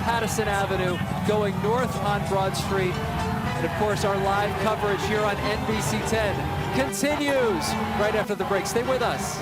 Pattison Avenue, going north on Broad Street. And of course, our live coverage here on NBC 10 continues right after the break. Stay with us.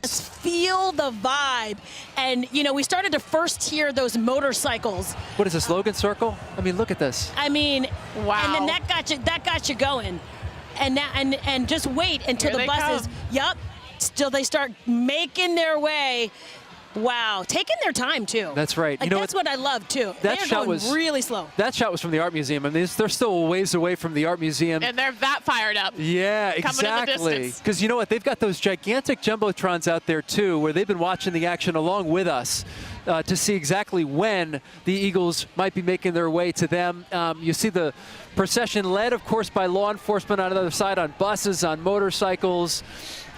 Feel the vibe. And, you know, we started to first hear those motorcycles. What is this, Logan Circle? I mean, look at this. I mean, wow. And then that got you going. And now, and just wait until Here the buses, till they start making their way. Wow, taking their time too. That's right. Like, you know that's what I love too. That They're shot going was really slow. That shot was from the art museum. I mean, they're still a ways away from the art museum. And they're that fired up. Yeah, exactly. Because you know what? They've got those gigantic jumbotrons out there too, where they've been watching the action along with us to see exactly when the Eagles might be making their way to them. You see the procession led, of course, by law enforcement on the other side, on buses, on motorcycles.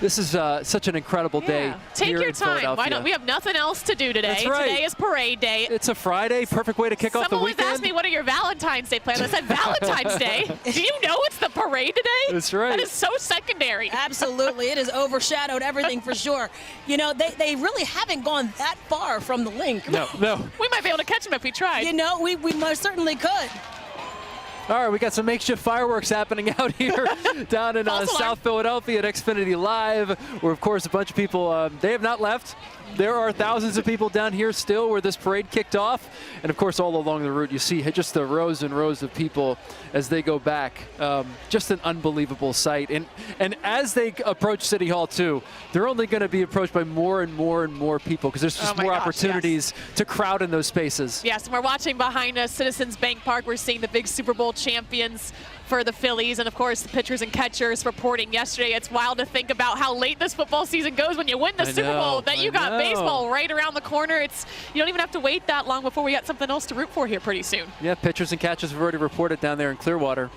This is such an incredible day. Take here your in time. Why don't we have nothing else to do today? That's right. Today is parade day. It's a Friday, perfect way to kick off the weekend. Someone asked me, what are your Valentine's Day plans? I said, Valentine's Day? Do you know it's the parade today? That's right. That is so secondary. Absolutely. It has overshadowed everything for sure. You know, they really haven't gone that far from the link. No. We might be able to catch them if we tried. You know, we most certainly could. All right, we got some makeshift fireworks happening out here down in South Philadelphia at Xfinity Live, where, of course, a bunch of people, they have not left. There are thousands of people down here still where this parade kicked off. And, of course, all along the route, you see just the rows and rows of people as they go back. Just an unbelievable sight. And as they approach City Hall, too, they're only going to be approached by more and more and more people because there's just more opportunities to crowd in those spaces. Yes, and we're watching behind us, Citizens Bank Park. We're seeing the big Super Bowl champions for the Phillies, and of course the pitchers and catchers reporting yesterday. It's wild to think about how late this football season goes when you win the Super Bowl, that you got baseball right around the corner. You don't even have to wait that long before we got something else to root for here pretty soon. Yeah, pitchers and catchers have already reported down there in Clearwater.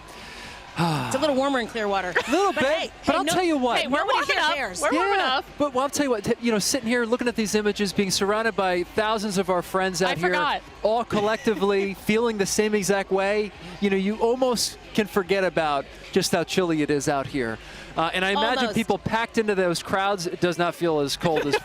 It's a little warmer in Clearwater. A little bit, but I'll tell you what. Hey, we're warming up. We're warming up. But I'll tell you what, you know, sitting here looking at these images, being surrounded by thousands of our friends out here, all collectively feeling the same exact way, you know, you almost can forget about just how chilly it is out here. And I imagine people packed into those crowds, it does not feel as cold as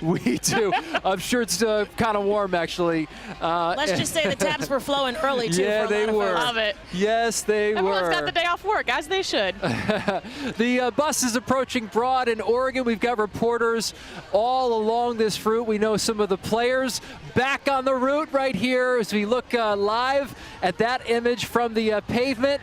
we do. I'm sure it's kind of warm, actually. Let's just say the taps were flowing early, too. Yeah, for a lot they were. Love it. Yes, they were. Everyone's got the day off work, as they should. The bus is approaching Broad in Oregon. We've got reporters all along this route. We know some of the players back on the route right here as we look live at that image from the pavement.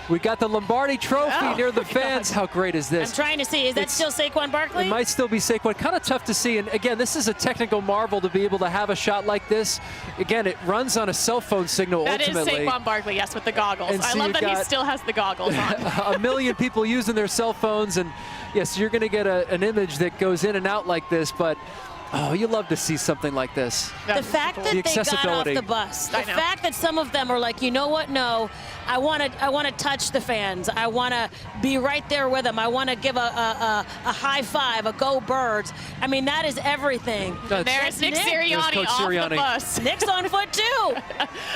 We got the Lombardi Trophy near the fans. How great is this? I'm trying to see. Is that still Saquon Barkley? It might still be Saquon. Kind of tough to see. And again, this is a technical marvel to be able to have a shot like this. Again, it runs on a cell phone signal ultimately. That is Saquon Barkley, yes, with the goggles. And I so love you that he got still has the goggles on. 1 million people using their cell phones. And yes, you're going to get an image that goes in and out like this. But oh, you love to see something like this. The fact that they got off the bus, the fact that some of them are like, you know what, no, I want to touch the fans. I want to be right there with them. I want to give a high five, a go Birds. I mean, that is everything. There's Nick Sirianni off the bus. Nick's on foot too.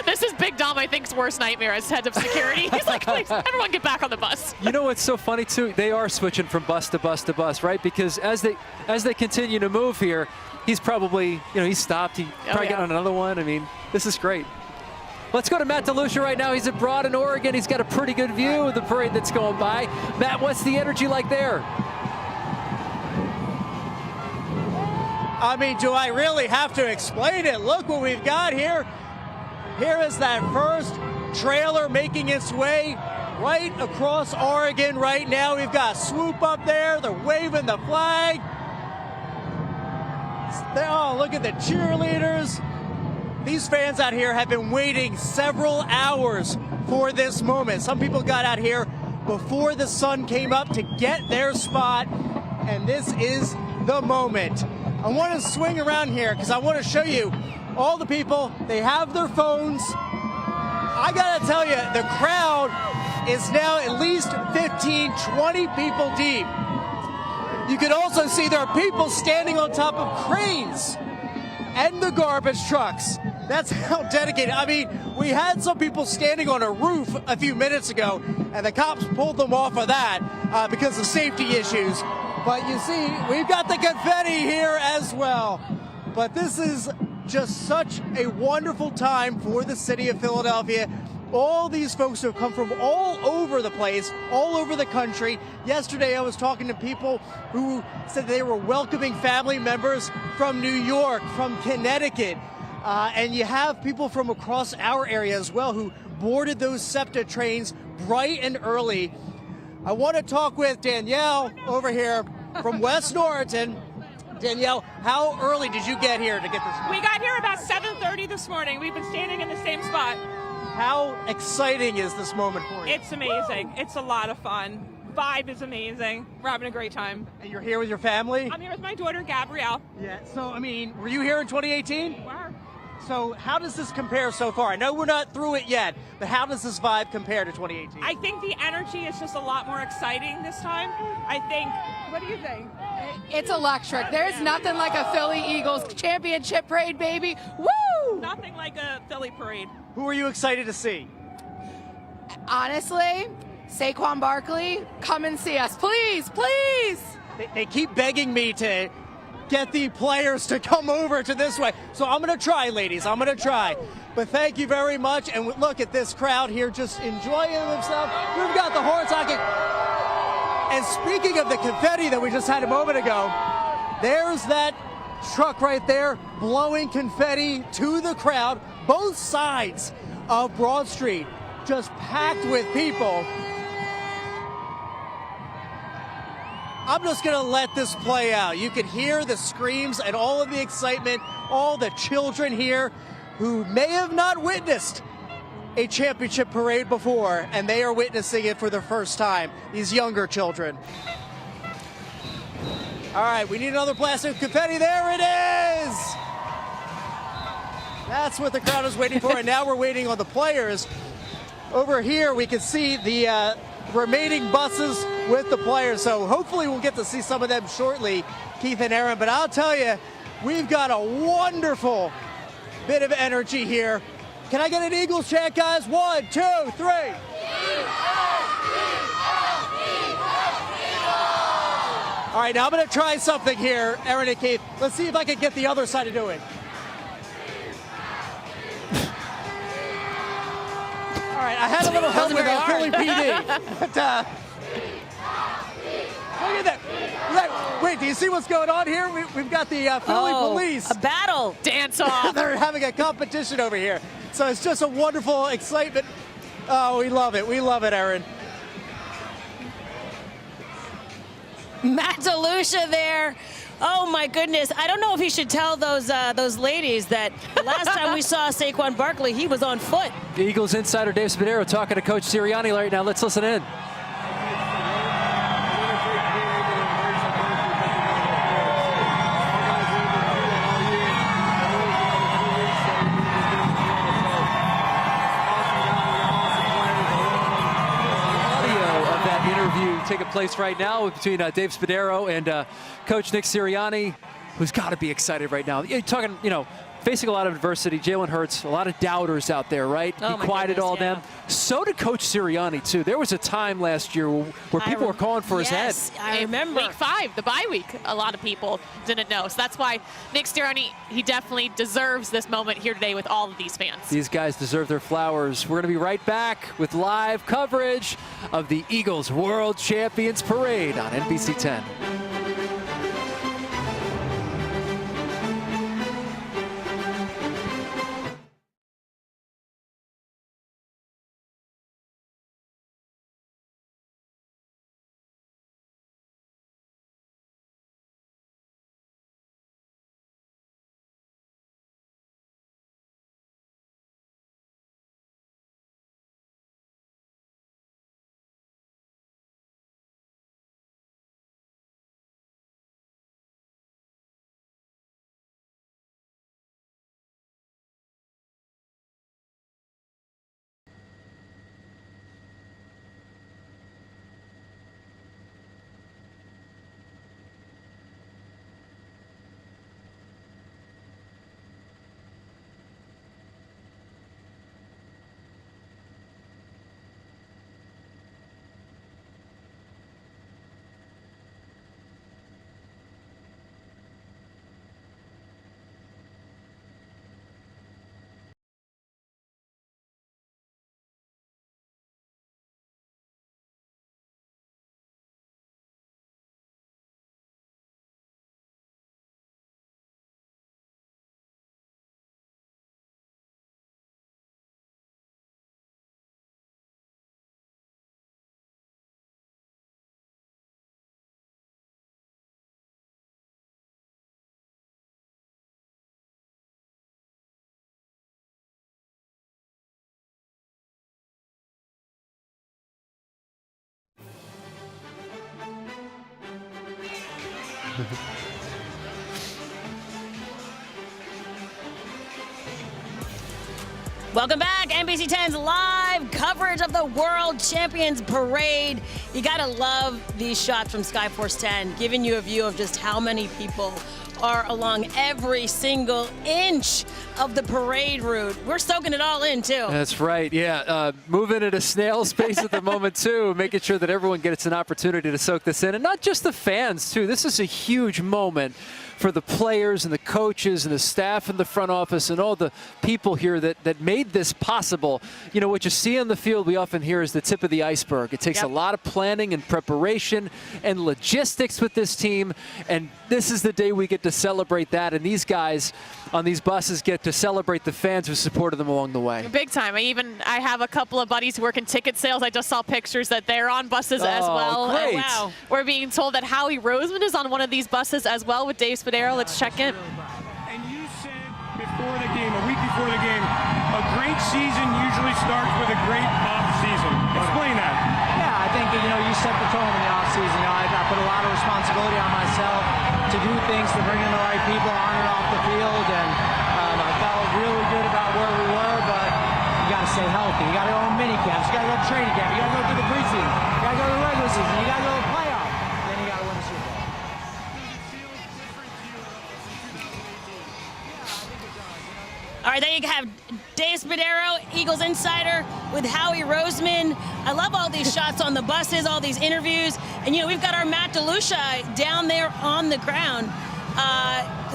This is Big Dom, I think's worst nightmare as head of security. He's like, please, everyone get back on the bus. You know what's so funny too? They are switching from bus to bus to bus, right? Because as they continue to move here, he's probably, he stopped. He probably got on another one. I mean, this is great. Let's go to Matt DeLucia right now. He's at Broad in Oregon. He's got a pretty good view of the parade that's going by. Matt, what's the energy like there? I mean, do I really have to explain it? Look what we've got here. Here is that first trailer making its way right across Oregon right now. We've got Swoop up there. They're waving the flag. Oh, look at the cheerleaders. These fans out here have been waiting several hours for this moment. Some people got out here before the sun came up to get their spot, and this is the moment. I want to swing around here because I want to show you all the people. They have their phones. I got to tell you, the crowd is now at least 15, 20 people deep. You can also see there are people standing on top of cranes and the garbage trucks. That's how dedicated. I mean, we had some people standing on a roof a few minutes ago, and the cops pulled them off of that because of safety issues. But you see, we've got the confetti here as well. But this is just such a wonderful time for the city of Philadelphia. All these folks have come from all over the place, all over the country. Yesterday, I was talking to people who said they were welcoming family members from New York, from Connecticut. And you have people from across our area as well who boarded those SEPTA trains bright and early. I want to talk with Danielle over here from West Norriton. Danielle, how early did you get here to get this? We got here about 7:30 this morning. We've been standing in the same spot. How exciting is this moment for you? It's amazing. It's a lot of fun. Vibe is amazing. We're having a great time. And you're here with your family? I'm here with my daughter, Gabrielle. Yeah, so, I mean, were you here in 2018? We were. So how does this compare so far? I know we're not through it yet, but how does this vibe compare to 2018? I think the energy is just a lot more exciting this time. I think, what do you think? It's electric. There's nothing like a Philly Eagles championship parade, baby. Woo! Nothing like a Philly parade. Who are you excited to see? Honestly, Saquon Barkley, come and see us. Please, please. They keep begging me to get the players to come over to this way. So I'm going to try, ladies. I'm going to try. But thank you very much. And look at this crowd here just enjoying themselves. We've got the horns honking. And speaking of the confetti that we just had a moment ago, there's that truck right there blowing confetti to the crowd, both sides of Broad Street, just packed with people. I'm just going to let this play out. You can hear the screams and all of the excitement, all the children here who may have not witnessed a championship parade before, and they are witnessing it for the first time, these younger children. All right, we need another blast of confetti. There it is! That's what the crowd is waiting for, and now we're waiting on the players. Over here, we can see the remaining buses with the players, so hopefully we'll get to see some of them shortly, Keith and Aaron. But I'll tell you, we've got a wonderful bit of energy here. Can I get an Eagles chant, guys? 1, 2, 3. All right, now I'm going to try something here, Aaron and Keith. Let's see if I can get the other side to do it. All right, I had a little help with Philly PD. But, look at that. Wait, do you see what's going on here? We've got the Philly police. A battle. Dance off. They're having a competition over here. So it's just a wonderful excitement. Oh, we love it. We love it, Aaron. Matt DeLucia there. Oh my goodness! I don't know if he should tell those ladies that last time we saw Saquon Barkley, he was on foot. The Eagles insider Dave Spadaro talking to Coach Sirianni right now. Let's listen in. Taking place right now between Dave Spadaro and Coach Nick Sirianni, who's got to be excited right now. You're talking, facing a lot of adversity. Jalen Hurts, a lot of doubters out there, right? Oh, he quieted all them. So did Coach Sirianni, too. There was a time last year where people were calling for his head. I remember. Week 5, the bye week, a lot of people didn't know. So that's why Nick Sirianni, he definitely deserves this moment here today with all of these fans. These guys deserve their flowers. We're going to be right back with live coverage of the Eagles World Champions Parade on NBC 10. Welcome back, NBC 10's live coverage of the World Champions Parade. You gotta love these shots from Skyforce 10, giving you a view of just how many people are along every single inch of the parade route. We're soaking it all in, too. That's right, yeah. Moving at a snail's pace at the moment, too, making sure that everyone gets an opportunity to soak this in. And not just the fans, too. This is a huge moment for the players and the coaches and the staff in the front office and all the people here that made this possible. You know, what you see on the field, we often hear, is the tip of the iceberg. It takes a lot of planning and preparation and logistics with this team, and this is the day we get to celebrate that, and these guys on these buses get to celebrate the fans who supported them along the way. Big time. I have a couple of buddies who work in ticket sales. I just saw pictures that they're on buses as well. Great. Wow. We're being told that Howie Roseman is on one of these buses as well with Dave Spadaro. Let's check in. And you said before the game, a week before the game, a great season usually starts with a great off-season. Explain that. Yeah, I think, you set the tone in the off-season. I put a lot of responsibility on myself to do things, to bring in the right people on and off the field, and I felt really good about where we were, but you got to stay healthy. You got to go on mini camps. You got to go to training camp. You got to go through the preseason. You got to go to the regular season. You got to go to the playoff. Then you got to win the Super Bowl. All right, there you have Dave Spadaro, Eagles Insider, with Howie Roseman. I love all these shots on the buses, all these interviews. And, we've got our Matt DeLucia down there on the ground,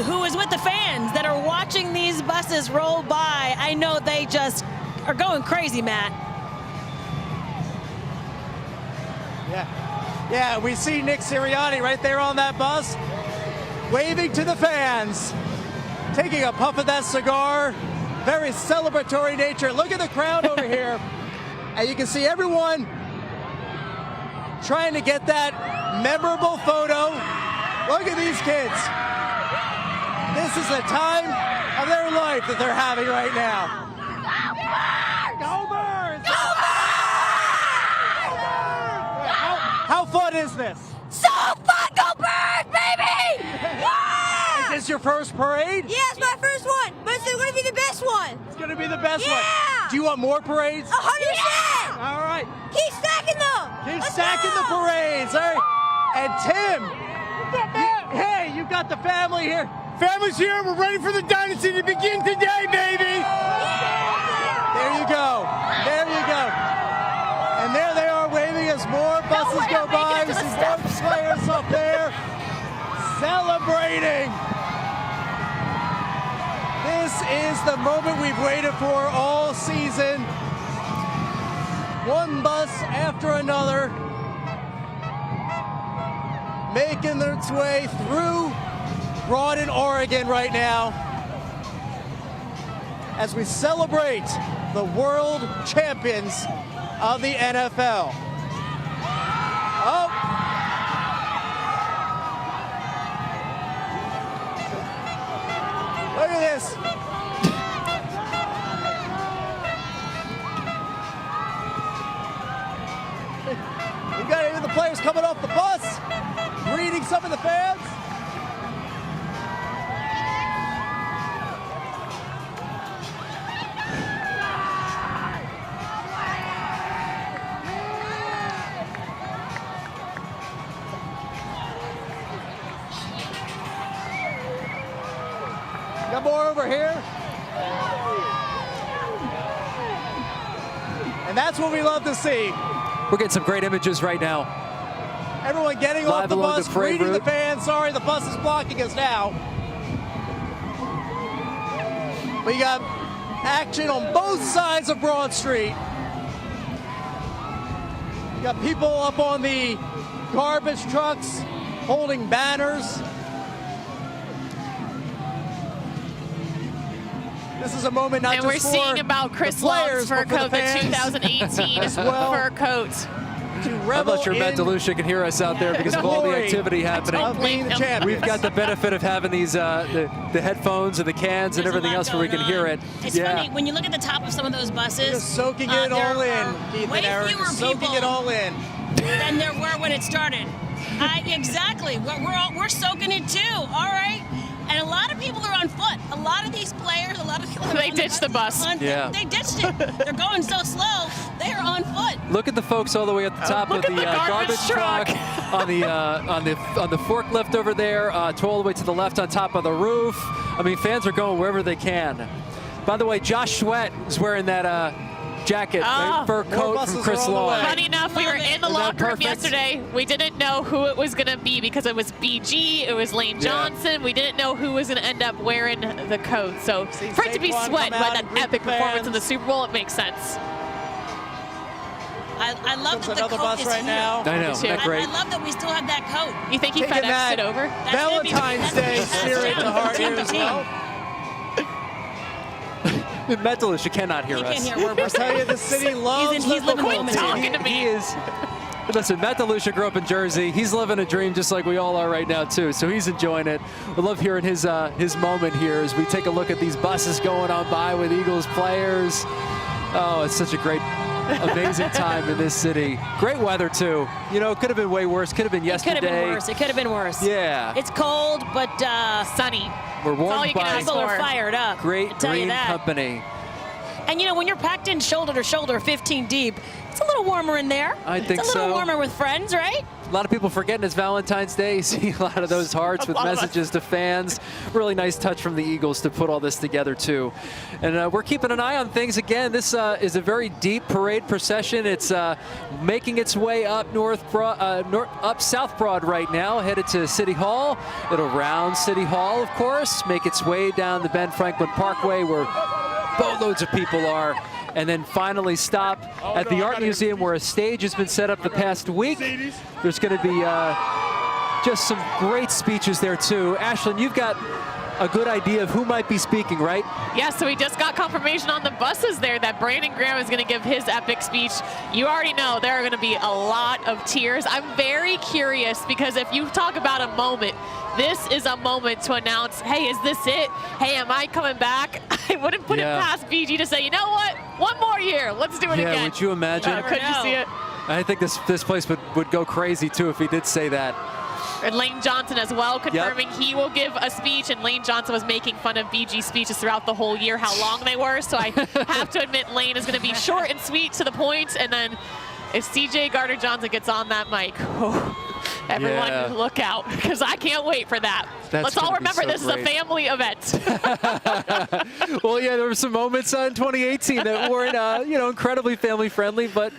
who is with the fans that are watching these buses roll by. I know they just are going crazy, Matt. Yeah, we see Nick Sirianni right there on that bus, waving to the fans, taking a puff of that cigar. Very celebratory nature. Look at the crowd over here. And you can see everyone trying to get that memorable photo. Look at these kids. This is the time of their life that they're having right now. Go Birds! Go Birds! How fun is this? So fun! Go Birds, baby! Is this your first parade? Yeah, it's my first one, but it's going to be the best one. It's going to be the best one. Yeah! Do you want more parades? 100%! All right. Keep stacking them! Keep Let's stacking go! the parades. All right. And Tim, hey, you've got the family here. Family's here. We're ready for the dynasty to begin today, baby. There you go. There you go. And there they are waving as more buses go by. We see more players up there celebrating. This is the moment we've waited for all season. One bus after another making its way through Rawdon, Oregon right now as we celebrate the world champions of the NFL. Oh. Look at this. We've got even the players coming off the bus, greeting some of the fans. Got more over here. And that's what we love to see. We're getting some great images right now. Everyone getting Live off the along bus, the parade greeting the route. fans. Sorry, the bus is blocking us now. We got action on both sides of Broad Street. We got people up on the garbage trucks holding banners. This is a moment not and just we're for seeing about Chris the players, Long's fur but for coat, the 2018 as well. fur coat. I'm not sure Matt DeLucia can hear us out there because of all the activity happening. Of being the champions. We've got the benefit of having these the headphones and the cans and There's a everything lot else where we can going hear on. it. It's funny, when you look at the top of some of those buses, Just soaking it there all in, are Keith way and Eric. fewer Soaking people it all in. than there were when it started. Exactly. We're soaking it too. All right. And a lot of people are on foot. A lot of these players, a lot of people They ditched the bus. Yeah. They ditched it. They're going so slow. They are on foot. Look at the folks all the way at the top of Look the at the garbage truck, on the forklift over there, to all the way to the left on top of the roof. I mean, fans are going wherever they can. By the way, Josh Sweat is wearing that jacket, fur coat from Chris Long. Funny enough, we were in the locker room yesterday. We didn't know who it was going to be because it was BG, it was Lane Johnson. We didn't know who was going to end up wearing the coat. So for it to be Sweat by that epic performance in the Super Bowl, it makes sense. I love that the another coat bus is right here. now. I know, isn't that great? I love that we still have that coat. You think he Taking FedExed it that over? Valentine's Day spirit to heart here as well. Matt DeLucia cannot hear He us. can't hear a word we're I tell you, saying. the city loves He's the living the football moment. team. Talking to me. He is. Listen, Matt DeLucia grew up in Jersey. He's living a dream just like we all are right now, too. So he's enjoying it. We love hearing his moment here as we take a look at these buses going on by with Eagles players. Oh, it's such a great, amazing time in this city. Great weather, too. You know, it could have been way worse. Could have been yesterday. It could have been worse. It could have been worse. Yeah. It's cold, but Sunny. We're all warmed you can by ask people are for. fired up. great I'll tell you green that. company. And you know, when you're packed in shoulder to shoulder, 15 deep, it's a little warmer in there. I think it's a little so. warmer with friends, right? A lot of people forgetting it's Valentine's Day. See a lot of those hearts with messages to fans. Really nice touch from the Eagles to put all this together, too. And we're keeping an eye on things. Again, this is a very deep parade procession. It's making its way up up South Broad right now, headed to City Hall. It'll round City Hall, of course, make its way down the Ben Franklin Parkway where boatloads of people are, and then finally stop at the Art Museum where a stage has been set up the past week. There's going to be just some great speeches there too. Ashlyn, you've got a good idea of who might be speaking, right? Yeah, so we just got confirmation on the buses there that Brandon Graham is going to give his epic speech. You already know there are going to be a lot of tears. I'm very curious because if you talk about a moment, this is a moment to announce, hey, is this it? Hey, am I coming back? I wouldn't put it past BG to say, you know what? One more year. Let's do it again. Yeah, would you imagine? Could you see it? I think this place would go crazy, too, if he did say that. And Lane Johnson as well, confirming he will give a speech. And Lane Johnson was making fun of BG's speeches throughout the whole year, how long they were. So I have to admit Lane is going to be short and sweet to the point. And then if CJ Gardner-Johnson gets on that mic, everyone look out, because I can't wait for that. Let's all remember this is a family event. Well, yeah, there were some moments in 2018 that weren't, incredibly family friendly, but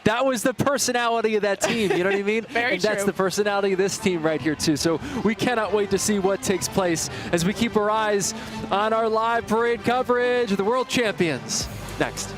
that was the personality of that team. You know what I mean? Very true. That's the personality of this team right here too. So we cannot wait to see what takes place as we keep our eyes on our live parade coverage of the World Champions. Next.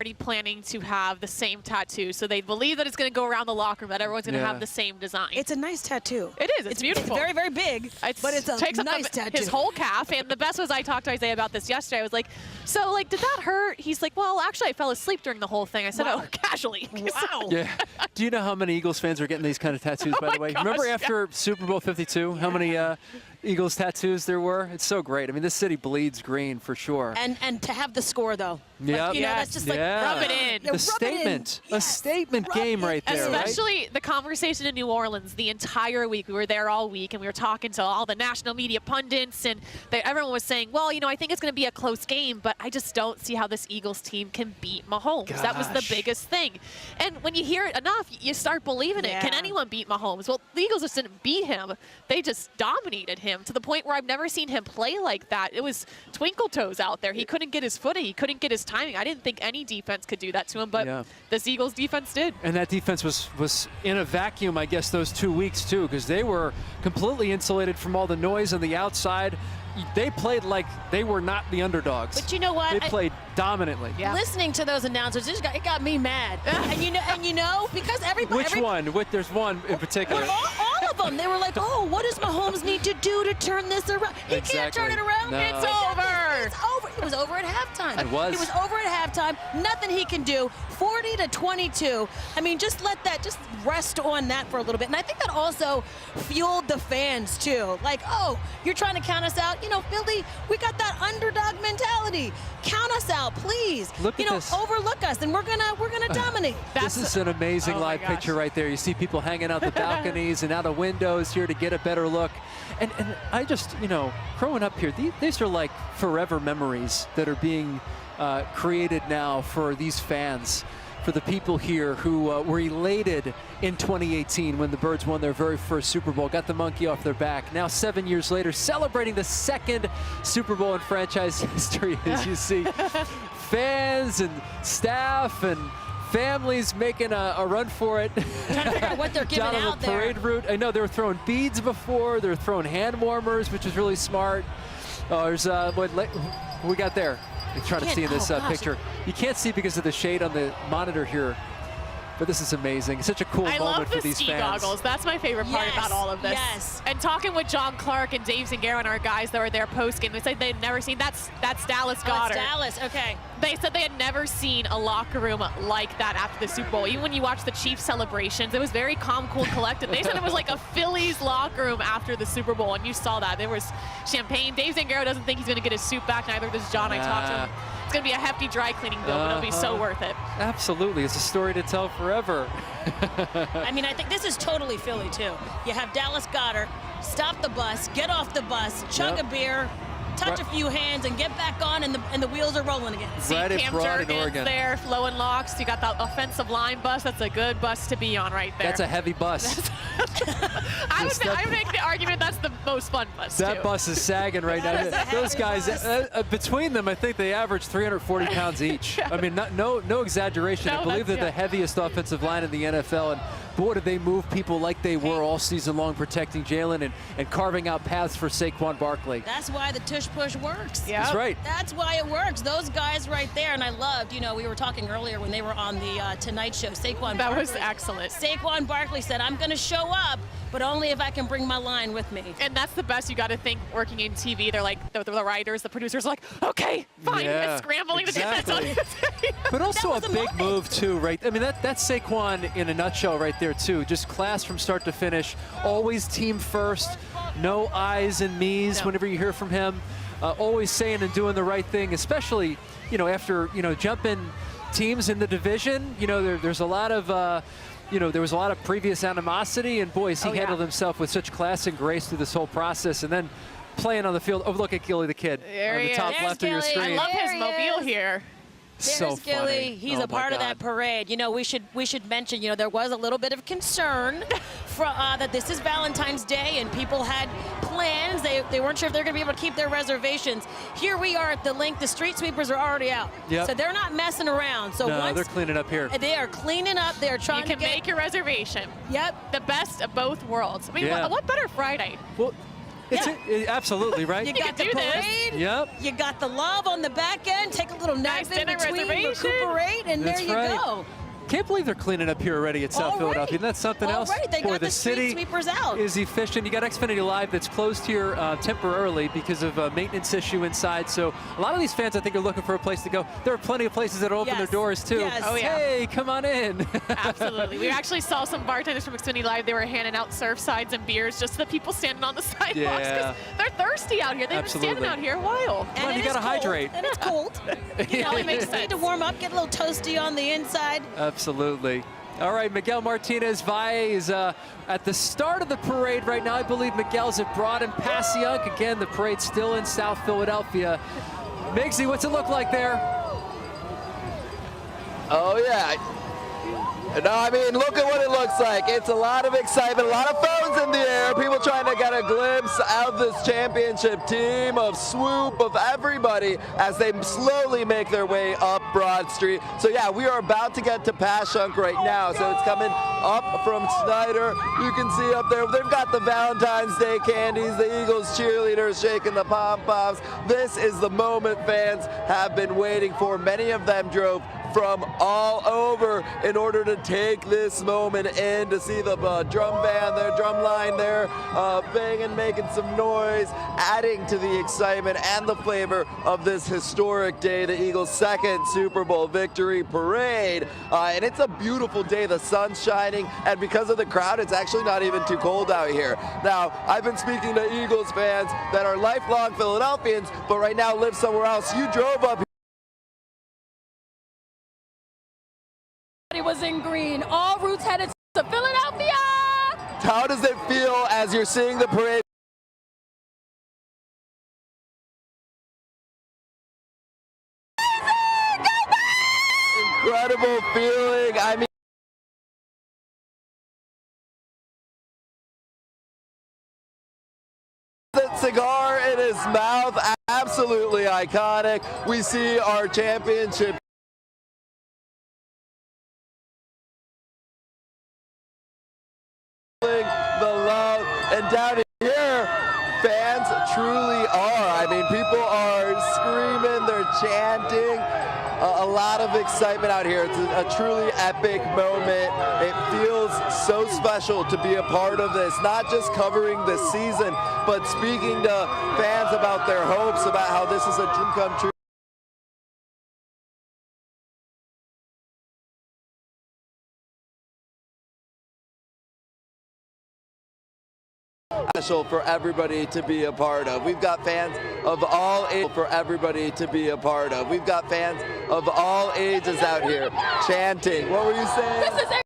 already planning to have the same tattoo. So they believe that it's going to go around the locker room, that everyone's going to have the same design. It's a nice tattoo. It is. It's beautiful. It's very, very big, but it's a nice tattoo. His whole calf. And the best was I talked to Isaiah about this yesterday. I was like, so, like, did that hurt? He's like, well, actually, I fell asleep during the whole thing. I said, oh, casually. Wow. Yeah. Do you know how many Eagles fans are getting these kind of tattoos, by the way? Gosh, Remember after Super Bowl 52, how many Eagles tattoos there were? It's so great. I mean, this city bleeds green for sure. And to have the score, though. Yeah. Like, you know, that's just like, rub it in. The statement. A statement game right there, Especially the conversation in New Orleans the entire week. We were there all week, and we were talking to all the national media pundits, and everyone was saying, well, you know, I think it's going to be a close game, but I just don't see how this Eagles team can beat Mahomes. Gosh. That was the biggest thing. And when you hear it enough, you start believing it. Can anyone beat Mahomes? Well, the Eagles just didn't beat him. They just dominated him to the point where I've never seen him play like that. It was twinkle toes out there. He couldn't get his footing. He couldn't get his timing. I didn't think any defense could do that to him, but this Eagles defense did. And that defense was in a vacuum, I guess, those 2 weeks, too, because they were completely insulated from all the noise on the outside. They played like they were not the underdogs. But you know what? They played dominantly. Listening to those announcers, it got me mad. and you know, because everybody. Which one? There's one in particular. All of them. They were like, oh, what does Mahomes need to do to turn this around? He can't turn it around. No. It's over. It's over. It was over at halftime. It was. It was over at halftime. Nothing he can do. 40-22. I mean, just rest on that for a little bit. And I think that also fueled the fans too. Like, oh, you're trying to count us out. You know, Philly, we got that underdog mentality. Count us out, please. Look at this. Overlook us, and we're gonna dominate. This is an amazing live picture right there. You see people hanging out the balconies and out the windows here to get a better look. And I just, you know, growing up here, these are like forever memories that are being created now for these fans, for the people here who were elated in 2018 when the Birds won their very first Super Bowl, got the monkey off their back. Now 7 years later, celebrating the second Super Bowl in franchise history, as you see fans and staff and families making a run for it. Trying to figure out what they're giving down on out the parade route. I know they were throwing beads before. They were throwing hand warmers, which is really smart. There's what we got there. You're trying to see in this picture. You can't see because of the shade on the monitor here. But this is amazing. It's such a cool moment for these fans. I love the ski goggles. That's my favorite part about all of this. Yes. And talking with John Clark and Dave Zingaro and our guys that were there post-game, they said they'd never seen that's Dallas Goedert. Dallas, okay. They said they had never seen a locker room like that after the Super Bowl. Even when you watch the Chiefs celebrations, it was very calm, cool, and collected. They said it was like a Phillies locker room after the Super Bowl, and you saw that. There was champagne. Dave Zingaro doesn't think he's going to get his suit back. Neither does John. I talked to him. It's going to be a hefty dry cleaning bill, but it'll be so worth it. Absolutely. It's a story to tell forever. I mean, I think this is totally Philly, too. You have Dallas Goedert stop the bus, get off the bus, chug a beer, touch a few hands, and get back on, and the wheels are rolling again. See Cam Jurgens there, flowing locks. You got the offensive line bus. That's a good bus to be on right there. That's a heavy bus. I would make the argument that's the most fun bus, That bus is sagging right now. Those guys, between them, I think they average 340 pounds each. I mean, no exaggeration. I believe they're the heaviest offensive line in the NFL. And boy, did they move people like they were all season long, protecting Jalen and carving out paths for Saquon Barkley. That's why the tush push works. Yeah, that's right. That's why it works. Those guys right there, and I loved, you know, we were talking earlier when they were on the Tonight Show. Saquon Barkley was excellent. Saquon Barkley said, I'm going to show up, but only if I can bring my line with me. And that's the best. You got to think working in TV. They're like, the writers, the producers are like, okay, fine. Yeah, it's scrambling to get that done. But also a big move, too, right? I mean, that's Saquon in a nutshell right there, too. Just class from start to finish. Always team first. No I's and me's whenever you hear from him. Always saying and doing the right thing, especially, you know, after, you know, jumping teams in the division. You know, there's a lot of... you know, there was a lot of previous animosity, and boys, he handled himself with such class and grace through this whole process, and then playing on the field. Oh, look at Gilly the Kid there on the top left of your screen. I love his mobile here. There's Gilly. He's a part of that parade. You know, we should mention, you know, there was a little bit of concern that this is Valentine's Day and people had plans. They weren't sure if they're going to be able to keep their reservations. Here we are at the link. The street sweepers are already out. Yep. So they're not messing around. So no, they're cleaning up here. They are cleaning up. They're trying to make your reservation. Yep. The best of both worlds. I mean, what better Friday? Well, Absolutely, right? You got the parade. Yep. You got the love on the back end. Take a little nap in between, recuperate, and there you go. Can't believe they're cleaning up here already at South Philadelphia. That's something else. They got the street sweepers out. is efficient. You got Xfinity Live that's closed here temporarily because of a maintenance issue inside. So a lot of these fans, I think, are looking for a place to go. There are plenty of places that open their doors too. Yes. Oh, yeah. Hey, come on in. Absolutely. We actually saw some bartenders from Xfinity Live. They were handing out surf sides and beers just to the people standing on the sidewalks because they're thirsty out here. They've been standing out here a while. And you got to hydrate. And it's cold. You know, it makes sense to warm up, get a little toasty on the inside. Absolutely. All right, Miguel Martinez Valle is at the start of the parade right now. I believe Miguel's at Broad and Passyunk. Again, the parade's still in South Philadelphia. Migsy, what's it look like there? Oh, yeah. No, I mean, look at what it looks like. It's a lot of excitement, a lot of phones in the air, people trying to get a glimpse of this championship team, of Swoop, of everybody as they slowly make their way up Broad Street. So yeah, we are about to get to Passyunk right now. So it's coming up from Snyder. You can see up there, they've got the Valentine's Day candies, the Eagles cheerleaders shaking the pom-poms. This is the moment fans have been waiting for. Many of them drove from all over in order to take this moment in, to see the drum band there, drum line there, banging, making some noise, adding to the excitement and the flavor of this historic day, the Eagles' second Super Bowl victory parade. And it's a beautiful day, the sun's shining, and because of the crowd, it's actually not even too cold out here. Now, I've been speaking to Eagles fans that are lifelong Philadelphians, but right now live somewhere else. You drove up here. It was in green. All routes headed to Philadelphia. How does it feel as you're seeing the parade? Incredible feeling. I mean, that cigar in his mouth, absolutely iconic. We see our championship the love, and down here fans truly are. I mean, people are screaming, they're chanting, a lot of excitement out here. It's a truly epic moment. It feels so special to be a part of this, not just covering the season, but speaking to fans about their hopes, about how this is a dream come true. Special for everybody to be a part of. We've got fans of all ages for everybody to be a part of. We've got fans of all ages out here chanting. What were you saying? This is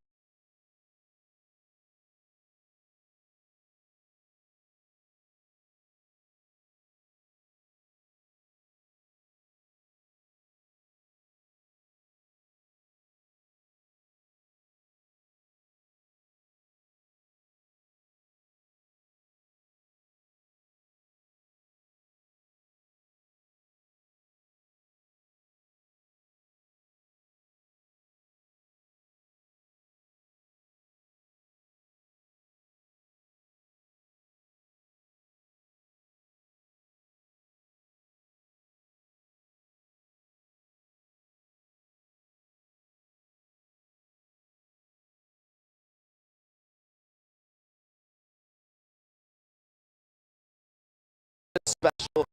special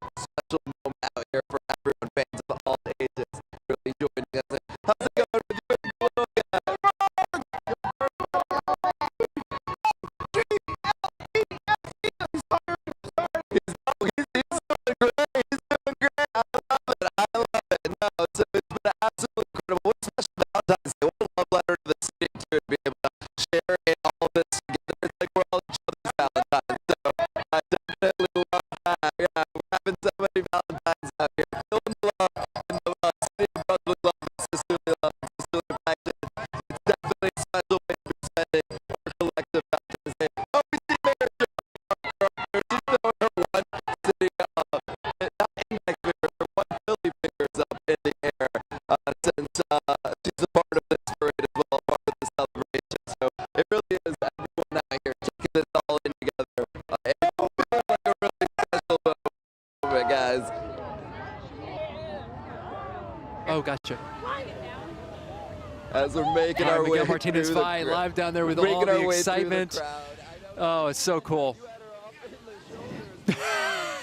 moment out here for everyone, fans of all ages, really joining us. How's it going with you? He's doing great. He's doing great. I love it. I love it. No, so it's been absolutely incredible. What a special Valentine's Day. What a love letter to the city too, to be able to share in all of this together. It's like we're all each other's Valentines. So I definitely love that. Yeah, we're having so many Valentines out here. Feeling the love and the city of brotherly love and sisterly love and sisterly affection. It's definitely a special way to be spending our collective Valentine's Day. Oh, we see Mayor Jo. She's throwing her one city, not index finger, her one Philly fingers up in the air since she's a part of this parade as well, a part of the celebration. So it really is everyone out here taking this all in together. It feels like a really as we're making our way Miguel Martinez through the Vi live down there with making all our the way through the excitement. crowd. Oh, it's so cool.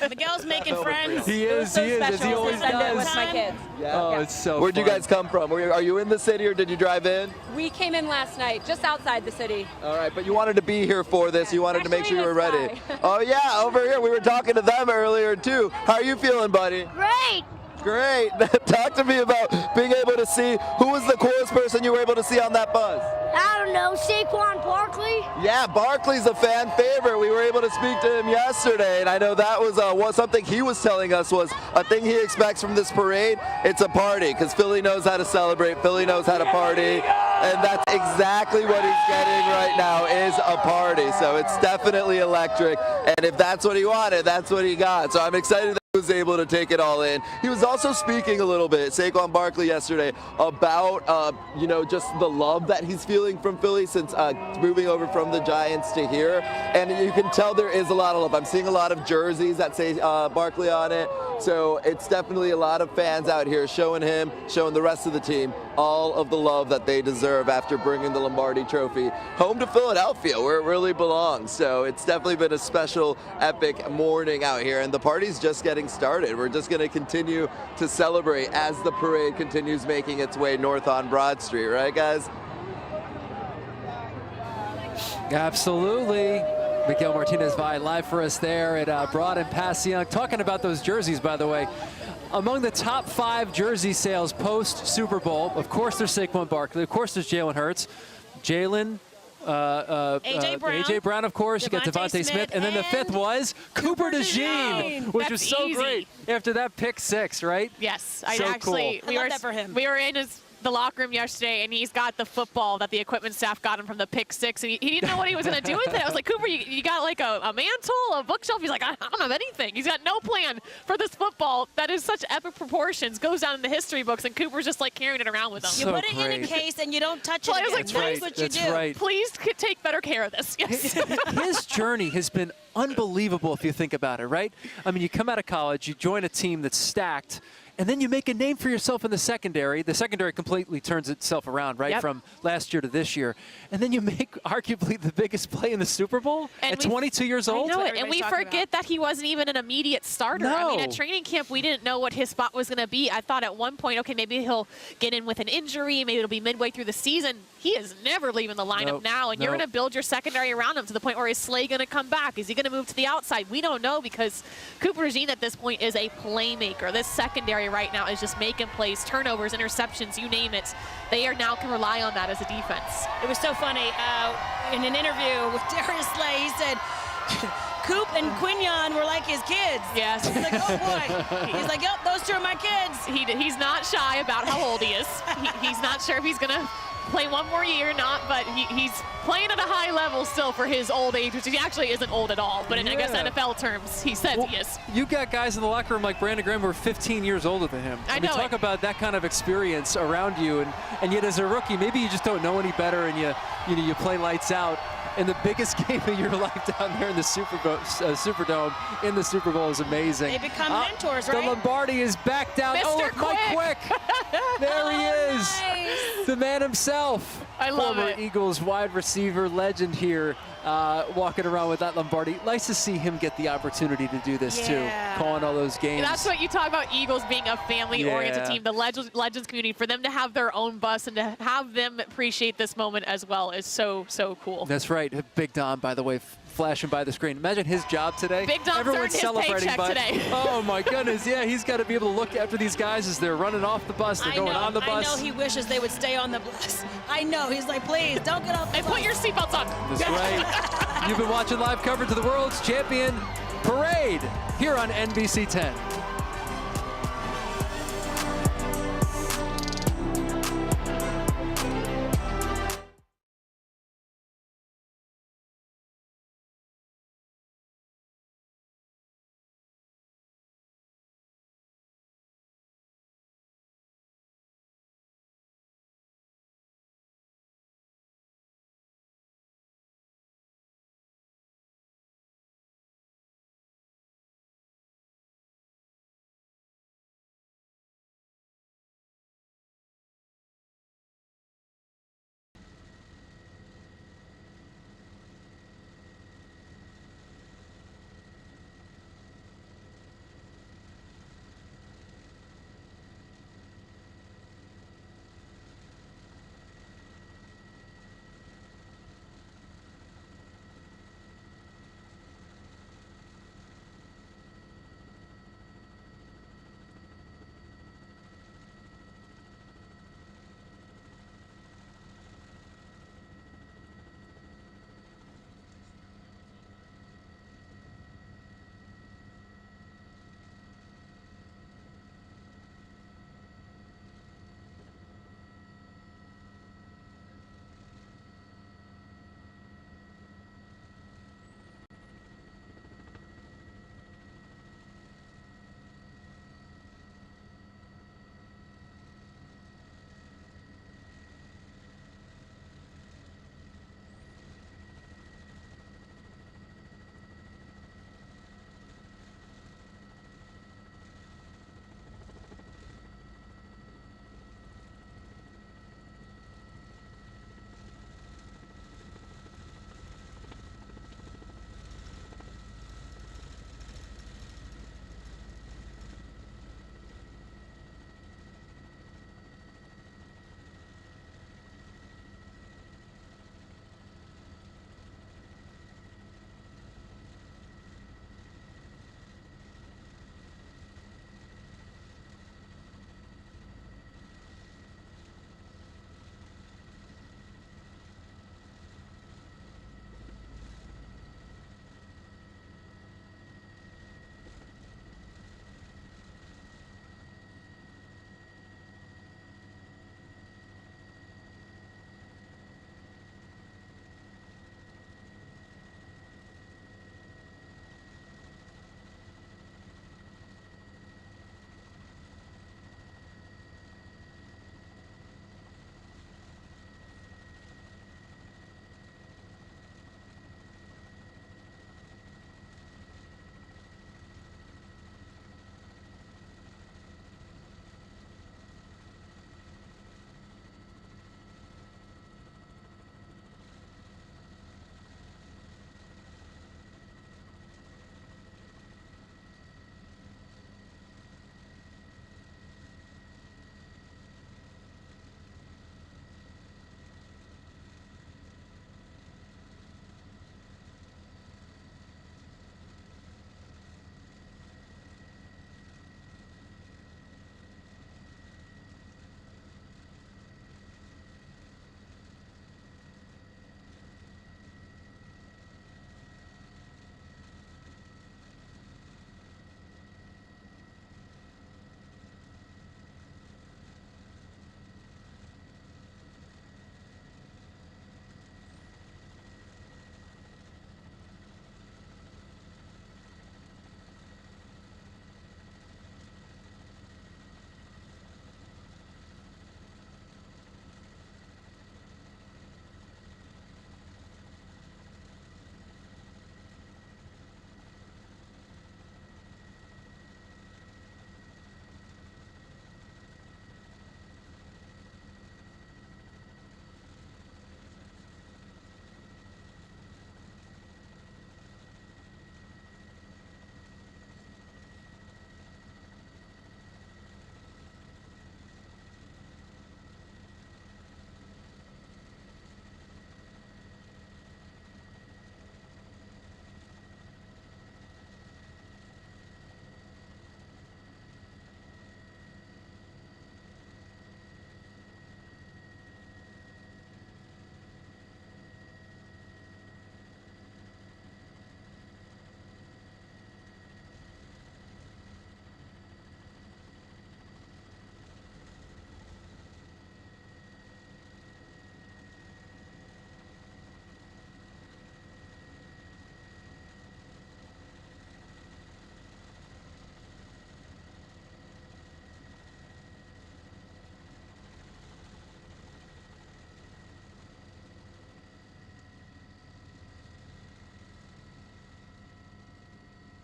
Miguel's making friends. He is, he is, as he always does. with my kids. Yeah. Oh, it's so Where'd you fun. guys come from? Are you in the city or did you drive in? We came in last night, just outside the city. All right, but you wanted to be here for this. You wanted to make sure you were Actually, ready. it's Oh yeah, over here. We were talking to them earlier too. How are you feeling, buddy? Great. Great. Talk to me about being able to see, who was the coolest person you were able to see on that bus? I don't know, Saquon Barkley. Yeah, Barkley's a fan favorite. We were able to speak to him yesterday, and I know that was something he was telling us was a thing he expects from this parade. It's a party, because Philly knows how to celebrate. Philly knows how to party, and that's exactly what he's getting right now is a party. So it's definitely electric, and if that's what he wanted, that's what he got. So I'm excited that he was able to take it all in. He was also speaking a little bit, Saquon Barkley yesterday, about just the love that he's feeling from Philly since moving over from the Giants to here, and you can tell there is a lot of love. I'm seeing a lot of jerseys that say Barkley on it, so it's definitely a lot of fans out here showing the rest of the team all of the love that they deserve after bringing the Lombardi Trophy home to Philadelphia, where it really belongs. So it's definitely been a special, epic morning out here, and the party's just getting started. We're just going to continue to celebrate as the parade continues making its way north on Broad Street, right, guys? Absolutely. Miguel Martinez Vi live for us there at Broad and Passyunk. Talking about those jerseys, by the way. Among the top 5 jersey sales post Super Bowl, of course there's Saquon Barkley, of course there's Jalen Hurts, Jalen, AJ Brown, of course. You got Devontae Smith, and then the 5th was Cooper DeJean, which was so great after that pick 6, right? Yes, so actually, cool. we were in the locker room yesterday, and he's got the football that the equipment staff got him from the pick 6, and he didn't know what he was going to do with it. I was like, Cooper, you got like a mantle, a bookshelf? He's like, I don't have anything. He's got no plan for this football that is such epic proproportions, goes down in the history books, and Cooper's just like carrying it around with him. You put it in a case and you don't touch it. I was like, that's what you do. Right. Please take better care of this. Yes. His journey has been unbelievable if you think about it, right? I mean, you come out of college, you join a team that's stacked, and then you make a name for yourself in the secondary. The secondary completely turns itself around, right, from last year to this year. And then you make arguably the biggest play in the Super Bowl at 22 years old. I know it, and we forget that he wasn't even an immediate starter. No. I mean, at training camp, we didn't know what his spot was going to be. I thought at one point, okay, maybe he'll get in with an injury. Maybe it'll be midway through the season. He is never leaving the lineup now, and you're going to build your secondary around him to the point where is Slay going to come back? Is he going to move to the outside? We don't know, because Cooper DeJean at this point is a playmaker. This secondary right now is just making plays, turnovers, interceptions, you name it. They are now can rely on that as a defense. It was so funny. In an interview with Darius Slay, he said, Coop and Quinion were like his kids. Yes. He's like, oh boy. He's like, yep, those 2 are my kids. He's not shy about how old he is. He's not sure if he's going to play one more year or not, but he's playing at a high level still for his old age, which he actually isn't old at all. But in, I guess, NFL terms, he says he is. You got guys in the locker room like Brandon Graham who are 15 years older than him. I know talk about that kind of experience around you, and yet as a rookie, maybe you just don't know any better, and you play lights out. And the biggest game of your life down there in the Superdome in the Super Bowl is amazing. They become mentors, right? The Lombardi is back down. Mr. Oh, look, Mike Quick. There he is. Nice. The man himself. I love Former it. Eagles wide receiver legend here, walking around with that Lombardi. Nice to see him get the opportunity to do this too, calling all those games. That's what you talk about, Eagles being a family-oriented team, the Legends community. For them to have their own bus and to have them appreciate this moment as well is so, so cool. That's right. Big Dom, by the way, flashing by the screen. Imagine his job today. Big Dom's Everyone's earned his celebrating paycheck today. Oh my goodness, yeah, he's got to be able to look after these guys as they're running off the bus, they're going on the bus. I know he wishes they would stay on the bus. I know, he's like, please, don't get off the And bus. put your seatbelts on. That's right. You've been watching live coverage of the World's Champion Parade here on NBC 10.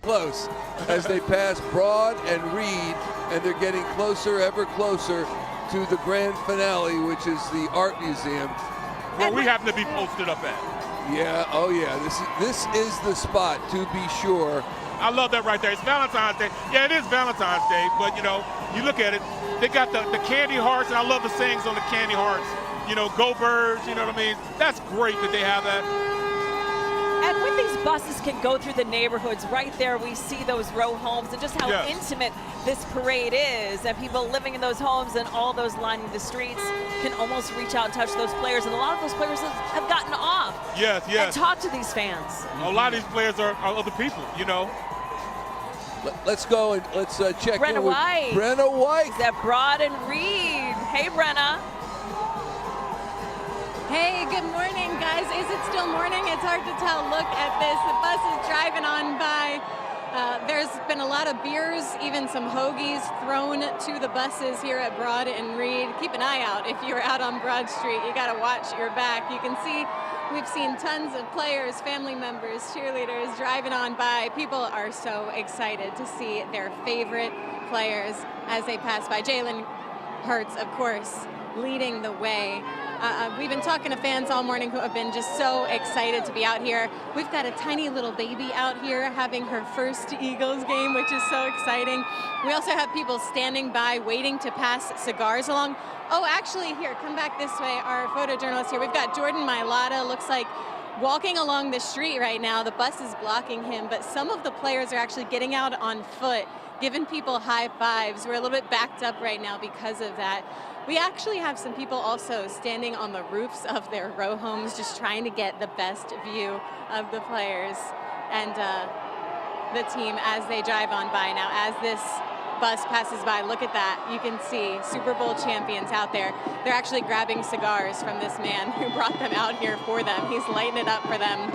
close as they pass Broad and Reed, and they're getting closer, ever closer to the grand finale, which is the Art Museum. Where we happen to be posted up at. Yeah, oh yeah, this is the spot, to be sure. I love that right there. It's Valentine's Day. Yeah, it is Valentine's Day, but you know, you look at it, they got the candy hearts, and I love the sayings on the candy hearts. You know, go birds, you know what I mean? That's great that they have that. And when these buses can go through the neighborhoods, right there we see those row homes and just how intimate this parade is, and people living in those homes and all those lining the streets can almost reach out and touch those players, and a lot of those players have gotten off and talked to these fans. A lot of these players are other people, you know. Let's go and let's check Brenna in with White. Brenna White. Is that Broad and Reed? Hey, Brenna. Hey, good morning, guys. Is it still morning? It's hard to tell. Look at this. The bus is driving on by. There's been a lot of beers, even some hoagies thrown to the buses here at Broad and Reed. Keep an eye out if you're out on Broad Street. You got to watch your back. You can see we've seen tons of players, family members, cheerleaders driving on by. People are so excited to see their favorite players as they pass by. Jalen Hurts, of course, leading the way. We've been talking to fans all morning who have been just so excited to be out here. We've got a tiny little baby out here having her first Eagles game, which is so exciting. We also have people standing by waiting to pass cigars along. Oh, actually, here, come back this way. Our photojournalist here. We've got Jordan Mailata, looks like walking along the street right now. The bus is blocking him, but some of the players are actually getting out on foot, giving people high fives. We're a little bit backed up right now because of that. We actually have some people also standing on the roofs of their row homes, just trying to get the best view of the players and the team as they drive on by. Now, as this bus passes by, look at that. You can see Super Bowl champions out there. They're actually grabbing cigars from this man who brought them out here for them. He's lighting it up for them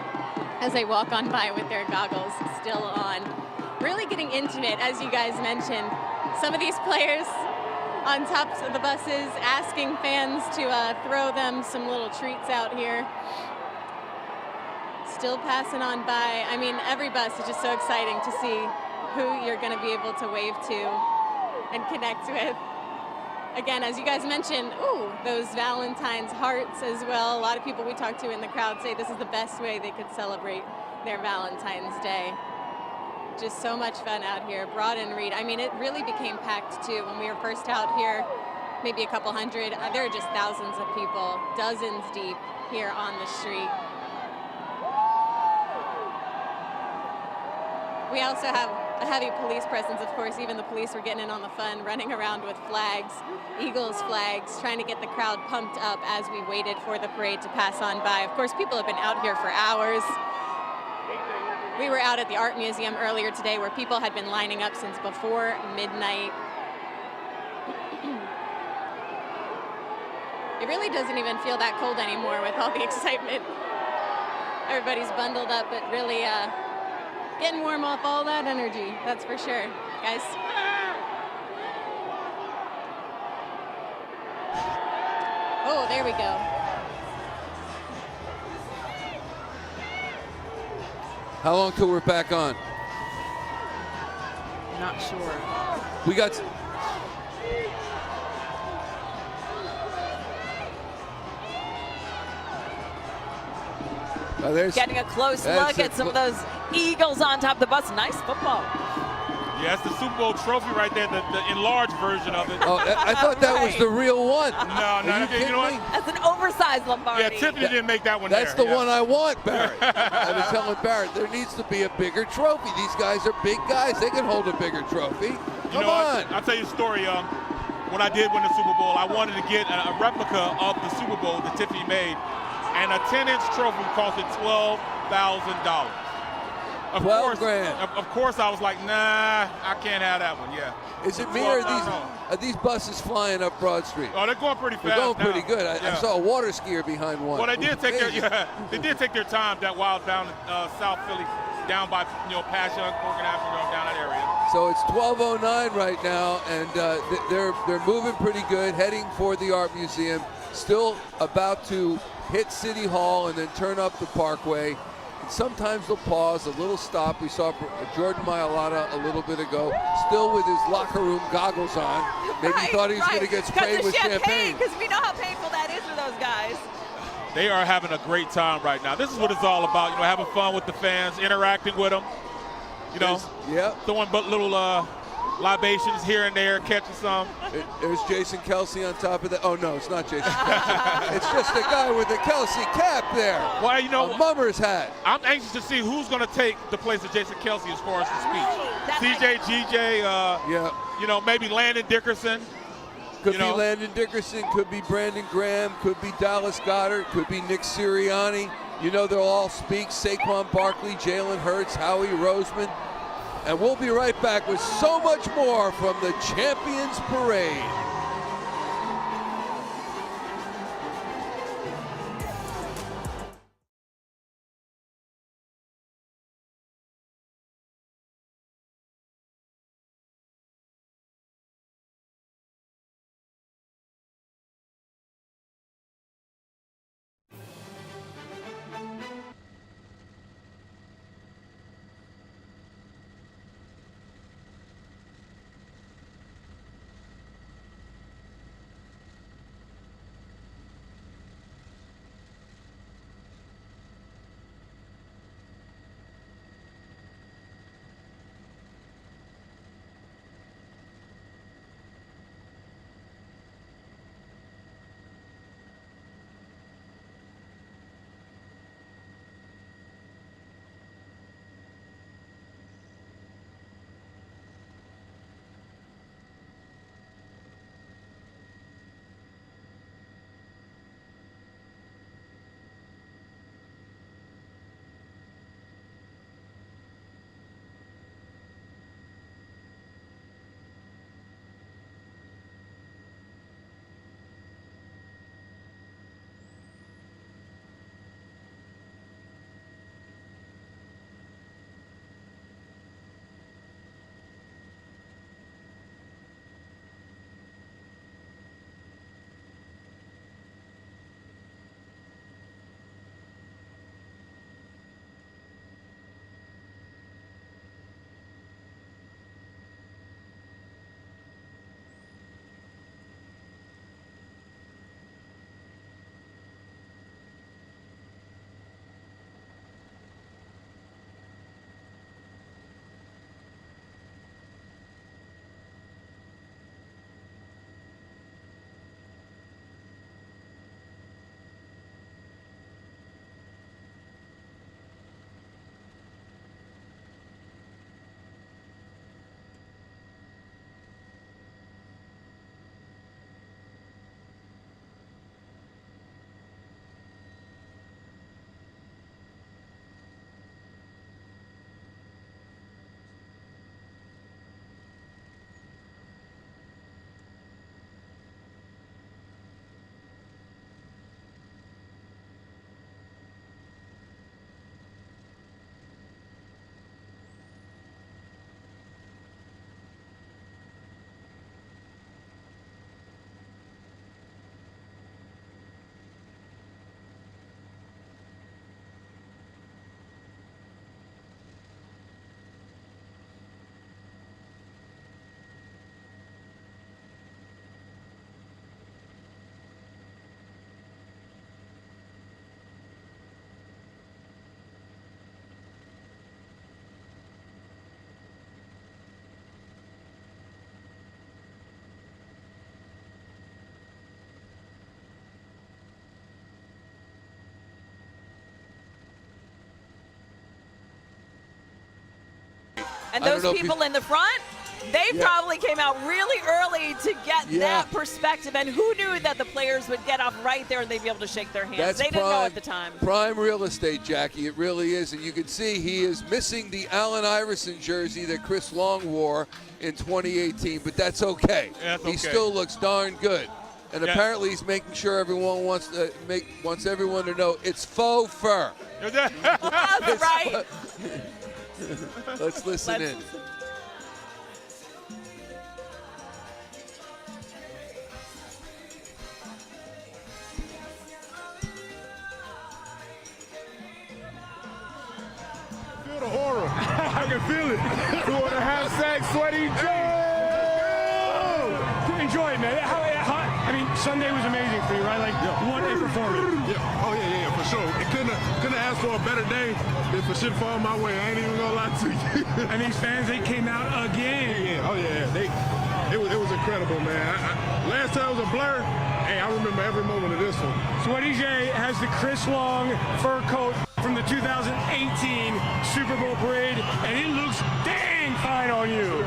as they walk on by with their goggles still on. Really getting intimate, as you guys mentioned. Some of these players on tops of the buses asking fans to throw them some little treats out here. Still passing on by. I mean, every bus is just so exciting to see who you're going to be able to wave to and connect with. Again, as you guys mentioned, those Valentine's hearts as well. A lot of people we talk to in the crowd say this is the best way they could celebrate their Valentine's Day. Just so much fun out here. Broad and Reed, I mean, it really became packed too. When we were first out here, maybe a couple hundred, there are just thousands of people, dozens deep here on the street. We also have a heavy police presence, of course. Even the police were getting in on the fun, running around with flags, Eagles flags, trying to get the crowd pumped up as we waited for the parade to pass on by. Of course, people have been out here for hours. We were out at the Art Museum earlier today where people had been lining up since before midnight. It really doesn't even feel that cold anymore with all the excitement. Everybody's bundled up, but really getting warm off all that energy, that's for sure. Guys. Oh, there we go. How long till we're back on? Not sure. We got. Getting a close look at some of those Eagles on top of the bus. Nice football. Yeah, it's the Super Bowl trophy right there, the enlarged version of it. Oh, I thought that was the real one. No, you know what? That's an oversized Lombardi. Yeah, Tiffany didn't make that one. That's the one I want, Barrett. I was telling Barrett, there needs to be a bigger trophy. These guys are big guys. They can hold a bigger trophy. Come on. I'll tell you a story. When I did win the Super Bowl, I wanted to get a replica of the Super Bowl that Tiffany made, and a 10-inch trophy costed $12,000. Of course, I was like, nah, I can't have that one. Yeah. Is it me or are these buses flying up Broad Street? Oh, they're going pretty fast. They're going pretty now. good. I saw a water skier behind one. Well, they did take their time that while down South Philly, down by past Young Morgan Avenue, down that area. So it's 12:09 right now, and they're moving pretty good, heading for the Art Museum. Still about to hit City Hall and then turn up the Parkway. Sometimes they'll pause, a little stop. We saw Jordan Mailata a little bit ago, still with his locker room goggles on. Maybe he thought he was going to get sprayed with champagne. Because we know how painful that is for those guys. They are having a great time right now. This is what it's all about, you know, having fun with the fans, interacting with them, you know, throwing but little libations here and there, catching some. There's Jason Kelsey on top of that. Oh, no, it's not Jason Kelsey. It's just a guy with the Kelsey cap there. Well, you know, a mummer's hat. I'm anxious to see who's going to take the place of Jason Kelsey as far as the speech. CJ, GJ, you know, maybe Landon Dickerson. Could be Landon Dickerson, could be Brandon Graham, could be Dallas Goedert, could be Nick Sirianni. You know, they'll all speak. Saquon Barkley, Jalen Hurts, Howie Roseman. And we'll be right back with so much more from the Champions Parade. And those people in the front, they probably came out really early to get that perspective. And who knew that the players would get off right there and they'd be able to shake their hands? They didn't know at the time. Prime real estate, Jackie. It really is. And you can see he is missing the Allen Iverson jersey that Chris Long wore in 2018. But that's okay. He still looks darn good. And apparently he's making sure everyone wants everyone to know it's faux fur. That's right. Let's listen in. feel it. 2.5 sacks, Sweaty Joe. Enjoy it, man. I mean, Sunday was amazing for you, right? Like, what a performance. Yeah. Oh, yeah, for sure. It couldn't have asked for a better day if it should fall my way. I ain't even gonna lie to you. And these fans, they came out again. Yeah. Oh, yeah. It was incredible, man. Last time it was a blur. Hey, I remember every moment of this one. Sweaty J has the Chris Long fur coat from the 2018 Super Bowl parade, and it looks dang fine on you.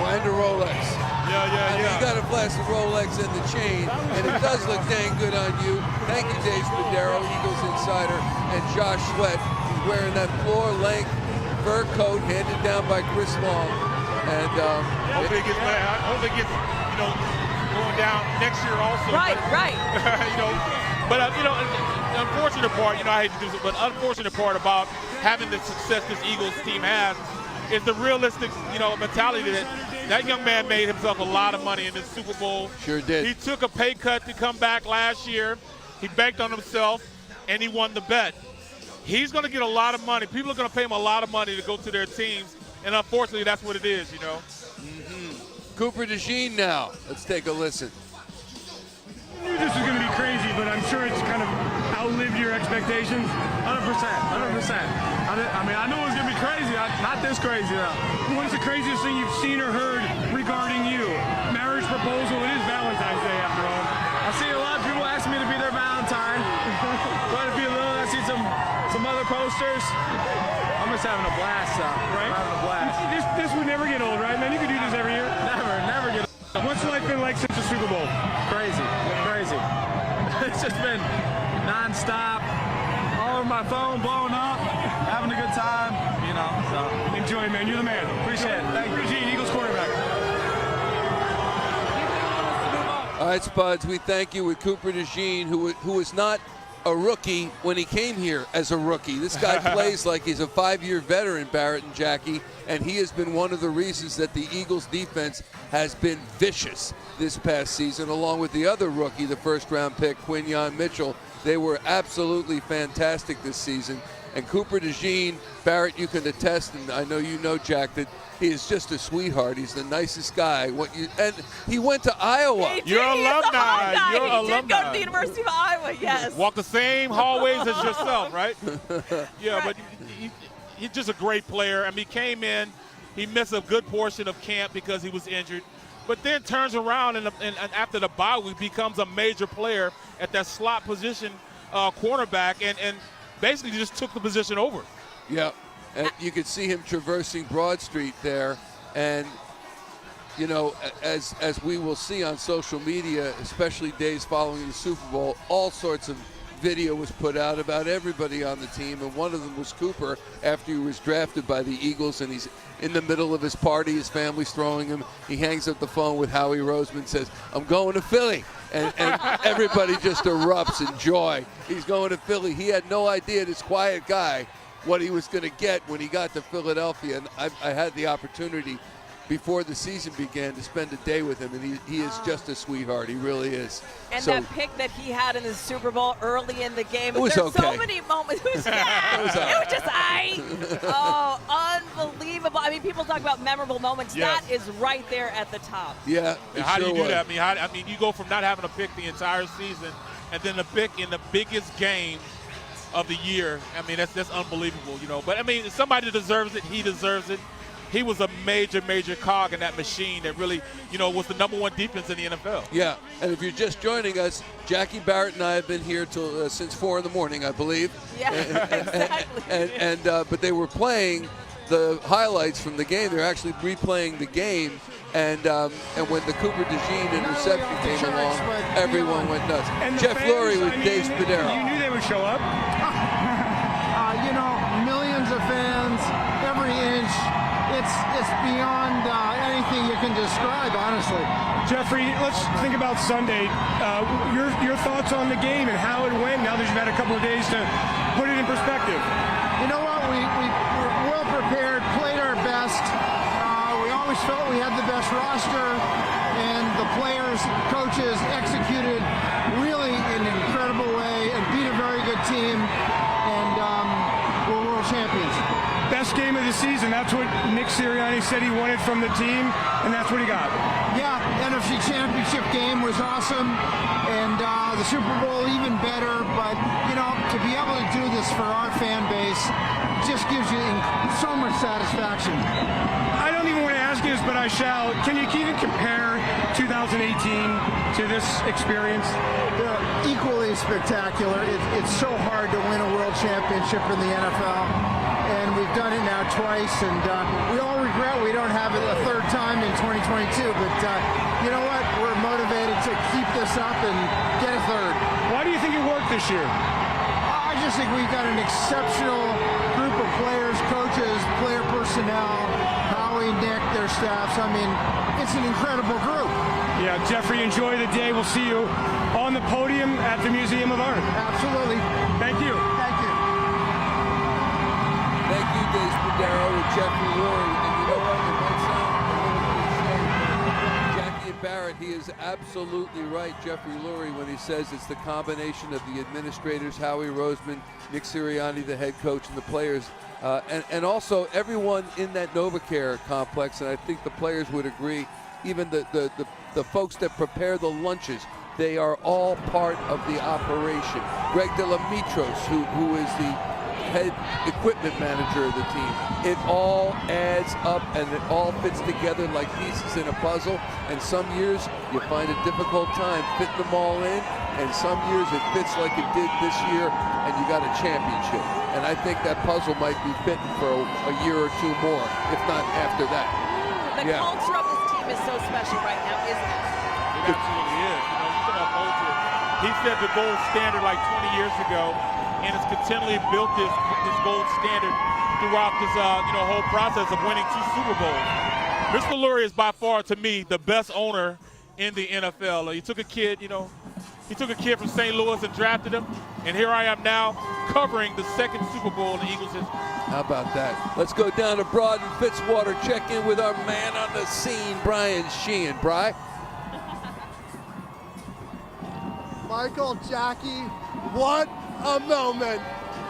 And the Rolex. Yeah. You got a flash of Rolex and the chain, and it does look dang good on you. Thank you, Dave Spadaro, Eagles Insider, and Josh Sweat, who's wearing that floor-length fur coat handed down by Chris Long. And hopefully it gets going down next year also. Right. But the unfortunate part, I hate to do this, but unfortunate part about having the success this Eagles team has is the realistic, mentality that young man made himself a lot of money in this Super Bowl. Sure did. He took a pay cut to come back last year. He banked on himself, and he won the bet. He's going to get a lot of money. People are going to pay him a lot of money to go to their teams, and unfortunately, that's what it is, Cooper DeJean now. Let's take a listen. I knew this was going to be crazy, but I'm sure it's kind of outlived your expectations. 100%. I knew it was going to be crazy. Not this crazy, though. What's the craziest thing you've seen or heard regarding you? Marriage proposal, it is Valentine's Day after all. I see a lot of people asking me to be their Valentine. Quite a few of those. I see some other posters. I'm just having a blast, right? I'm having a blast. This would never get old, right? Man, you could do this every year. Never get old. What's life been like since the Super Bowl? Crazy. It's just been non-stop. All over my phone, blowing up, having a good time, so. Enjoy, man. You're the man. Appreciate it. Thank you. Eugene, Eagles quarterback. All right, Spuds, we thank you with Cooper DeJean, who is not a rookie when he came here as a rookie. This guy plays like he's a 5-year veteran, Barrett and Jackie, and he has been one of the reasons that the Eagles defense has been vicious this past season, along with the other rookie, the first-round pick, Quinyon Mitchell. They were absolutely fantastic this season. And Cooper DeJean, Barrett, you can attest, and I know you know, Jack, that he is just a sweetheart. He's the nicest guy. And he went to Iowa. You're alumni. He did go to the University of Iowa, yes. Walk the same hallways as yourself, right? Yeah, right. But he's just a great player. I mean, he came in, he missed a good portion of camp because he was injured, but then turns around and after the bye week becomes a major player at that slot position, cornerback, and basically just took the position over. Yeah, and you could see him traversing Broad Street there, and as we will see on social media, especially days following the Super Bowl, all sorts of video was put out about everybody on the team, and one of them was Cooper after he was drafted by the Eagles, and he's in the middle of his party, his family's throwing him. He hangs up the phone with Howie Roseman, says, "I'm going to Philly." And everybody just erupts in joy. He's going to Philly. He had no idea, this quiet guy, what he was going to get when he got to Philadelphia. And I had the opportunity before the season began to spend a day with him, and he is just a sweetheart. He really is. And that pick that he had in the Super Bowl early in the game. It was There's okay. so many moments. It was just unbelievable. I mean, people talk about memorable moments. Yes. That is right there at the top. Yeah. How do you do that? I mean, you go from not having a pick the entire season, and then a pick in the biggest game of the year. I mean, that's unbelievable, But I mean, somebody deserves it. He deserves it. He was a major cog in that machine that really, was the #1 defense in the NFL. Yeah, and if you're just joining us, Jackie Barrett and I have been here till since 4 in the morning, I believe. Yeah, exactly. But they were playing the highlights from the game. They're actually replaying the game, and when the Cooper DeJean interception came along, everyone went nuts. And Jeff Lurie with Dave Spadaro. You knew they would show up. Millions of fans, every inch. It's beyond anything you can describe, honestly. Jeffrey, let's think about Sunday. Your thoughts on the game and how it went now that you've had a couple of days to put it in perspective. You know what? We were well prepared, played our best. We always always felt we had the best roster, and the players, coaches executed really in an incredible way and beat a very good team, and we're world champions. Best game of the season. That's what Nick Sirianni said he wanted from the team, and that's what he got. Yeah, NFC Championship game was awesome, and the Super Bowl even better. But you know, to be able to do this for our fan base just gives you so much satisfaction. I don't even want to ask you this, but I shall. Can you even compare 2018 to this experience? They're equally spectacular. It's so hard to win a world championship in the NFL. And we've done it now twice, and we all regret we don't have it a third time in 2022, but you know what? We're motivated to keep this up and get a third. Why do you think it worked this year? I just think we've got an exceptional group of players, coaches, player personnel, Howie, Nick, their staffs. I mean, it's an incredible group. Yeah, Jeffrey, enjoy the day. We'll see you on the podium at the Museum of Art. Absolutely. Thank you. Thank you. Thank you, Dave Spadaro with Jeffrey Lurie. And you know what? It might sound a little cliche. Jackie and Barrett, he is absolutely right, Jeffrey Lurie, when he says it's the combination of the administrators, Howie Roseman, Nick Sirianni, the head coach, and the players. And also everyone in that NovaCare complex, and I think the players would agree, even the folks that prepare the lunches, they are all part of the operation. Greg Delamitros, who is the head equipment manager of the team. It all adds up and it all fits together like pieces in a puzzle. And some years you find a difficult time fitting them all in, and some years it fits like it did this year and you got a championship. And I think that puzzle might be fitting for a year or two more, if not after that. The culture of this team is so special right now, isn't it? It absolutely is. You know, you talk about culture. He set the gold standard like 20 years ago, and has continually built this gold standard throughout this whole process of winning 2 Super Bowls. Mr. Lurie is by far, to me, the best owner in the NFL. He took a kid, from St. Louis and drafted him, and here I am now covering the 2nd Super Bowl in the Eagles' history. How about that? Let's go down to Broad and Fitzwater, check in with our man on the scene, Brian Sheehan. Bri? Michael, Jackie, what a moment.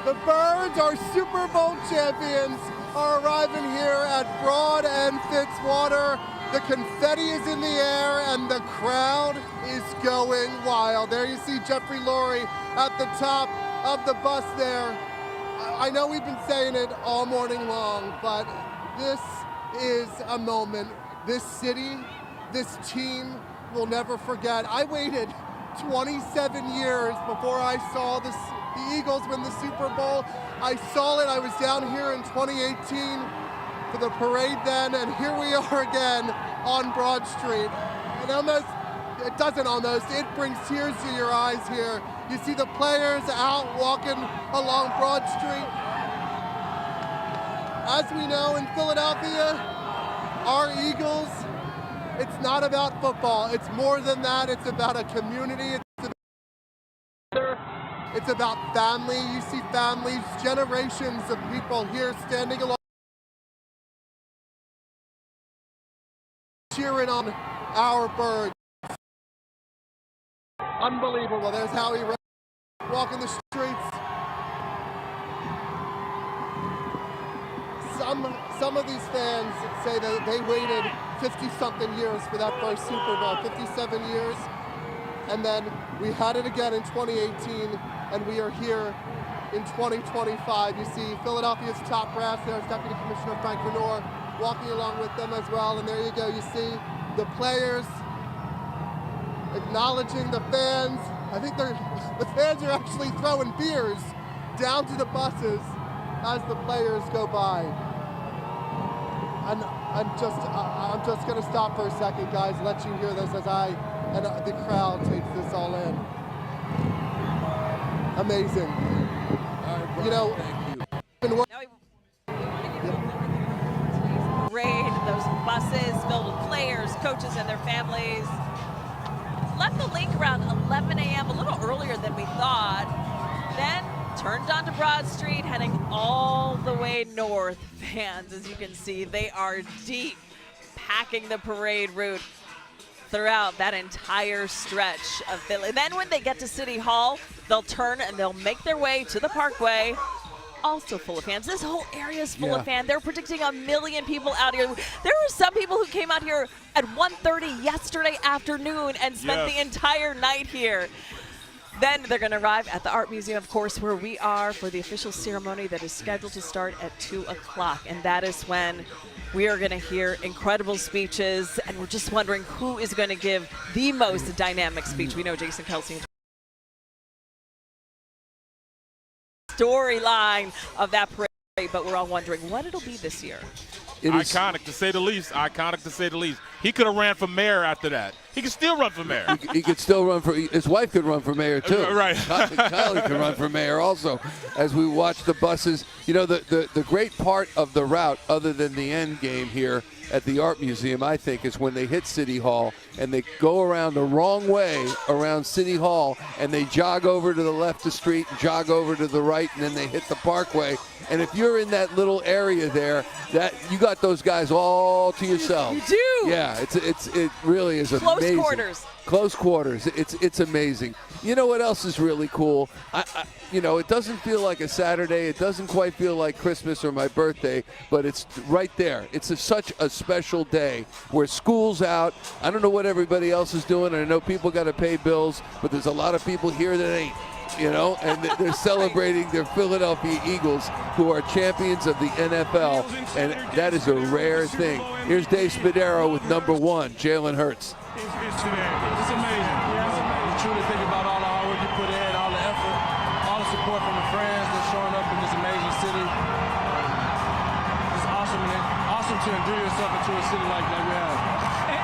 The Birds, our Super Bowl champions, are arriving here at Broad and Fitzwater. The confetti is in the air and the crowd is going wild. There you see Jeffrey Lurie at the top of the bus there. I know we've been saying it all morning long, but this is a moment this city, this team will never forget. I waited 27 years before I saw the Eagles win the Super Bowl. I saw it, I was down here in 2018 for the parade then, and here we are again on Broad Street. It brings tears to your eyes here. You see the players out walking along Broad Street. As we know in Philadelphia, our Eagles, it's not about football. It's more than that. It's about a community. It's about family. You see families, generations of people here standing along, cheering on our Birds. Unbelievable. There's Howie walking the streets. Some of these fans say that they waited 50-something years for that first Super Bowl, 57 years. And then we had it again in 2018, and we are here in 2025. You see Philadelphia's top brass there, Deputy Commissioner Frank Venor walking along with them as well. And there you go, you see the players acknowledging the fans. I think the fans are actually throwing beers down to the buses as the players go by. I'm just going to stop for a second, guys, let you hear this as the crowd takes this all in. Amazing. All right, Brian, Parade, those buses filled with players, coaches, and their families. Left the link around 11 a.m., a little earlier than we thought. Then turned onto Broad Street, heading all the way north. Fans, as you can see, they are deep, attacking the parade route throughout that entire stretch of Philly. Then when they get to City Hall, they'll turn and they'll make their way to the Parkway, also full of fans. This whole area is full of fans. They're predicting 1 million people out here. There were some people who came out here at 1:30 yesterday afternoon and spent the entire night here. Then they're going to arrive at the Art Museum, of course, where we are for the official ceremony that is scheduled to start at 2 o'clock. And that is when we are going to hear incredible speeches. And we're just wondering who is going to give the most dynamic speech. We know Jason Kelsey. Storyline of that parade, but we're all wondering what it'll be this year. Iconic, to say the least. Iconic, to say the least. He could have ran for mayor after that. He could still run for mayor. He could still run for – his wife could run for mayor, too. Right. Kylie could run for mayor also as we watch the buses. You know, the great part of the route, other than the end game here at the Art Museum, I think, is when they hit City Hall and they go around the wrong way around City Hall and they jog over to the left of the street, jog over to the right, and then they hit the Parkway. And if you're in that little area there, that you got those guys all to yourself. You do. Yeah, it really is amazing. Close quarters. Close quarters. It's amazing. You know what else is really cool? You know, it doesn't feel like a Saturday. It doesn't quite feel like Christmas or my birthday, but it's right there. It's such a special day where school's out. I don't know what everybody else is doing. I know people got to pay bills, but there's a lot of people here that ain't. You know, and they're celebrating their Philadelphia Eagles, who are champions of the NFL, and that is a rare thing. Here's Dave Spadaro with number 1, Jalen Hurts. It's amazing. You truly think about all the hard work you put in, all the effort, all the support from the friends that's showing up in this amazing city. It's awesome to endure yourself into a city like we have.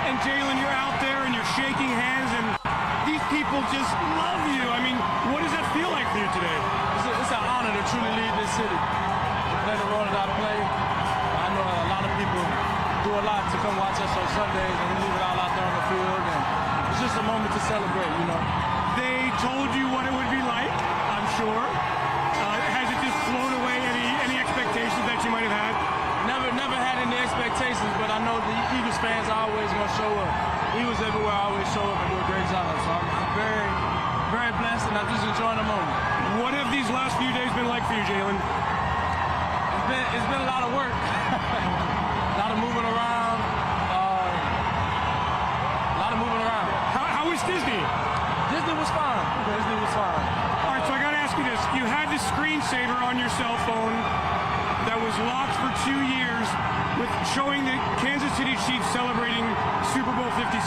And Jalen, you're out there and you're shaking hands, and these people just love you. I mean, what does that feel like for you today? It's an honor to truly lead this city. To play the role that I play. I know a lot of people do a lot to come watch us on Sundays, and we leave it all out there on the field. And it's just a moment to celebrate, you know. They told you what it would be like, I'm sure. Has it just blown away any expectations that you might have had? Never had any expectations, but I know the Eagles fans are always going to show up. Eagles everywhere always show up and do a great job. So I'm very, very blessed, and I'm just enjoying the moment. What have these last few days been like for you, Jalen? It's been a lot of work. A lot of moving around. How was Disney? Disney was fine. Disney was fine. All right, so I got to ask you this. You had the screensaver on your cell phone that was locked for 2 years with showing the Kansas City Chiefs celebrating Super Bowl 57.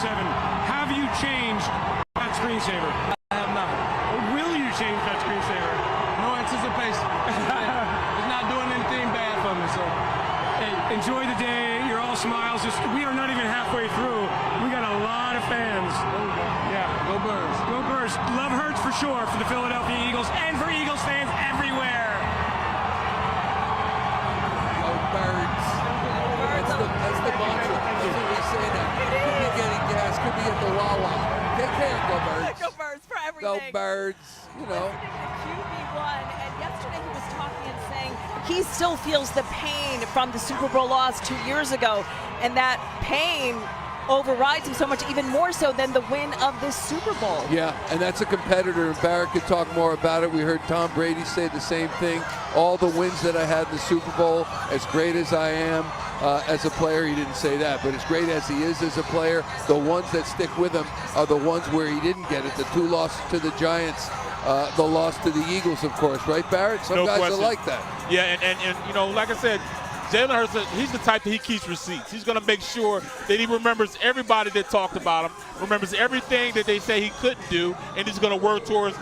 Have you changed that screensaver? I have not. Or will you change that screensaver? No anticipation. It's not doing anything bad for me, so. Hey, enjoy the day. You're all smiles. We are not even halfway through. We got a lot of fans. Yeah, go Birds. Go Birds. Love Hurts for sure for the Philadelphia Eagles and for Eagles fans everywhere. Go Birds. That's the mantra. That's what we say now. Could be getting gas. Could be at the Wawa. Take care. Go Birds. Go Birds for everything. Go Birds. You know. QB1, and yesterday he was talking and saying he still feels the pain from the Super Bowl loss 2 years ago, and that pain overrides him so much, even more so than the win of this Super Bowl. Yeah, and that's a competitor, and Barrett could talk more about it. We heard Tom Brady say the same thing. All the wins that I had in the Super Bowl, as great as I am as a player, he didn't say that, but as great as he is as a player, the ones that stick with him are the ones where he didn't get it. The 2 losses to the Giants, the loss to the Eagles, of course, right, Barrett? Some guys are like that. Yeah, and you know, like I said, Jalen Hurts, he's the type that he keeps receipts. He's going to make sure that he remembers everybody that talked about him, remembers everything that they say he couldn't do, and he's going to work towards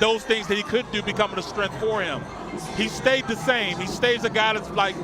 those things that he couldn't do becoming a strength for him. He stayed the same. He stays a guy that's like,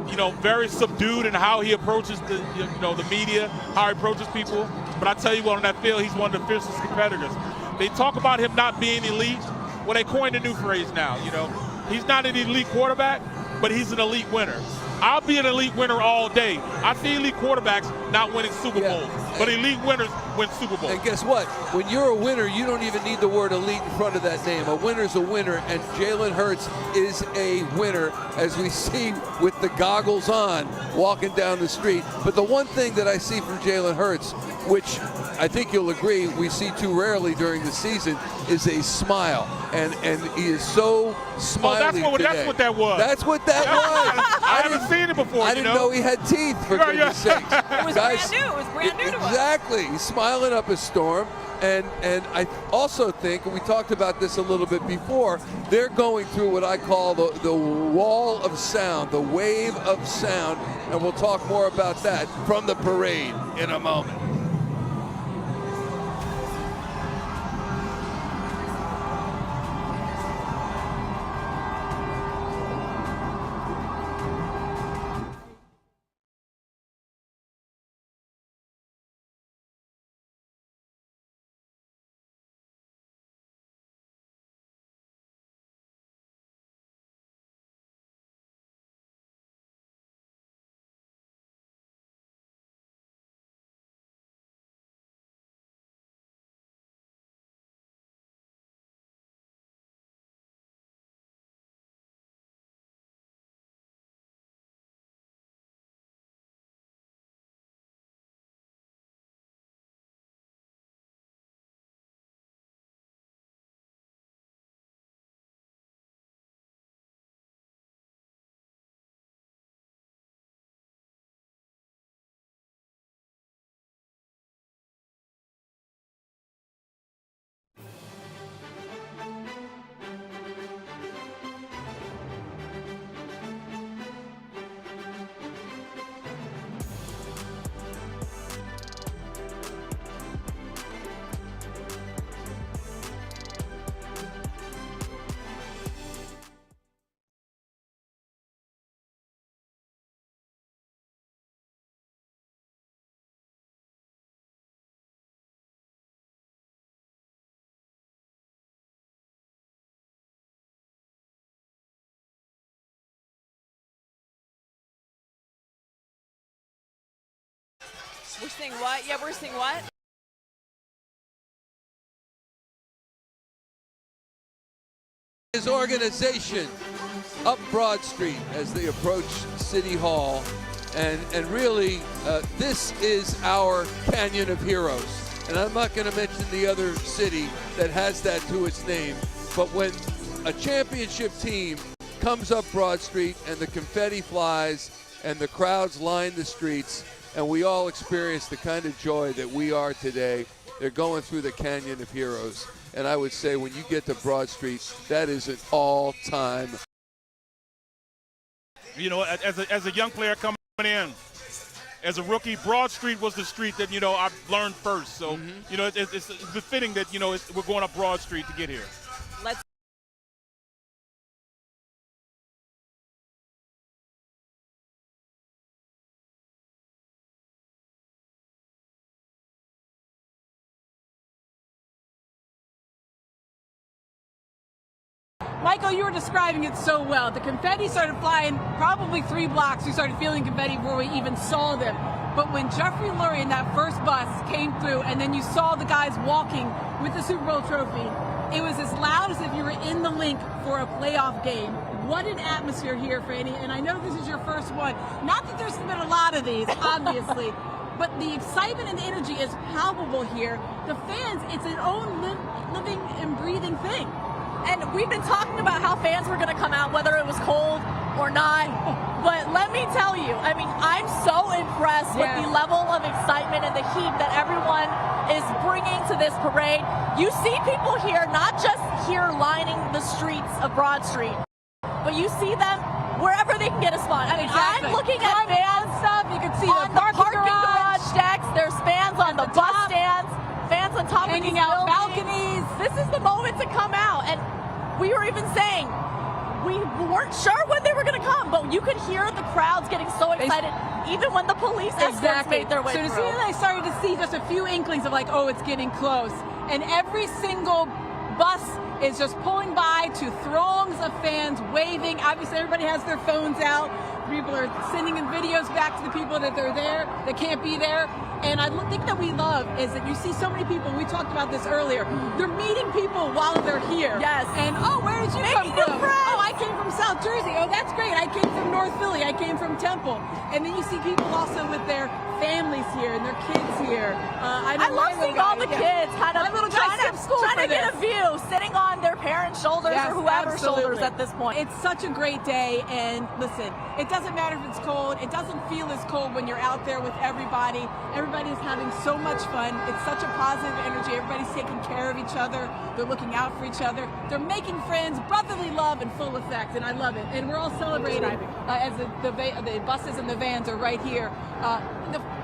you know, very subdued in how he approaches the, you know, the media, how he approaches people. But I tell you what, on that field, he's one of the fiercest competitors. They talk about him not being elite. Well, they coined a new phrase now, you know. He's not an elite quarterback, but he's an elite winner. I'll be an elite winner all day. I see elite quarterbacks not winning Super Bowls. but elite winners win Super Bowl. And guess what? When you're a winner, you don't even need the word elite in front of that name. A winner's a winner, and Jalen Hurts is a winner, as we see with the goggles on, walking down the street. But the one thing that I see from Jalen Hurts, which I think you'll agree we see too rarely during the season, is a smile. And he is so smiley today. That's what that was. That's what that was. I haven't seen it before. I didn't know he had teeth, for goodness sakes. It was brand new. It was brand new to us. Exactly. He's smiling up a storm. And I also think, and we talked about this a little bit before, they're going through what I call the wall of sound, the wave of sound, and we'll talk more about that from the parade in a moment. We're seeing what? Yeah, we're seeing what? His organization up Broad Street as they approach City Hall. And really, this is our Canyon of Heroes. And I'm not going to mention the other city that has that to its name. But when a championship team comes up Broad Street and the confetti flies and the crowds line the streets, and we all experience the kind of joy that we are today, they're going through the Canyon of Heroes. And I would say when you get to Broad Street, that is an all-time. You know, as a young player coming in, as a rookie, Broad Street was the street that, you know, I learned first. So, you know, it's befitting that, you know, we're going up Broad Street to get here. Let's Michael, you were describing it so well. The confetti started flying probably 3 blocks. We started feeling confetti before we even saw them. But when Jeffrey Lurie and that first bus came through, and then you saw the guys walking with the Super Bowl trophy, it was as loud as if you were in the link for a playoff game. What an atmosphere here, Franny. And I know this is your first one. Not that there's been a lot of these, obviously, but the excitement and the energy is palpable here. The fans, it's an own living and breathing thing. And we've been talking about how fans were going to come out, whether it was cold or not. But let me tell you, I mean, I'm so impressed with the level of excitement and the heat that everyone is bringing to this parade. You see people here, not just here lining the streets of Broad Street, but you see them wherever they can get a spot. I mean, I'm looking at fans stuff. You can see on the parking garage decks. There's fans on the bus stands. Fans on top of these out buildings. balconies. This is the moment to come out. And we were even saying we weren't sure when they were going to come, but you could hear the crowds getting so excited, even when the police escorts made their way through. So to see, I started to see just a few inklings of like, oh, it's getting close. And every single bus is just pulling by to throngs of fans waving. Obviously, everybody has their phones out. People are sending in videos back to the people that they're there, that can't be there. And I think that we love is that you see so many people, we talked about this earlier, they're meeting people while they're here. Yes. And, oh, where did you come from? Oh, I came from South Jersey. Oh, that's great. I came from North Philly. I came from Temple. And then you see people also with their families here and their kids here. I love seeing all the kids kind of trying to get a view, sitting on their parents' shoulders or whoever's shoulders at this point. It's such a great day, and listen, it doesn't matter if it's cold. It doesn't feel as cold when you're out there with everybody. Everybody's having so much fun. It's such a positive energy. Everybody's taking care of each other. They're looking out for each other. They're making friends, brotherly love in full effect, and I love it. And we're all celebrating as the buses and the vans are right here.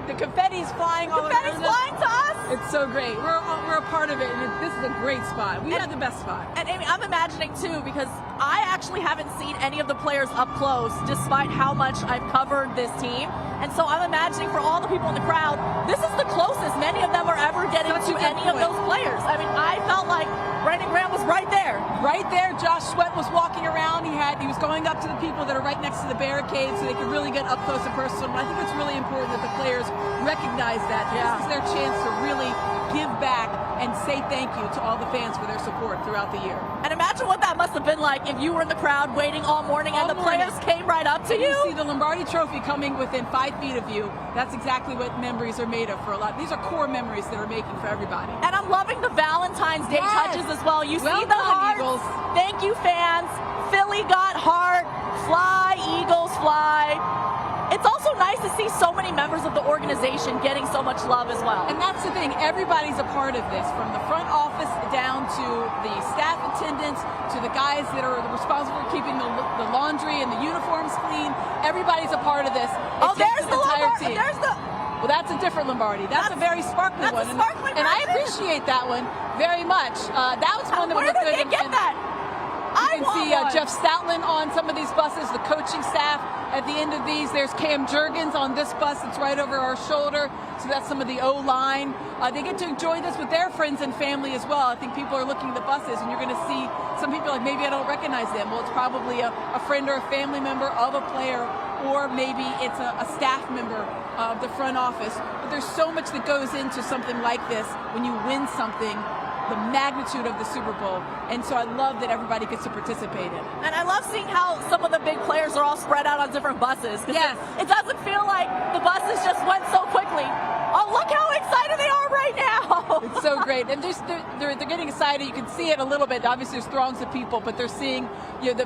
The confetti's flying all around us. Confetti's flying to us. It's so great. We're a part of it, and this is a great spot. We had the best spot. And Amy, I'm imagining too, because I actually haven't seen any of the players up close, despite how much I've covered this team. And so I'm imagining for all the people in the crowd, this is the closest many of them are ever getting to any of those players. I mean, I felt like Brandon Graham was right there. Right there. Josh Sweat was walking around. He was going up to the people that are right next to the barricade so they could really get up close and personal. I think it's really important that the players recognize that. This is their chance to really give back and say thank you to all the fans for their support throughout the year. And imagine what that must have been like if you were in the crowd waiting all morning and the players came right up to you. You see the Lombardi Trophy coming within 5 feet of you. That's exactly what memories are made of for a lot. These are core memories that are making for everybody. And I'm loving the Valentine's Day touches as well. You see the hearts. Eagles. Thank you, fans. Philly got heart. Fly, Eagles, fly. It's also nice to see so many members of the organization getting so much love as well. And that's the thing, everybody's a part of this, from the front office down to the staff attendants, to the guys that are responsible for keeping the laundry and the uniforms clean. Everybody's a part of this. There's the entire Lombardi. team. Well, that's a different Lombardi. That's a very sparkly one. And I appreciate that one very much. That was one that was good. Where did they get that? You can see Jeff Stoutland on some of these buses, the coaching staff at the end of these. There's Cam Jurgens on this bus that's right over our shoulder. So that's some of the O-line. They get to enjoy this with their friends and family as well. I think people are looking at the buses and you're going to see some people like, maybe I don't recognize them. Well, it's probably a friend or a family member of a player, or maybe it's a staff member of the front office. But there's so much that goes into something like this when you win something, the magnitude of the Super Bowl. And so I love that everybody gets to participate in it. And I love seeing how some of the big players are all spread out on different buses. Yes. It doesn't feel like the buses just went so quickly. Oh, look how excited they are right now. It's so great. And they're getting excited. You can see it a little bit. Obviously, there's throngs of people, but they're seeing, you know,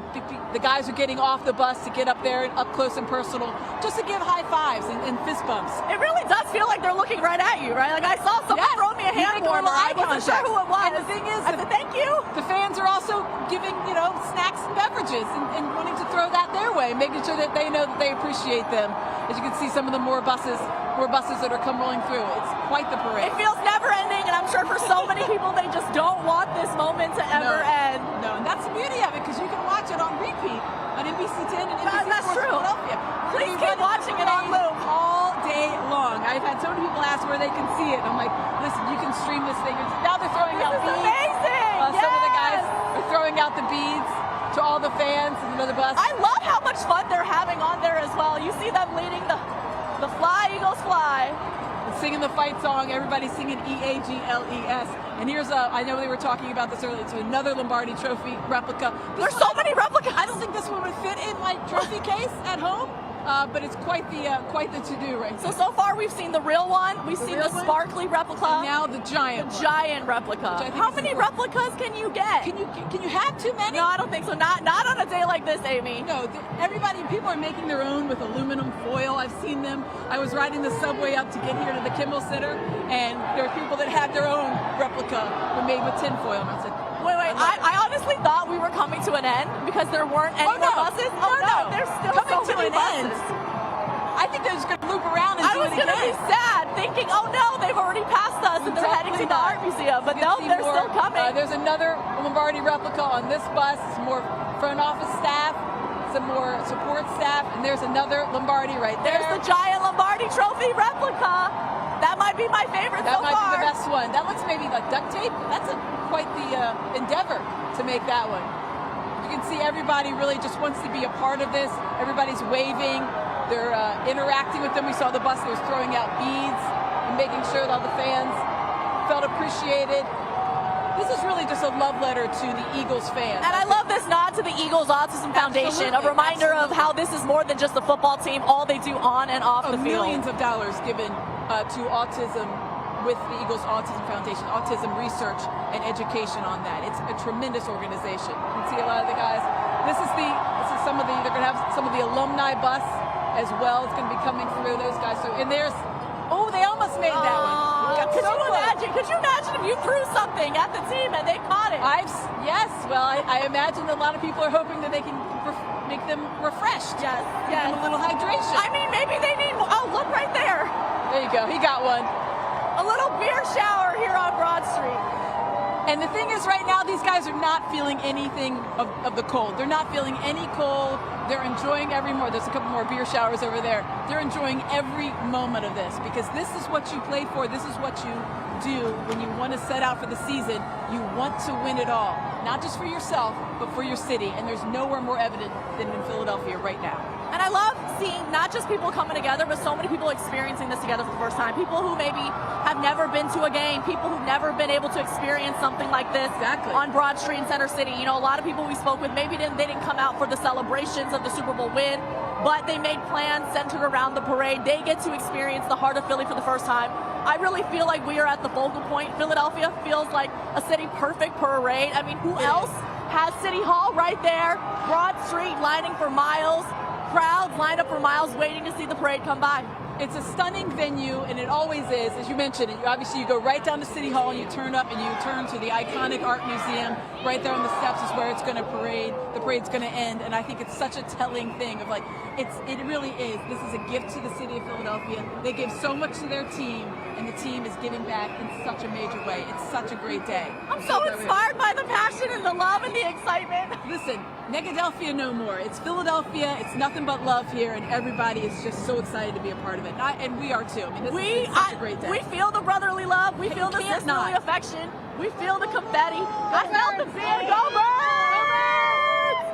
the guys are getting off the bus to get up there, up close and personal, just to give high fives and fist bumps. It really does feel like they're looking right at you, right? Like I saw someone throw me a hand warmer. I wasn't sure who it was. And the thing is, I said, thank you. The fans are also giving, you know, snacks and beverages and wanting to throw that their way, making sure that they know that they appreciate them. As you can see, some of the more buses that are come rolling through. It's quite the parade. It feels never ending, and I'm sure for so many people, they just don't want this moment to ever end. No, and that's the beauty of it, because you can watch it on repeat on NBC 10 and NBC That's Sports true. Philadelphia. Please keep watching it on loop all day long. I've had so many people ask where they can see it. I'm like, listen, you can stream this thing. Now they're throwing out beads. Amazing. Some of the guys are throwing out the beads to all the fans and another bus. I love how much fun they're having on there as well. You see them leading the Fly, Eagles, Fly. And singing the fight song, everybody's singing E-A-G-L-E-S. And here's I know they were talking about this earlier, it's another Lombardi Trophy replica. There's so many replicas. I don't think this one would fit in my trophy case at home. But it's quite the to-do right now. So far we've seen the real one, we've seen the sparkly replica, and now the giant one. Giant replica. How many replicas can you get? Can you have too many? No, I don't think so. Not on a day like this, Amy. No, people are making their own with aluminum foil. I've seen them. I was riding the subway up to get here to the Kimmel Center, and there are people that had their own replica made with tin foil. And I said, wait, I honestly thought we were coming to an end because there weren't any more buses. Oh no, there's still coming so many to an buses. end. I think they're just going to loop around and do it again. I was going to be sad, thinking, oh no, they've already passed us and they're heading to the art museum. But no, they're still coming. There's another Lombardi replica on this bus. Some more front office staff, some more support staff, and there's another Lombardi right there. There's the giant Lombardi Trophy replica. That might be my favorite so far. That might be the best one. That looks maybe like duct tape. That's quite the endeavor to make that one. You can see everybody really just wants to be a part of this. Everybody's waving. They're interacting with them. We saw the bustlers throwing out beads and making sure that all the fans felt appreciated. This is really just a love letter to the Eagles fans. And I love this nod to the Eagles Autism Foundation, a reminder of how this is more than just a football team, all they do on and off the field. Millions of dollars given to autism with the Eagles Autism Foundation, autism research and education on that. It's a tremendous organization. You can see a lot of the guys. This is some of the, they're gonna have some of the alumni bus as well. It's gonna be coming through, those guys. So, and there's, oh, they almost made that one. Could you imagine if you threw something at the team and they caught it? Yes, well, I imagine that a lot of people are hoping that they can make them refreshed. Yes. A little hydration. I mean, maybe they need, oh, look right there. There you go, he got one. A little beer shower here on Broad Street. And the thing is, right now, these guys are not feeling anything of the cold. They're not feeling any cold. They're enjoying every more. There's a couple more beer showers over there. They're enjoying every moment of this because this is what you play for. This is what you do when you want to set out for the season. You want to win it all, not just for yourself, but for your city. And there's nowhere more evident than in Philadelphia right now. And I love seeing not just people coming together, but so many people experiencing this together for the first time. People who maybe have never been to a game, people who've never been able to experience something like this on Broad Street in Center City. You know, a lot of people we spoke with, maybe they didn't come out for the celebrations of the Super Bowl win, but they made plans centered around the parade. They get to experience the heart of Philly for the first time. I really feel like we are at the focal point. Philadelphia feels like a city perfect parade. I mean, who else has City Hall right there? Broad Street lining for miles. Crowds lined up for miles waiting to see the parade come by. It's a stunning venue, and it always is. As you mentioned, obviously you go right down to City Hall and you turn up and you turn to the iconic art museum. Right there on the steps is where it's going to parade. The parade's going to end, and I think it's such a telling thing of like, it really is. This is a gift to the city of Philadelphia. They give so much to their team, and the team is giving back in such a major way. It's such a great day. I'm so inspired by the passion and the love and the excitement. Listen, Negadelphia no more. It's Philadelphia. It's nothing but love here, and everybody is just so excited to be a part of it. And we are too. I mean, this is such a great day. We feel the brotherly love. We feel the sisterly affection. We feel the confetti. I felt the feeling. Go Birds!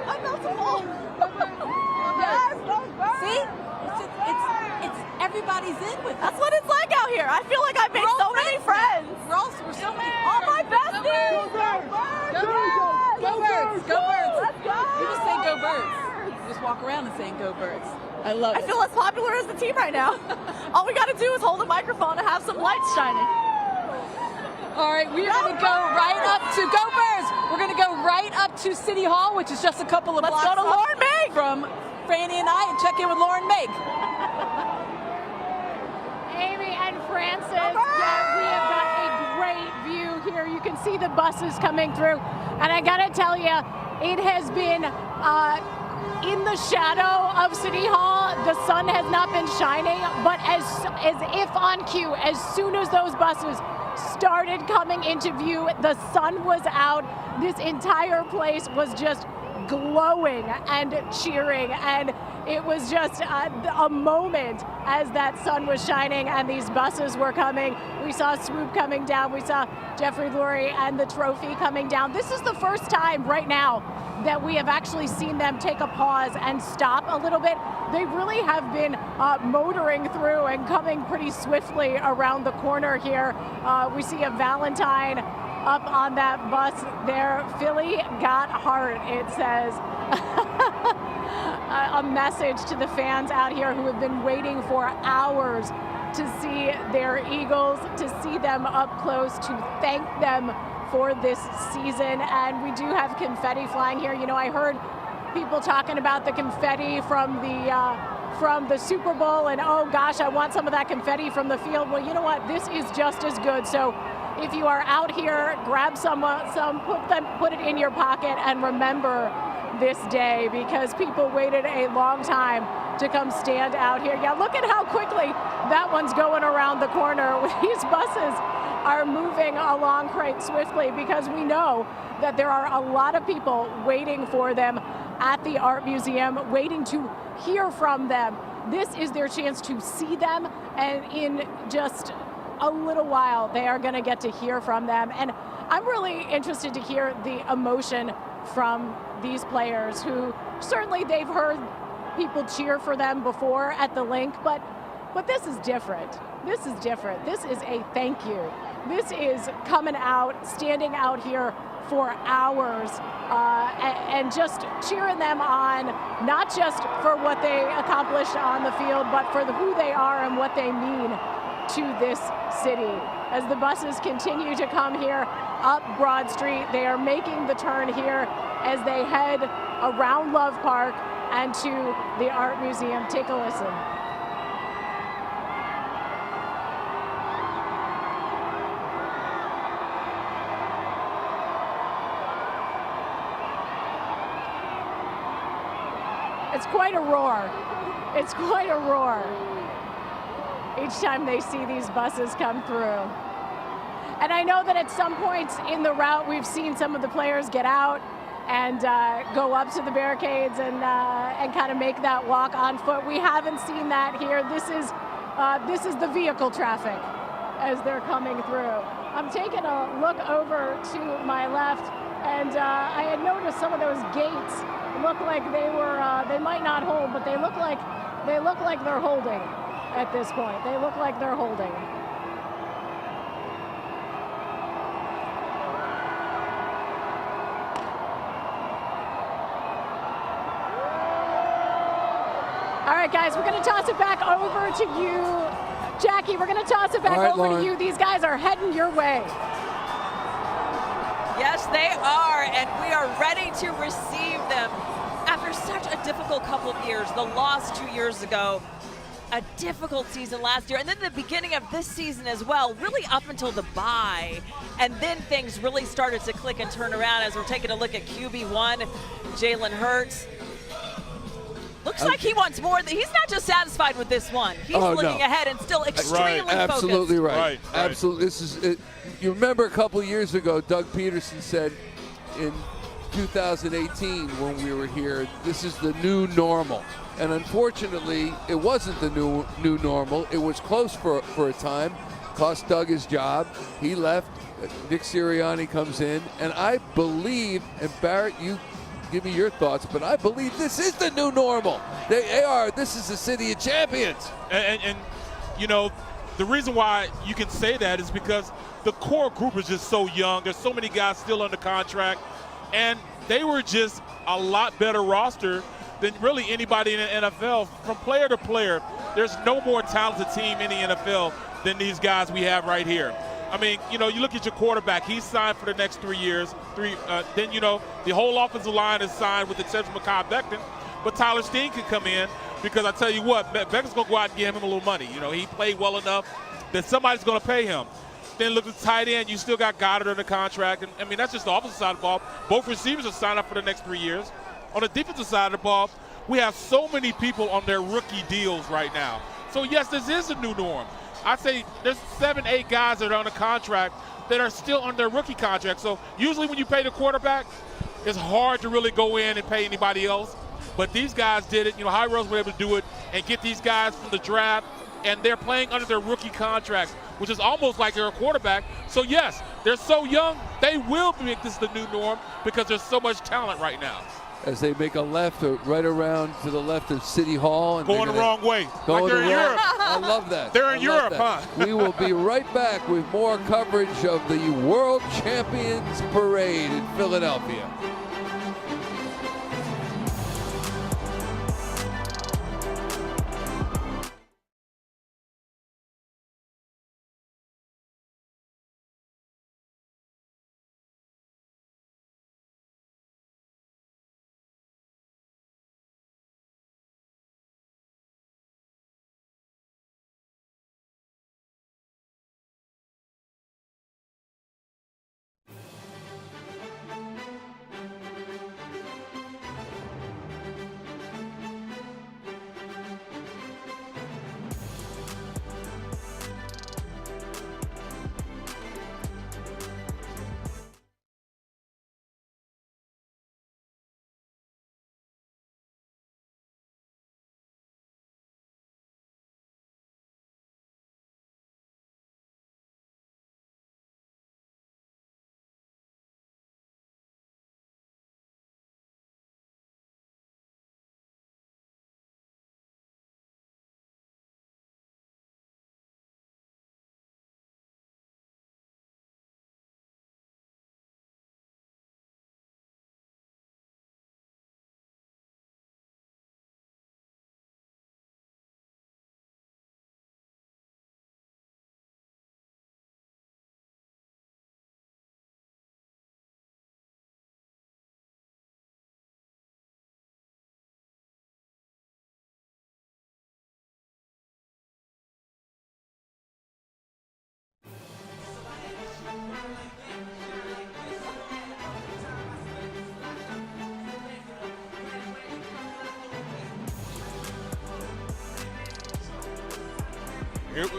I felt the full. Yes, go Birds! See? It's everybody's in with it. That's what it's like out here. I feel like I've made so many friends. We're so many friends. All my besties. Go Birds! Go Birds! Go Birds! Let's go! You just say Go Birds. Just walk around and saying Go Birds. I love it. I feel as popular as the team right now. All we got to do is hold a microphone and have some lights shining. All right, we're going to go right up to Go Birds. We're going to go right up to City Hall, which is just a couple of blocks. Let's go to Lauren Meg from Franny and I and check in with Lauren Meg. Amy and Francis, yeah, we have got a great view here. You can see the buses coming through. And I got to tell you, it has been in the shadow of City Hall. The sun has not been shining, but as if on cue, as soon as those buses started coming into view, the sun was out. This entire place was just glowing and cheering, and it was just a moment as that sun was shining and these buses were coming. We saw Swoop coming down, we saw Jeffrey Lurie and the trophy coming down. This is the first time right now that we have actually seen them take a pause and stop a little bit. They really have been motoring through and coming pretty swiftly around the corner here. We see a Valentine up on that bus there. Philly got heart, it says. A message to the fans out here who have been waiting for hours to see their Eagles, to see them up close, to thank them for this season. And we do have confetti flying here. You know, I heard people talking about the confetti from the Super Bowl, and oh gosh, I want some of that confetti from the field. Well, you know what? This is just as good. So if you are out here, grab some, put it in your pocket, and remember this day, because people waited a long time to come stand out here. Yeah, look at how quickly that one's going around the corner. These buses are moving along quite swiftly because we know that there are a lot of people waiting for them at the art museum, waiting to hear from them. This is their chance to see them, and in just a little while they are going to get to hear from them. And I'm really interested to hear the emotion from these players who certainly they've heard people cheer for them before at the link, but this is different. This is different. This is a thank you. This is coming out, standing out here for hours and just cheering them on, not just for what they accomplished on the field, but for who they are and what they mean to this city. As the buses continue to come here up Broad Street, they are making the turn here as they head around Love Park and to the Art Museum. Take a listen. It's quite a roar. It's quite a roar each time they see these buses come through. And I know that at some points in the route, we've seen some of the players get out and go up to the barricades and kind of make that walk on foot. We haven't seen that here. This is the vehicle traffic as they're coming through. I'm taking a look over to my left, and I had noticed some of those gates look like they might not hold, but they look like they're holding at this point. They look like they're holding. All right, guys, we're going to toss it back over to you. Jackie, we're going to toss it back over to you. These guys are heading your way. Yes, they are, and we are ready to receive them. After such a difficult couple of years, the loss 2 years ago, a difficult season last year, and then the beginning of this season as well, really up until the bye. And then things really started to click and turn around as we're taking a look at QB1, Jalen Hurts. Looks like he wants more. He's not just satisfied with this one. He's looking ahead and still extremely focused. Absolutely right. Absolutely. This is. You remember a couple years ago, Doug Peterson said in 2018 when we were here, this is the new normal. And unfortunately, it wasn't the new normal. It was close for a time. Cost Doug his job. He left. Nick Sirianni comes in. And I believe, and Barrett, you give me your thoughts, but I believe this is the new normal. They are. This is the city of champions. And you know, the reason why you can say that is because the core group is just so young. There's so many guys still under contract. And they were just a lot better roster than really anybody in the NFL. From player to player, there's no more talented team in the NFL than these guys we have right here. I mean, you know, you look at your quarterback. He's signed for the next 3 years. Then, you know, the whole offensive line is signed with the exception of Mekhi Becton. But Tyler Steen could come in because I tell you what, Becton's going to go out and give him a little money. You know, he played well enough that somebody's going to pay him. Then look at the tight end. You still got Goddard under contract. And, I mean, that's just the offensive side of the ball. Both receivers are signed up for the next 3 years. On the defensive side of the ball, we have so many people on their rookie deals right now. So, yes, this is a new norm. I'd say there's 7, 8 guys that are on a contract that are still on their rookie contract. So usually when you pay the quarterback, it's hard to really go in and pay anybody else. But these guys did it. You know, High Rose were able to do it and get these guys from the draft, and they're playing under their rookie contracts, which is almost like they're a quarterback. So, yes, they're so young, they will make this the new norm because there's so much talent right now. As they make a left right around to the left of City Hall. And going the wrong way. Going like they're in Europe. I love that. They're in Europe, huh? We will be right back with more coverage of the World Champions Parade in Philadelphia.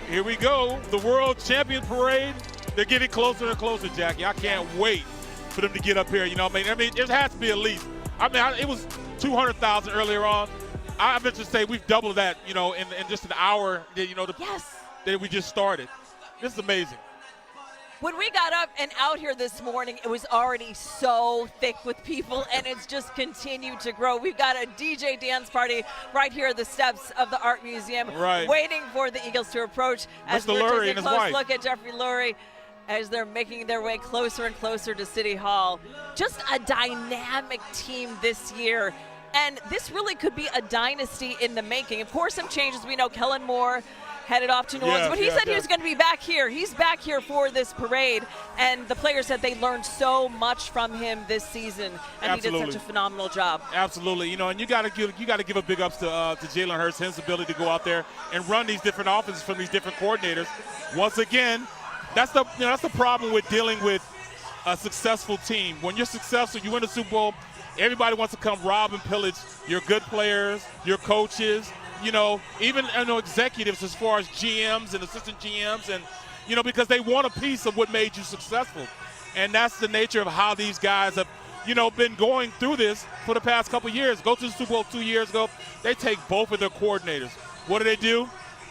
Here we go. The World Champion Parade. They're getting closer and closer, Jackie. I can't wait for them to get up here. You know, I mean, it has to be at least. I mean, it was 200,000 earlier on. I meant to say we've doubled that, you know, in just an hour. You know, that we just started. This is amazing. When we got up and out here this morning, it was already so thick with people, and it's just continued to grow. We've got a DJ dance party right here at the steps of the Art Museum, waiting for the Eagles to approach. As we're taking a close look at Jeffrey Lurie as they're making their way closer and closer to City Hall. Just a dynamic team this year, and this really could be a dynasty in the making. Of course, some changes. We know Kellen Moore headed off to New Orleans, but he said he was going to be back here. He's back here for this parade, and the players said they learned so much from him this season, and he did such a phenomenal job. Absolutely, you know, and you got to give a big ups to Jalen Hurts, his ability to go out there and run these different offenses from these different coordinators. Once again, that's the problem with dealing with a successful team. When you're successful, you win the Super Bowl. Everybody wants to come rob and pillage your good players, your coaches. You know, even executives as far as GMs and assistant GMs, and, you know, because they want a piece of what made you successful. And that's the nature of how these guys have, you know, been going through this for the past couple of years. Go to the Super Bowl 2 years ago, they take both of their coordinators. What do?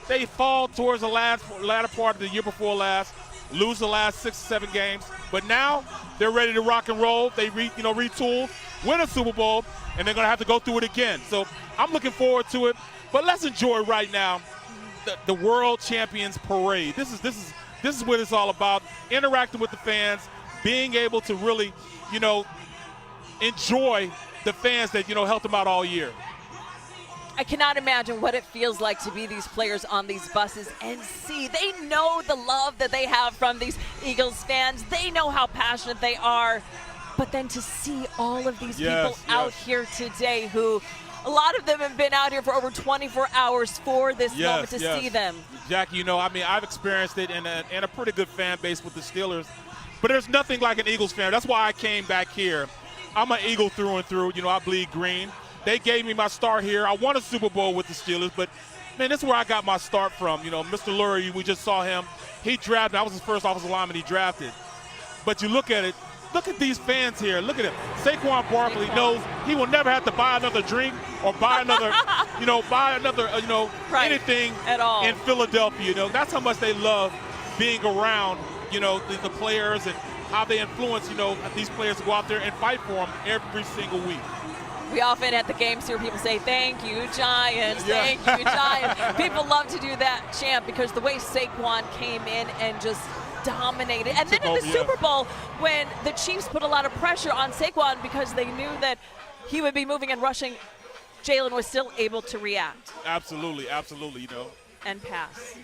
They fall towards the latter part of the year before last, lose the last 6 or 7 games. But now they're ready to rock and roll. They retool, win a Super Bowl, and they're going to have to go through it again. So I'm looking forward to it. But let's enjoy right now the World Champions Parade. This is what it's all about, interacting with the fans, being able to really, you know, enjoy the fans that, you know, helped them out all year. I cannot imagine what it feels like to be these players on these buses and see. They know the love that they have from these Eagles fans. They know how passionate they are. But then to see all of these people out here today who – a lot of them have been out here for over 24 hours for this moment to see them. Jackie, you know, I mean, I've experienced it in a pretty good fan base with the Steelers, but there's nothing like an Eagles fan. That's why I came back here. I'm an Eagle through and through. You know, I bleed green. They gave me my start here. I won a Super Bowl with the Steelers, but, man, this is where I got my start from. You know, Mr. Lurie, we just saw him. He drafted. I was his first offensive lineman he drafted. But you look at it. Look at these fans here. Look at him. Saquon Barkley knows he will never have to buy another drink or buy another, anything at all in Philadelphia. You know, that's how much they love being around, you know, the players and how they influence, you know, these players to go out there and fight for them every single week. We often at the games hear people say, "Thank you, Giants, thank you, Giants." People love to do that chant because the way Saquon came in and just dominated. And then in the Super Bowl, when the Chiefs put a lot of pressure on Saquon because they knew that he would be moving and rushing, Jalen was still able to react. Absolutely, absolutely, you know. And pass.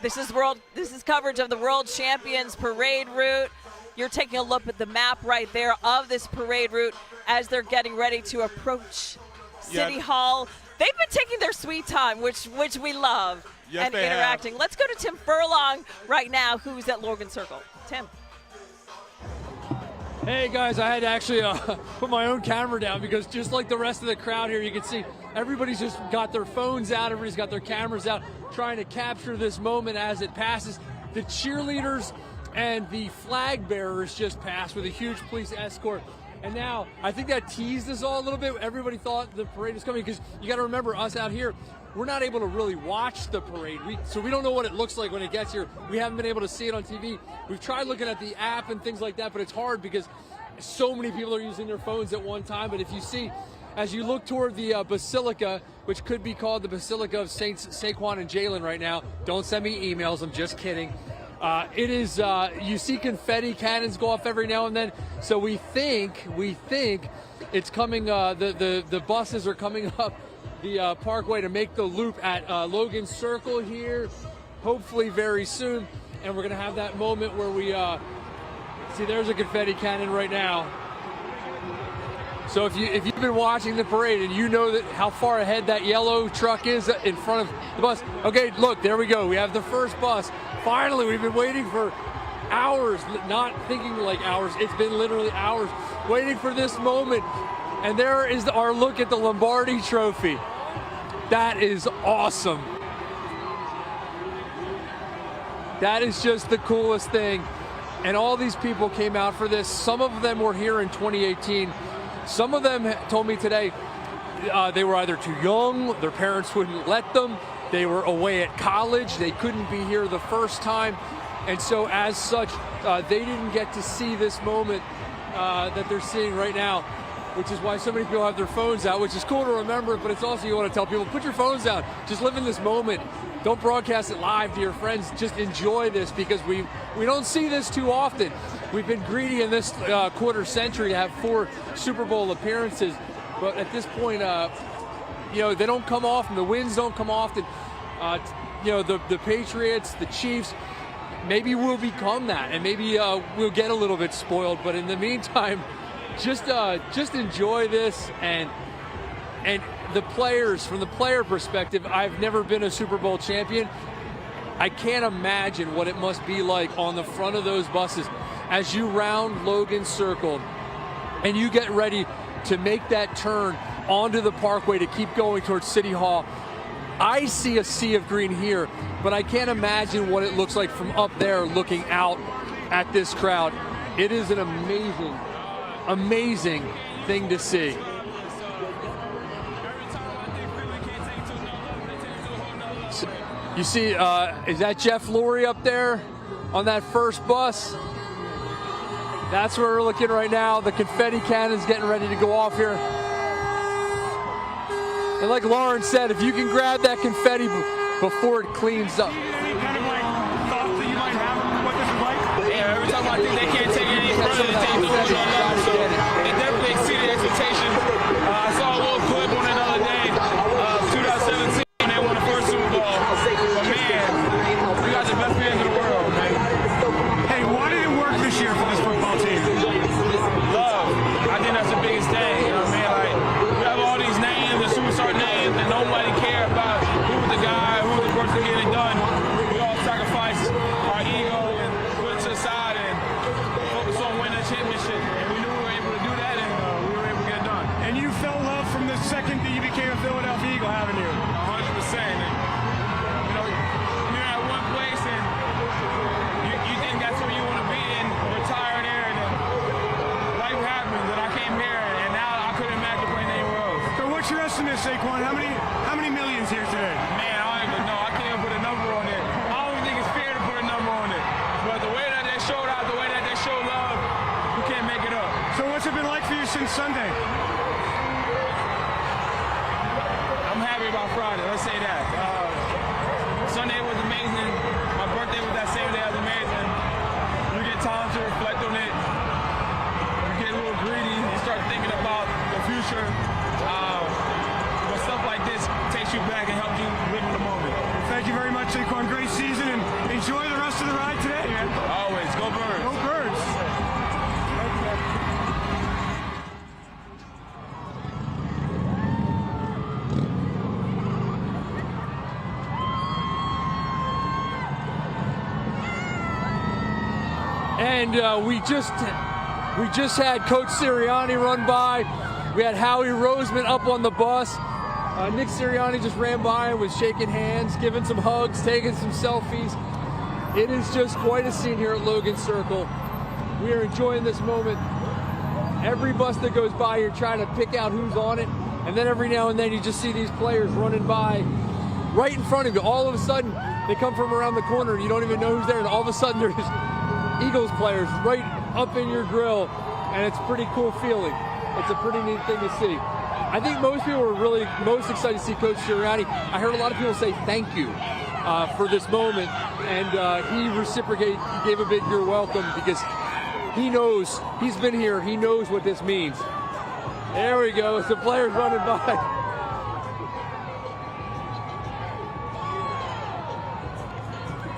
This is coverage of the World Champions Parade route. You're taking a look at the map right there of this parade route as they're getting ready to approach City Hall. They've been taking their sweet time, which we love. Yes, and interacting. have. Let's go to Tim Furlong right now, who's at Logan Circle. Tim. Hey guys, I had to actually put my own camera down because just like the rest of the crowd here, you can see everybody's just got their phones out, everybody's got their cameras out, trying to capture this moment as it passes. The cheerleaders and the flag bearers just passed with a huge police escort. And now, I think that teased us all a little bit. Everybody thought the parade was coming because you got to remember, us out here, we're not able to really watch the parade. So we don't know what it looks like when it gets here. We haven't been able to see it on TV. We've tried looking at the app and things like that, but it's hard because so many people are using their phones at one time. But if you see, as you look toward the Basilica, which could be called the Basilica of Saints Saquon and Jalen right now, don't send me emails, I'm just kidding. It is, you see confetti cannons go off every now and then. So we think it's coming, the buses are coming up the parkway to make the loop at Logan Circle here, hopefully very soon. And we're going to have that moment where we, see there's a confetti cannon right now. So if you've been watching the parade and you know that how far ahead that yellow truck is in front of the bus. Okay, look, there we go. We have the first bus. Finally, we've been waiting for hours, not thinking like hours. It's been literally hours waiting for this moment. And there is our look at the Lombardi Trophy. That is awesome. That is just the coolest thing. And all these people came out for this. Some of them were here in 2018. Some of them told me today they were either too young, their parents wouldn't let them, they were away at college, they couldn't be here the first time. And so as such, they didn't get to see this moment that they're seeing right now, which is why so many people have their phones out, which is cool to remember, but it's also, you want to tell people, put your phones down, just live in this moment. Don't broadcast it live to your friends, just enjoy this, because we don't see this too often. We've been greedy in this quarter century to have 4 Super Bowl appearances, but at this point, you know, they don't come often, the wins don't come often. You know, the Patriots, the Chiefs, maybe we'll become that, and maybe we'll get a little bit spoiled, but in the meantime, just enjoy this. And the players, from the player perspective, I've never been a Super Bowl champion. I can't imagine what it must be like on the front of those buses as you round Logan Circle and you get ready to make that turn onto the Parkway to keep going towards City Hall. I see a sea of green here, but I can't imagine what it looks like from up there looking out at this crowd. It is an amazing, amazing thing to see. So, you see, is that Jeff Lurie up there on that first bus? That's where we're looking right now. The confetti cannon's getting ready to go off here. And like Lauren said, if you can grab that confetti before it cleans up. Any kind of like thoughts that you might have of what this is like? Yeah, every time I think they can't take it any further, they take the whole another. So it definitely exceeded expectations. I saw a little clip on it the other day, 2017, they won the first Super Bowl. But man, we got the best fans in the world, man. Hey, why did it work this year for this football team? Love. I think that's the biggest thing. You know what I mean? Like, we have all these names, the superstar names, and nobody cares about who's the guy, who's the person getting it done. We all sacrifice our ego and put it to the side and focus on winning a championship. And we knew we were able to do that, and we were able to get it done. And you felt love from the second that you became a Philadelphia Eagle, haven't you? 100%. And, you know, you're at one place and you think that's where you want to be, and retire there, and then life happens, and I came here, and now I couldn't imagine playing anywhere else. So what's your estimate, Saquon? How many millions here today? Man, I don't even know. I can't even put a number on it. I don't even think it's fair to put a number on it. But the way that they showed out, the way that they showed love, we can't make it up. So what's it been like for you since Sunday? I'm happy about Friday. Let's say that. Sunday was amazing. My birthday was that same day. It was amazing. You get time to reflect on it. You get a little greedy. You start thinking about the future. But stuff like this takes you back and helps you live in the moment. Thank you very much, Saquon. Great season, and enjoy the rest of the ride today, man. Always. Go Birds. Go Birds. And we just had Coach Sirianni run by. We had Howie Roseman up on the bus. Nick Sirianni just ran by and was shaking hands, giving some hugs, taking some selfies. It is just quite a scene here at Logan Circle. We are enjoying this moment. Every bus that goes by, you're trying to pick out who's on it. And then every now and then you just see these players running by right in front of you. All of a sudden, they come from around the corner and you don't even know who's there. And all of a sudden, there's Eagles players right up in your grill. And it's a pretty cool feeling. It's a pretty neat thing to see. I think most people were really most excited to see Coach Sirianni. I heard a lot of people say thank you for this moment, and he reciprocated, he gave a big "you're welcome" because he knows, he's been here, he knows what this means. There we go, it's the players running by.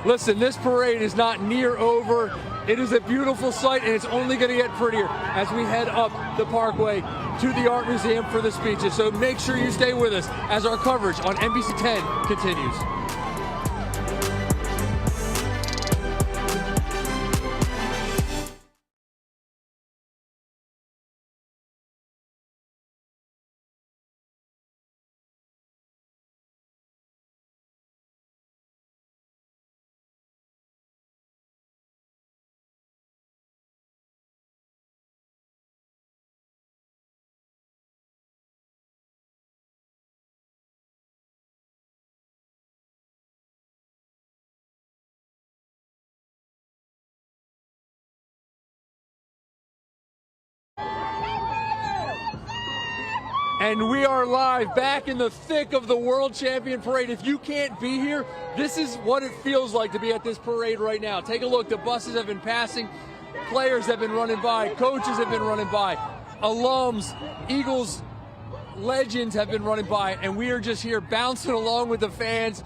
Listen, this parade is not near over. It is a beautiful sight, and it's only going to get prettier as we head up the Parkway to the Art Museum for the speeches. So make sure you stay with us as our coverage on NBC 10 continues. And we are live back in the thick of the World Champion Parade. If you can't be here, this is what it feels like to be at this parade right now. Take a look. The buses have been passing. Players have been running by. Coaches have been running by. Alums, Eagles, legends have been running by. And we are just here bouncing along with the fans.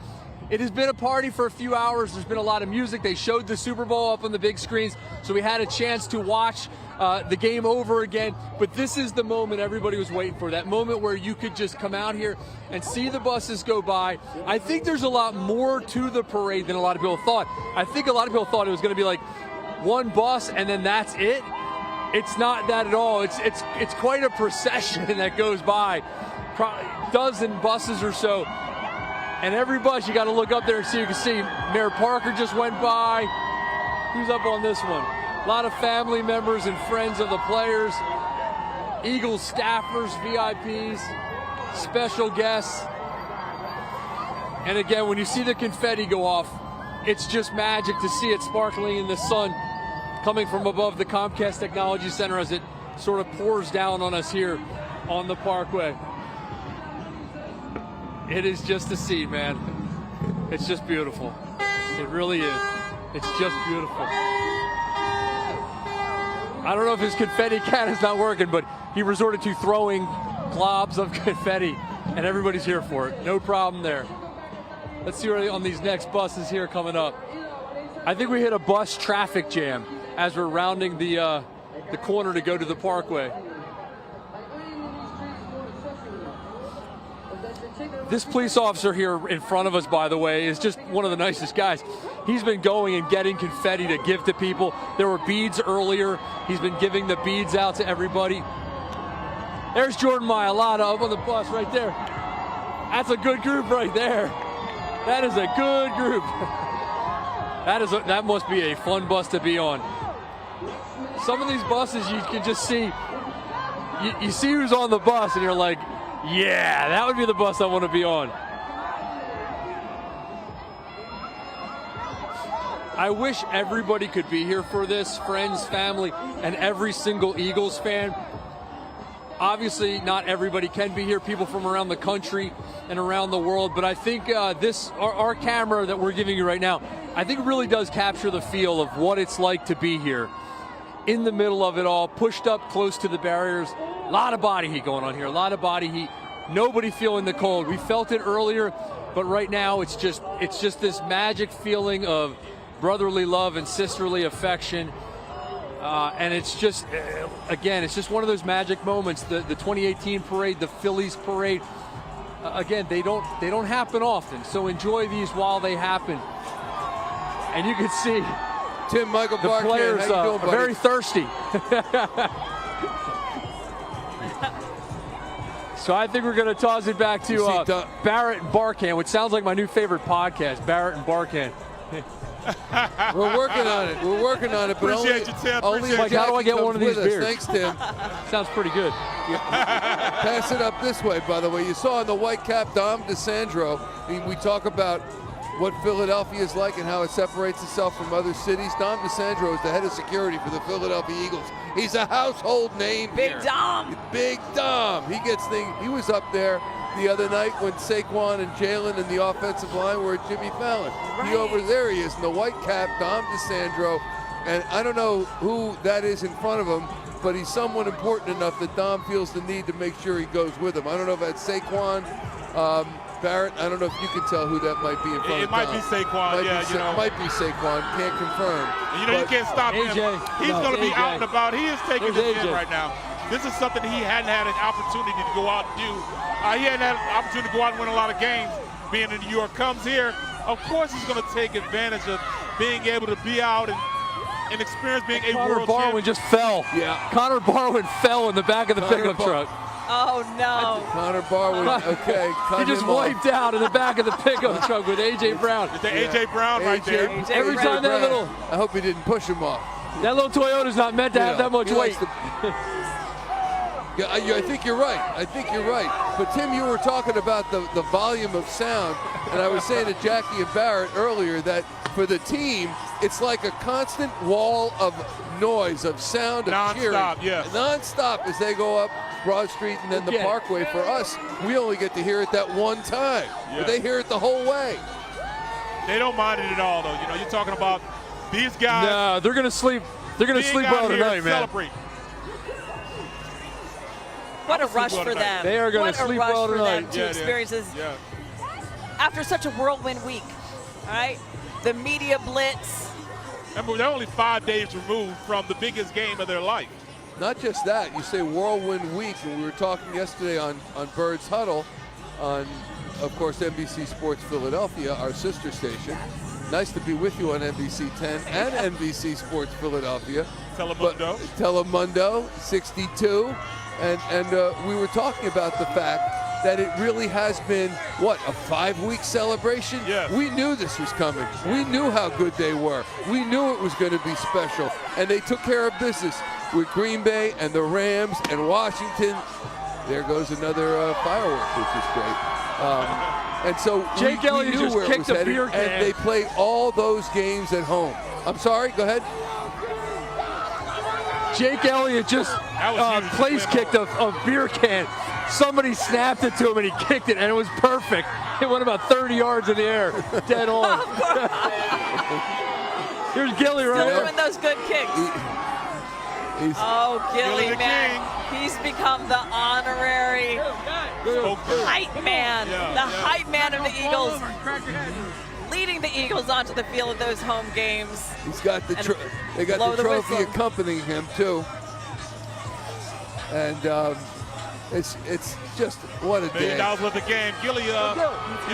It has been a party for a few hours. There's been a lot of music. They showed the Super Bowl up on the big screens, so we had a chance to watch the game over again. But this is the moment everybody was waiting for, that moment where you could just come out here and see the buses go by. I think there's a lot more to the parade than a lot of people thought. I think a lot of people thought it was going to be like one bus and then that's it. It's not that at all. It's quite a procession that goes by, probably a dozen buses or so. And every bus, you got to look up there and see. You can see Mayor Parker just went by. Who's up on this one? A lot of family members and friends of the players. Eagles staffers, VIPs, special guests. And again, when you see the confetti go off, it's just magic to see it sparkling in the sun coming from above the Comcast Technology Center as it sort of pours down on us here on the Parkway. It is just a scene, man. It's just beautiful. It really is. It's just beautiful. I don't know if his confetti can is not working, but he resorted to throwing globs of confetti, and everybody's here for it. No problem there. Let's see where on these next buses here coming up. I think we hit a bus traffic jam as we're rounding the corner to go to the Parkway. This police officer here in front of us, by the way, is just one of the nicest guys. He's been going and getting confetti to give to people. There were beads earlier. He's been giving the beads out to everybody. There's Jordan Mailata up on the bus right there. That's a good group right there. That is a good group. That must be a fun bus to be on. Some of these buses you can just see, you see who's on the bus and you're like, yeah, that would be the bus I want to be on. I wish everybody could be here for this, friends, family, and every single Eagles fan. Obviously, not everybody can be here, people from around the country and around the world, but I think our camera that we're giving you right now, I think it really does capture the feel of what it's like to be here. In the middle of it all, pushed up close to the barriers. A lot of body heat going on here, a lot of body heat. Nobody feeling the cold. We felt it earlier, but right now it's just this magic feeling of brotherly love and sisterly affection. And it's just, again, it's just one of those magic moments. The 2018 parade, the Phillies parade, again, they don't happen often. So enjoy these while they happen. And you can see Tim, Michael the Barkan, players how you doing, buddy? very thirsty. So I think we're going to toss it back to Barrett and Barkan, which sounds like my new favorite podcast, Barrett and Barkan. We're working on it. We're working on it. But Appreciate you, Tim. only Like, how do I get one of these beers? Thanks, Tim. Sounds pretty good. Pass it up this way, by the way. You saw in the white cap Dom DeSandro. We talk about what Philadelphia is like and how it separates itself from other cities. Dom DeSandro is the head of security for the Philadelphia Eagles. He's a household name Big here. Dom. Big Dom. He gets things. He was up there the other night when Saquon and Jalen and the offensive line were at Jimmy Fallon. Right. There he is in the white cap, Dom DeSandro. And I don't know who that is in front of him, but he's someone important enough that Dom feels the need to make sure he goes with him. I don't know if that's Saquon. Barrett, I don't know if you can tell who that might be in front of Dom. It might be Saquon, Might be Saquon, can't confirm. You can't stop him. He's going to be out and about. He is taking this in right now. This is something he hadn't had an opportunity to go out and do. He hadn't had an opportunity to go out and win a lot of games. Being in New York, comes here, of course he's going to take advantage of being able to be out and experience being a world champion. Connor Barwin just fell. Yeah. Connor Barwin fell in the back of the pickup truck. Oh, no. Connor Barwin, okay. He just wiped out in the back of the pickup truck with A.J. Brown. It's A.J. Brown right there. Every time that little... I hope he didn't push him off. That little Toyota's not meant to have that much weight. Yeah, I think you're right. I think you're right. But, Tim, you were talking about the volume of sound, and I was saying to Jackie and Barrett earlier that for the team, it's like a constant wall of noise, of sound, of cheering. Non-stop, yes. Non-stop as they go up Broad Street and then the Parkway. For us, we only get to hear it that one time. But they hear it the whole way. They don't mind it at all, though. You know, you're talking about these guys. No, they're going to sleep. They're going to sleep well tonight, man. Celebrate. What a rush for them. They are going to sleep well tonight. What a rush for them to experience this after such a whirlwind week. All right, the media blitz. Remember, they're only 5 days removed from the biggest game of their life. Not just that, you say whirlwind week, and we were talking yesterday on Bird's Huddle on, of course, NBC Sports Philadelphia, our sister station. Nice to be with you on NBC 10 and NBC Sports Philadelphia. Telemundo. Telemundo 62. And we were talking about the fact that it really has been, what, a 5-week celebration? Yes. We knew this was coming. We knew how good they were. We knew it was going to be special. And they took care of business with Green Bay and the Rams and Washington. There goes another firework, which is great. And so Jake Elliott knew just where it kicked was a headed, beer can. and they play all those games at home. I'm sorry, go ahead. Jake Elliott just place kicked a beer can. Somebody snapped it to him and he kicked it, and it was perfect. It went about 30 yards in the air, dead on. Here's Gilly right Still here. doing those good kicks. Gilly, man. He's become the honorary hype man. The hype man of the Eagles. Leading the Eagles onto the field of those home games. He's got the they got the trophy accompanying him too, and it's just what a day. $1 million worth of game. Gilly, he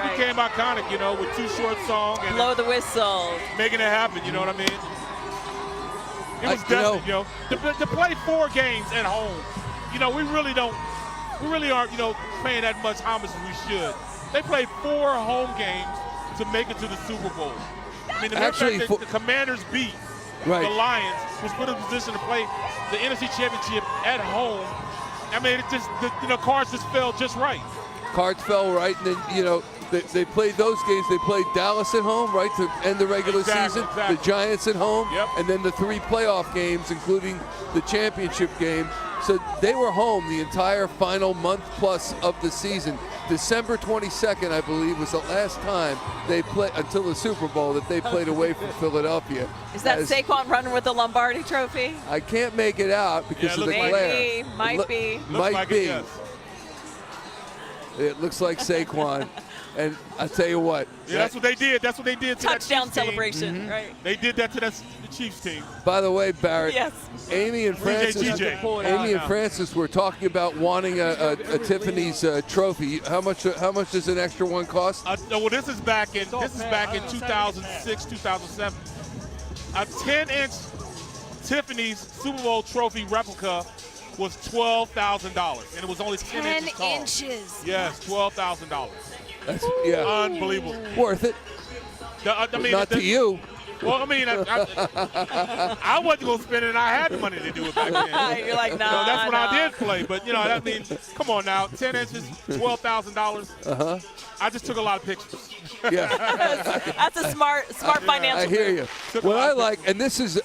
became iconic, you know, with Too Short song and blow the whistle, making it happen. You know what I mean? It was destined, you know, to play 4 games at home. You know, we really aren't, you know, paying that much homage as we should. They played 4 home games to make it to the Super Bowl. I mean, the fact that the Commanders beat the Lions, was put in a position to play the NFC Championship at home. I mean, it just, you know, cards just fell just right. Cards fell right, and then, you know, they played those games. They played Dallas at home, right, to end the regular season. Exactly. The Giants at home, Yep. and then the 3 playoff games, including the championship game. So they were home the entire final month plus of the season. December 22nd, I believe, was the last time they played until the Super Bowl that they played away from Philadelphia. Is that Saquon running with the Lombardi Trophy? I can't make it out because of the glare. Might be. Might be. It looks like Saquon. And I tell you what. Yeah, that's what they did. That's what they did to touchdown that Chiefs celebration, team. right? They did that to the Chiefs team. By the way, Barrett, yes. Amy and Francis were talking about wanting a Tiffany's trophy. How much does an extra one cost? Well, this is back in 2006, 2007. A 10-inch Tiffany's Super Bowl trophy replica was $12,000, and it was only 10 inches tall. 10 inches. Yes, $12,000. That's unbelievable. Worth it. I mean, not to you. Well, I mean, I wasn't going to spend it, and I had the money to do it back then. You're like, nah, so that's when I did play. But, you know, I mean, come on now, 10 inches, $12,000. I just took a lot of pictures. Yeah. That's a smart financial I hear you. Took What I like, and this is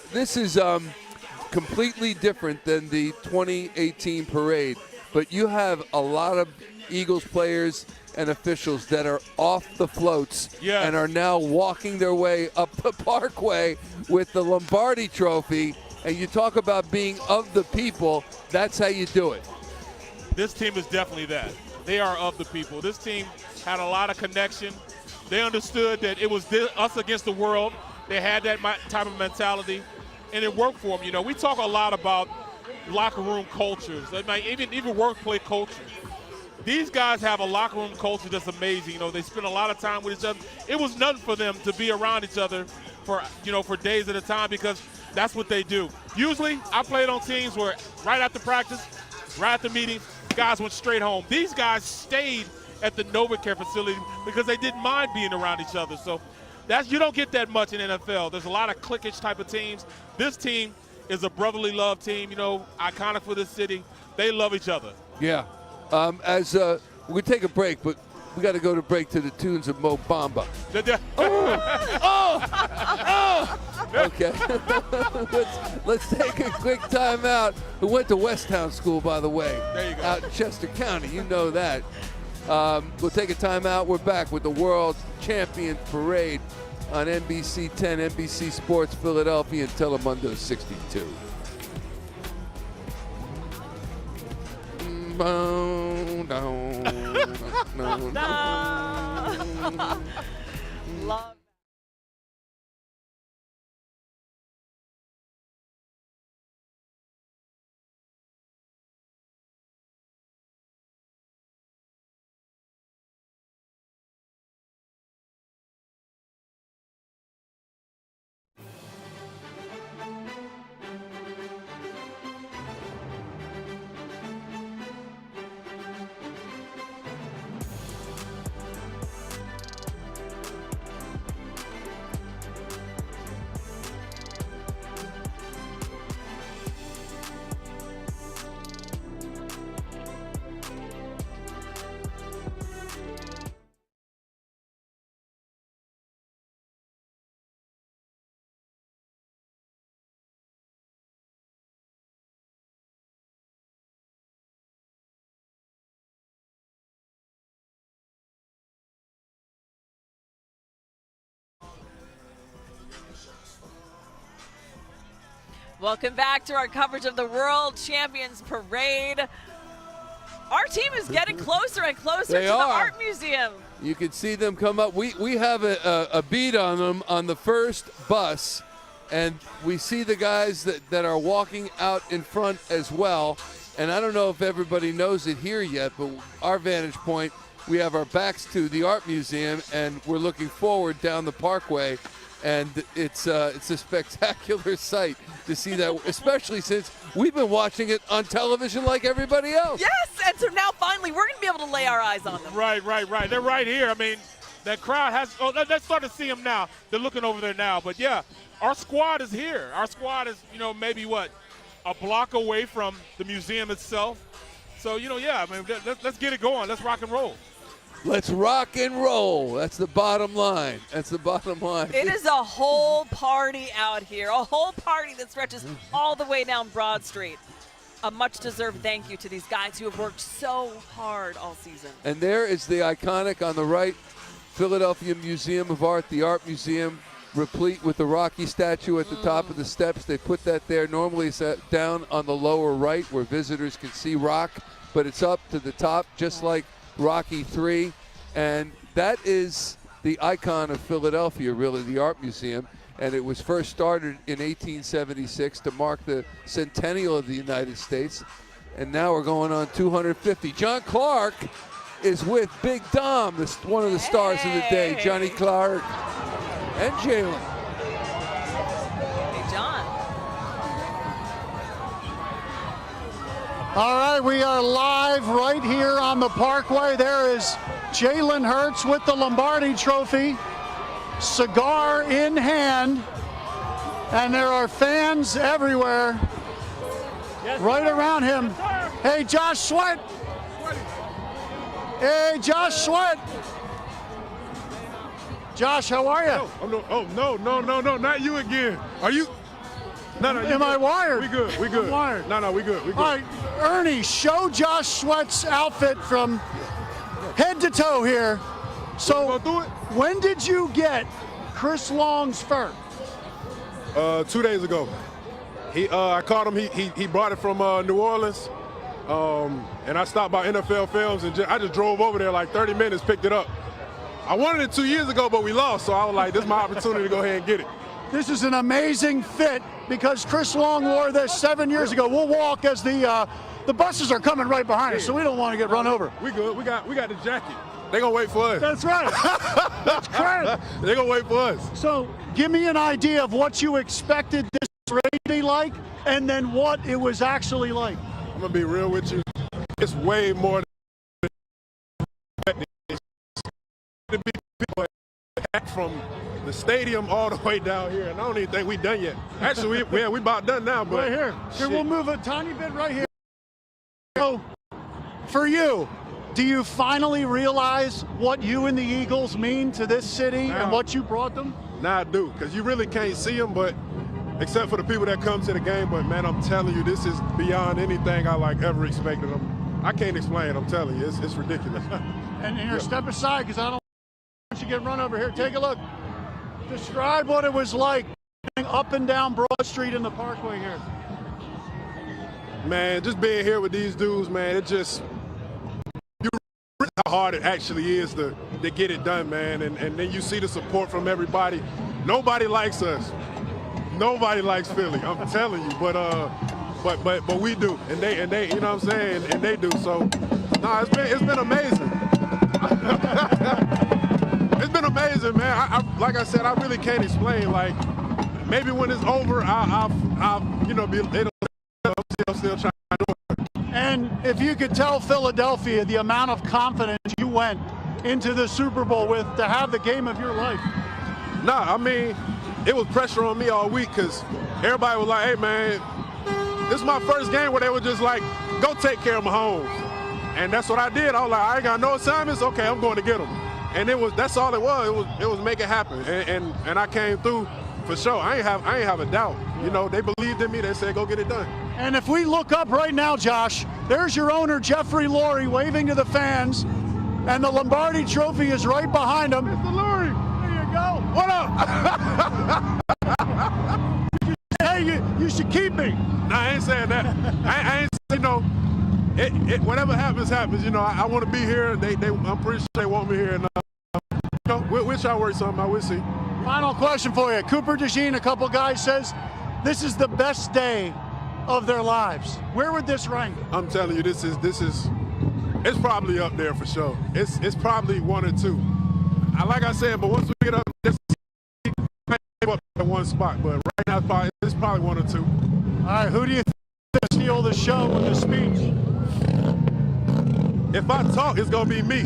completely different than the 2018 parade, but you have a lot of Eagles players and officials that are off the floats and are now walking their way up the Parkway with the Lombardi Trophy. And you talk about being of the people, that's how you do it. This team is definitely that. They are of the people. This team had a lot of connection. They understood that it was us against the world. They had that type of mentality, and it worked for them. You know, we talk a lot about locker room cultures, even workplace culture. These guys have a locker room culture that's amazing. You know, they spend a lot of time with each other. It was nothing for them to be around each other for days at a time because that's what they do. Usually, I played on teams where right after practice, right after meetings, guys went straight home. These guys stayed at the NovaCare facility because they didn't mind being around each other. So you don't get that much in NFL. There's a lot of cliquish type of teams. This team is a brotherly love team, you know, iconic for this city. They love each other. Yeah. We'll take a break, but we got to go to break to the tunes of Mo Bamba. Okay. let's take a quick timeout. Who went to Westtown School, by the way. There you go. Out in Chester County. You know that. We'll take a timeout. We're back with the World Champion Parade on NBC 10, NBC Sports Philadelphia, and Telemundo 62. Love. Welcome back to our coverage of the World Champions Parade. Our team is getting closer and closer to the Art Museum. You can see them come up. We have a beat on them on the first bus, and we see the guys that are walking out in front as well. And I don't know if everybody knows it here yet, but our vantage point, we have our backs to the Art Museum, and we're looking forward down the Parkway. And it's a spectacular sight to see that, especially since we've been watching it on television like everybody else. Yes, and so now finally we're going to be able to lay our eyes on them. Right. They're right here. I mean, that crowd has – let's start to see them now. They're looking over there now. But, yeah, our squad is here. Our squad is, maybe what, a block away from the museum itself. So, yeah, I mean, let's get it going. Let's rock and roll. Let's rock and roll. That's the bottom line. It is a whole party out here, a whole party that stretches all the way down Broad Street. A much-deserved thank you to these guys who have worked so hard all season. And there is the iconic on the right, Philadelphia Museum of Art, the Art Museum, replete with the Rocky statue at the top of the steps. They put that there. Normally it's down on the lower right where visitors can see Rock, but it's up to the top just like Rocky III, and that is the icon of Philadelphia, really, the Art Museum, and it was first started in 1876 to mark the centennial of the United States, and now we're going on 250. John Clark is with Big Dom, one of the stars of the day, Johnny Clark and Jalen. Hey, John. All right, we are live right here on the Parkway. There is Jalen Hurts with the Lombardi Trophy, cigar in hand, and there are fans everywhere right around him. Hey, Josh Sweat. Hey, Josh Sweat. Josh, how are you? No, not you again. Are you? No, Am I wired? We good. I'm wired. No, we good. All right, Ernie, show Josh Sweat's outfit from head to toe here. So, when did you get Chris Long's fur? 2 days ago. I caught him. He brought it from New Orleans, and I stopped by NFL Films, and I just drove over there like 30 minutes, picked it up. I wanted it 2 years ago, but we lost, so I was like, this is my opportunity to go ahead and get it. This is an amazing fit because Chris Long wore this 7 years ago. We'll walk as the buses are coming right behind us, so we don't want to get run over. We good. We got the jacket. They gonna wait for us. That's right. That's correct. They gonna wait for us. So give me an idea of what you expected this parade to be like, and then what it was actually like. I'm gonna be real with you. It's way more than expected. To be people from the stadium all the way down here, and I don't even think we done yet. Actually, we about done now, but right here. Here, we'll move a tiny bit right here. So, for you, Do you finally realize what you and the Eagles mean to this city and what you brought them? Now I do, because you really can't see them, but except for the people that come to the game. But man, I'm telling you, this is beyond anything I ever expected them. I can't explain. I'm telling you, it's ridiculous. And here, step aside, because I don't want you to get run over here. Take a look. Describe what it was like going up and down Broad Street in the Parkway here. Man, just being here with these dudes, man, it just, you realize how hard it actually is to get it done, man. And then you see the support from everybody. Nobody likes us. Nobody likes Philly. I'm telling you, but we do, and they, you know what I'm saying, and they do. So, nah, it's been amazing. It's been amazing, man. I like I said, I really can't explain. Like, maybe when it's over, I'll you know, I'm still trying to do it. And if you could tell Philadelphia the amount of confidence you went into the Super Bowl with to have the game of your life. Nah, I mean, it was pressure on me all week because everybody was like, hey, man, this is my first game where they were just like, go take care of Mahomes. And that's what I did. I was like, I ain't got no assignments. Okay, I'm going to get them. And that's all it was. It was make it happen. And I came through for sure. I ain't have a doubt. You know, they believed in me. They said, go get it done. And if we look up right now, Josh, there's your owner, Jeffrey Lurie, waving to the fans. And the Lombardi Trophy is right behind him. Mr. Lurie. There you go. What up? Hey, you should keep me. Nah, I ain't saying that. I ain't, you know, whatever happens, happens. You know, I want to be here. I'm pretty sure they want me here. And, you know, we'll try to work something out. We'll see. Final question for you. Cooper DeJean, a couple guys, says this is the best day of their lives. Where would this rank? I'm telling you, this is it's probably up there for sure. It's probably 1 or 2. Like I said, but once we get up, this up at one spot. But right now, it's probably 1 or 2. All right, who do you think will steal the show with the speech? If I talk, it's gonna be me.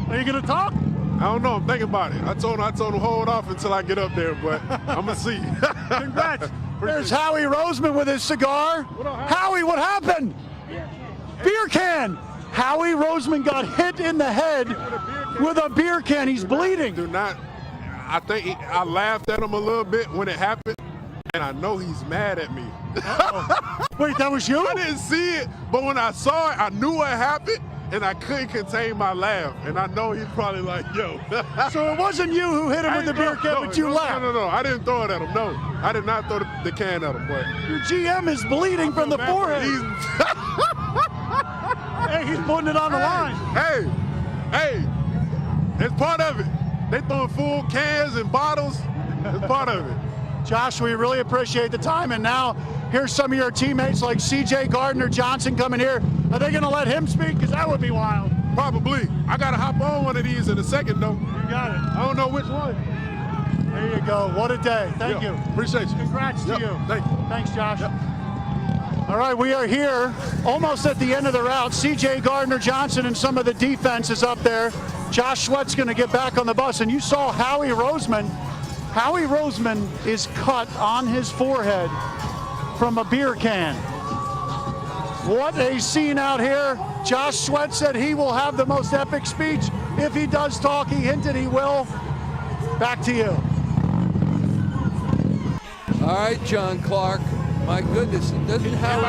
Are you gonna talk? I don't know. I'm thinking about it. I told him hold off until I get up there, but I'm gonna see. Congrats. There's Howie Roseman with his cigar. Howie, what happened? Beer can. Howie Roseman got hit in the head with a beer can. He's bleeding. I think I laughed at him a little bit when it happened, and I know he's mad at me. Wait, that was you? I didn't see it, but when I saw it, I knew what happened, and I couldn't contain my laugh. And I know he's probably like, yo. So it wasn't you who hit him with the beer can, but you laughed? No. I didn't throw it at him, no. I did not throw the can at him, but. Your GM is bleeding from the forehead. Hey, he's putting it on the line. Hey, it's part of it. They throwing full cans and bottles. It's part of it. Josh, we really appreciate the time. And now here's some of your teammates like C.J. Gardner-Johnson coming here. Are they going to let him speak? Because that would be wild. Probably. I got to hop on one of these in a second, though. You got it. I don't know which one. There you go. What a day. Thank you. Appreciate you. Congrats to you. Thank you. Thanks, Josh. All right, we are here almost at the end of the route. C.J. Gardner-Johnson and some of the defense is up there. Josh Sweat's going to get back on the bus. And you saw Howie Roseman. Howie Roseman is cut on his forehead from a beer can. What a scene out here. Josh Sweat said he will have the most epic speech. If he does talk, he hinted he will. Back to you. All right, John Clark. My goodness, doesn't Howie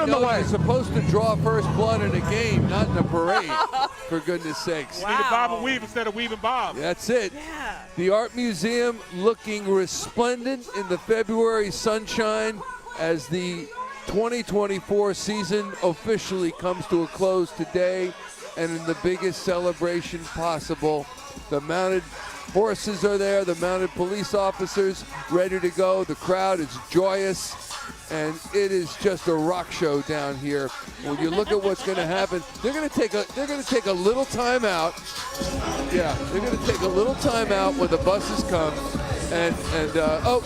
know you're supposed to draw first blood in a game, not in a parade, for goodness sakes. Wow. We need to bob and weave instead of weave and bob. That's it. Yeah. The Art Museum looking resplendent in the February sunshine as the 2024 season officially comes to a close today, and in the biggest celebration possible. The mounted horses are there, the mounted police officers ready to go. The crowd is joyous, and it is just a rock show down here. When you look at what's going to happen, they're going to take a little time out. Yeah, they're going to take a little time out when the buses come. And oh,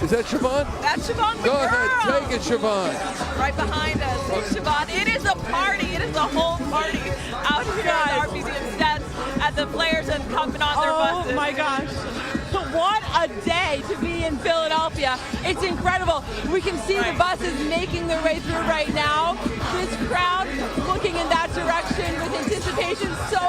is that Siobhan? That's Siobhan. Go ahead, take it, Siobhan. Right behind us, Siobhan. It is a party. It is a whole party out here at our museum steps, at the players and coming on their buses. Oh my gosh. what a day to be in Philadelphia. It's incredible. We can see the buses making their way through right now. This crowd looking in that direction with anticipation, so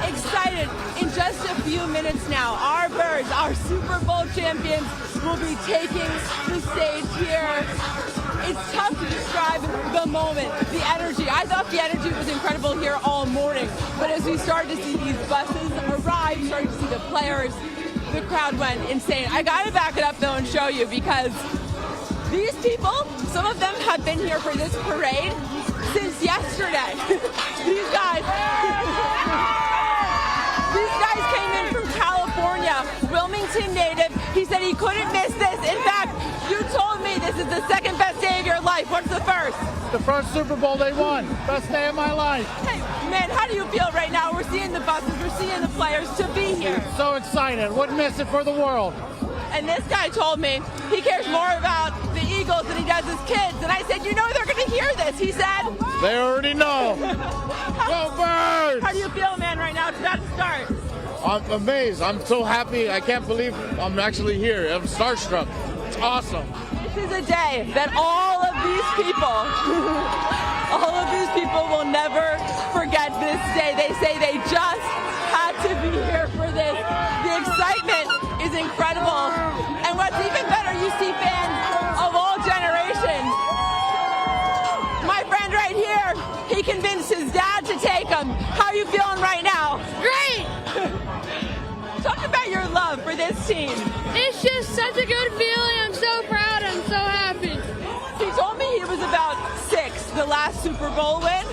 excited. In just a few minutes now, our Birds, our Super Bowl champions, will be taking the stage here. It's tough to describe the moment, the energy. I thought the energy was incredible here all morning, but as we started to see these buses arrive, started to see the players, the crowd went insane. I gotta back it up though and show you, because these people, some of them have been here for this parade since yesterday. These guys came in from California, Wilmington native. He said he couldn't miss this. In fact, you told me this is the second best day of your life. What's the first? The first Super Bowl they won. Best day of my life. Hey, man, how do you feel right now? We're seeing the buses, we're seeing the players to be here. So excited. Wouldn't miss it for the world. And this guy told me he cares more about the Eagles than he does his kids. And I said, you know they're going to hear this. He said, they already know. Go Birds! How do you feel, man, right now? It's about to start. I'm amazed. I'm so happy. I can't believe I'm actually here. I'm starstruck. It's awesome. This is a day that all of these people will never forget this day. They say they just had to be here for this. The excitement is incredible. And what's even better, you see fans of all generations. My friend right here, he convinced his dad to take him. How are you feeling right now? Great! Talk about your love for this team. It's just such a good feeling. I'm so proud. I'm so happy. He told me he was about 6, the last Super Bowl win.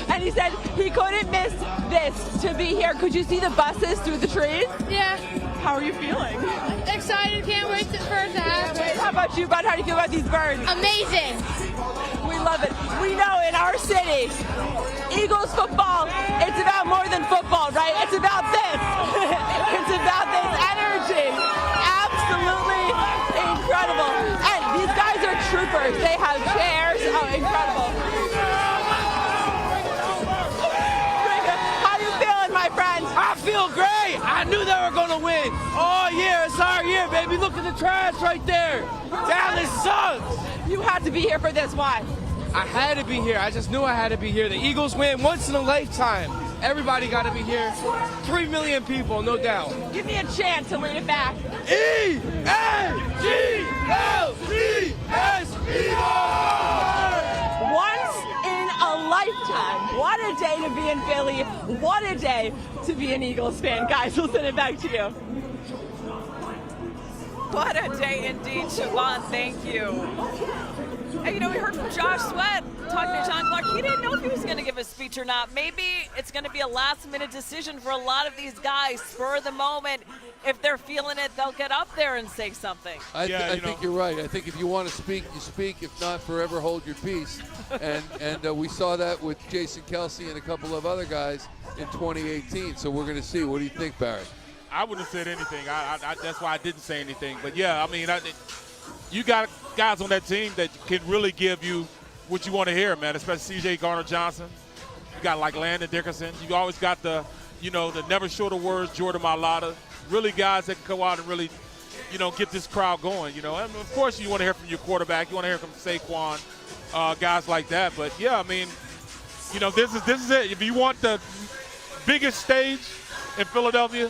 And he said he couldn't miss this to be here. Could you see the buses through the trees? Yeah. How are you feeling? Excited. Can't wait for it to happen. How about you, bud? How do you feel about these birds? Amazing. We love it. We know in our city, Eagles football, it's about more than football, right? It's about this. It's about this energy. Absolutely incredible. And these guys are troopers. They have chairs. Oh, incredible. How you feeling, my friend? I feel great. I knew they were going to win. Oh, yeah, it's our year, baby. Look at the trash right there. Dallas sucks. You had to be here for this. Why? I had to be here. I just knew I had to be here. The Eagles win once in a lifetime. Everybody got to be here. 3 million people, no doubt. Give me a chance to lead it back. E-A-G-L-E-S, Eagles! Once in a lifetime. What a day to be in Philly. What a day to be an Eagles fan. Guys, we'll send it back to you. What a day indeed, Siobhan. Thank you. And, you know, we heard from Josh Sweat talking to John Clark. He didn't know if he was going to give a speech or not. Maybe it's going to be a last-minute decision for a lot of these guys. Spur of the moment. If they're feeling it, they'll get up there and say something. I think you're right. I think if you want to speak, you speak. If not, forever hold your peace. And we saw that with Jason Kelsey and a couple of other guys in 2018. So we're going to see. What do you think, Barrett? I wouldn't have said anything. That's why I didn't say anything. But, yeah, I mean, you got guys on that team that can really give you what you want to hear, man, especially C.J. Garner-Johnson. You got, like, Landon Dickerson. You always got the never short of words, Jordan Mailata. Really guys that can go out and really, get this crowd going, And, of course, you want to hear from your quarterback. You want to hear from Saquon, guys like that. But, yeah, I mean, this is it. If you want the biggest stage in Philadelphia,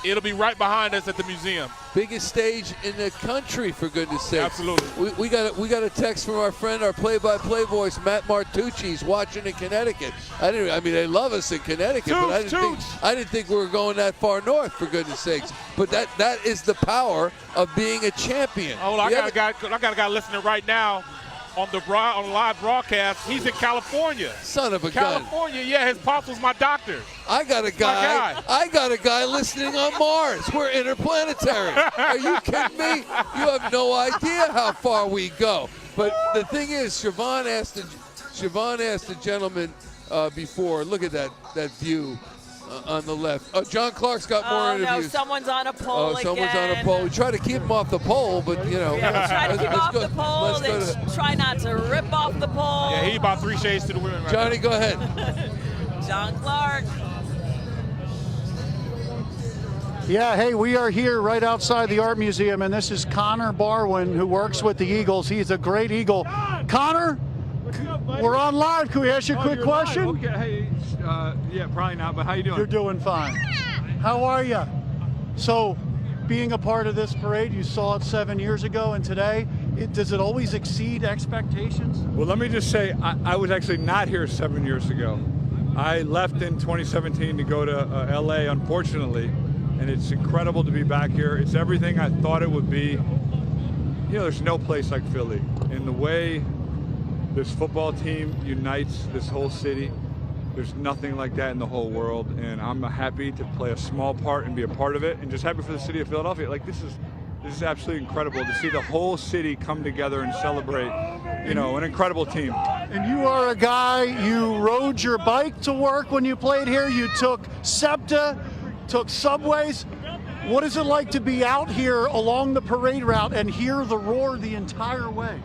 it'll be right behind us at the museum. Biggest stage in the country, for goodness sake. Absolutely. We got a text from our friend, our play-by-play voice, Matt Martucci. He's watching in Connecticut. They love us in Connecticut, but I didn't think we were going that far north, for goodness sakes. But that is the power of being a champion. Oh, I got a guy listening right now on the live broadcast. He's in California. Son of a gun. California, yeah. His pops was my doctor. I got a guy listening on Mars. We're interplanetary. Are you kidding me? You have no idea how far we go. But the thing is, Siobhan asked the gentleman before. Look at that view on the left. Oh, John Clark's got more interviews. No, someone's on a pole again. Someone's on a pole. We try to keep him off the pole, but Yeah, try to keep off the pole. Try not to rip off the pole. Yeah, he about 3 shades to the women right Johnny, now. Go ahead. John Clark. Yeah, hey, we are here right outside the Art Museum, and this is Connor Barwin, who works with the Eagles. He's a great Eagle. Connor, we're on live. Can we ask you a quick question? Okay, hey, yeah, probably not, but how you doing? You're doing fine. How are you? So, being a part of this parade, you saw it 7 years ago, and today, does it always exceed expectations? Well, let me just say, I was actually not here 7 years ago. I left in 2017 to go to LA, unfortunately, and it's incredible to be back here. It's everything I thought it would be. You know, there's no place like Philly. In the way this football team unites this whole city, there's nothing like that in the whole world, and I'm happy to play a small part and be a part of it, and just happy for the city of Philadelphia. Like, this is absolutely incredible to see the whole city come together and celebrate, you know, an incredible team. And you are a guy, you rode your bike to work when you played here, you took SEPTA, took subways. What is it like to be out here along the parade route and hear the roar the entire way?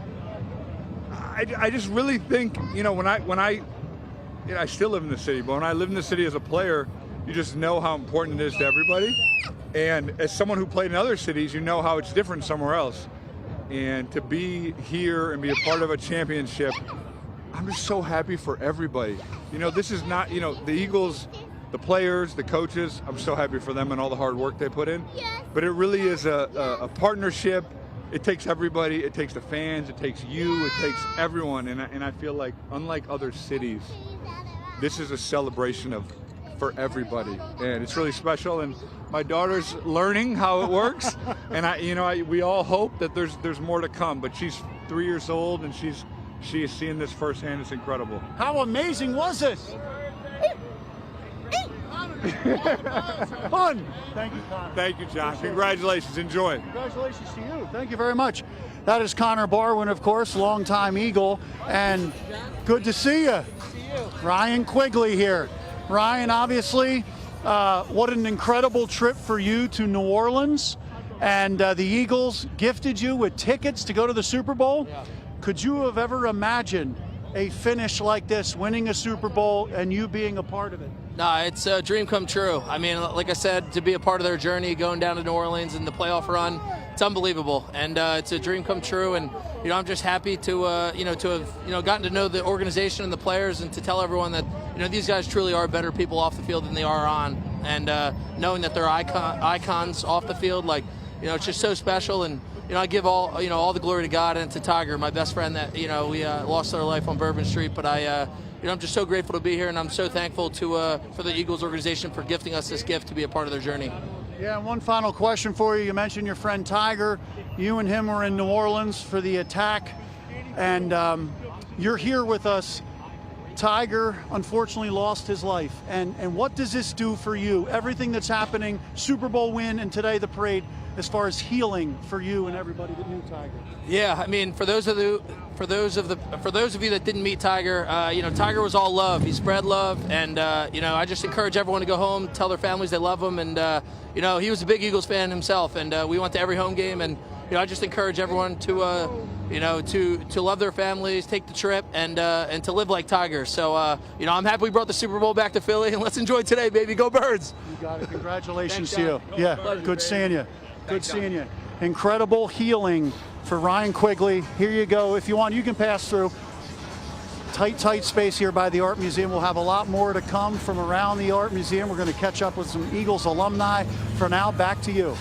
I just really think, you know, when I still live in the city, but when I live in the city as a player, you just know how important it is to everybody. And as someone who played in other cities, you know how it's different somewhere else. And to be here and be a part of a championship, I'm just so happy for everybody. You know, this is not, you know, the Eagles, the players, the coaches, I'm so happy for them and all the hard work they put in. But it really is a partnership. It takes everybody. It takes the fans. It takes you. It takes everyone. And I feel like, unlike other cities, this is a celebration for everybody, and it's really special. And my daughter's learning how it works, and we all hope that there's more to come. But she's 3 years old, and she is seeing this firsthand. It's incredible. How amazing was it? Fun. Thank you, Connor. Thank you, John. Congratulations. Enjoy. Congratulations to you. Thank you very much. That is Connor Barwin, of course, longtime Eagle, and good to see you. Ryan Quigley here. Ryan, obviously, what an incredible trip for you to New Orleans, and the Eagles gifted you with tickets to go to the Super Bowl. Yeah. Could you have ever imagined a finish like this, winning a Super Bowl and you being a part of it? No, it's a dream come true. I mean, like I said, to be a part of their journey, going down to New Orleans and the playoff run, it's unbelievable, and it's a dream come true. And you know, I'm just happy to have gotten to know the organization and the players, and to tell everyone that these guys truly are better people off the field than they are on. And knowing that they're icons off the field, like it's just so special. And I give all the glory to God and to Tiger, my best friend that we lost their life on Bourbon Street. But I'm just so grateful to be here, and I'm so thankful for the Eagles organization for gifting us this gift to be a part of their journey. Yeah, and one final question for you. You mentioned your friend Tiger. You and him were in New Orleans for the attack, and you're here with us. Tiger unfortunately lost his life. And what does this do for you? Everything that's happening, Super Bowl win, and today the parade, as far as healing for you and everybody that knew Tiger. Yeah, I mean, for those of you that didn't meet Tiger, Tiger was all love. He spread love, and I just encourage everyone to go home, tell their families they love them, and he was a big Eagles fan himself, and we went to every home game, and I just encourage everyone to love their families, take the trip, and to live like Tiger. So I'm happy we brought the Super Bowl back to Philly, and let's enjoy today, baby. Go Birds! You got it. Congratulations to you. Yeah, good seeing you. Good seeing you. Incredible healing for Ryan Quigley. Here you go. If you want, you can pass through. Tight space here by the Art Museum. We'll have a lot more to come from around the Art Museum. We're going to catch up with some Eagles alumni. For now, back to you.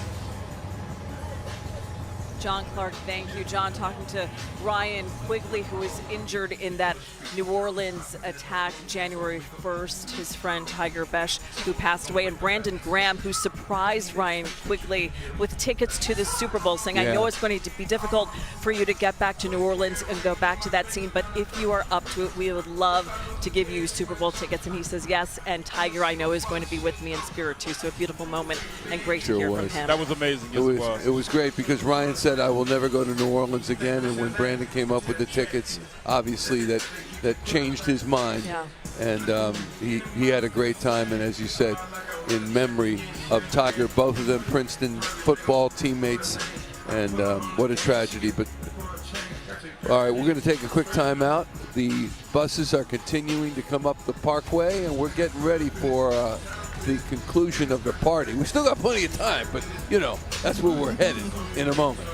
John Clark, thank you. John talking to Ryan Quigley, who was injured in that New Orleans attack January 1st. His friend Tiger Besh, who passed away, and Brandon Graham, who surprised Ryan Quigley with tickets to the Super Bowl, saying, I know it's going to be difficult for you to get back to New Orleans and go back to that scene, but if you are up to it, we would love to give you Super Bowl tickets. And he says yes, and Tiger, I know, is going to be with me in spirit too. So a beautiful moment, and great to hear from him. That was amazing. It was great, because Ryan said, I will never go to New Orleans again, and when Brandon came up with the tickets, obviously that changed his mind. Yeah. And he had a great time, and as you said, in memory of Tiger, both of them Princeton football teammates, and what a tragedy. But all right, we're going to take a quick timeout. The buses are continuing to come up the parkway, and we're getting ready for the conclusion of the party. We still got plenty of time, but, you know, that's where we're headed in a moment.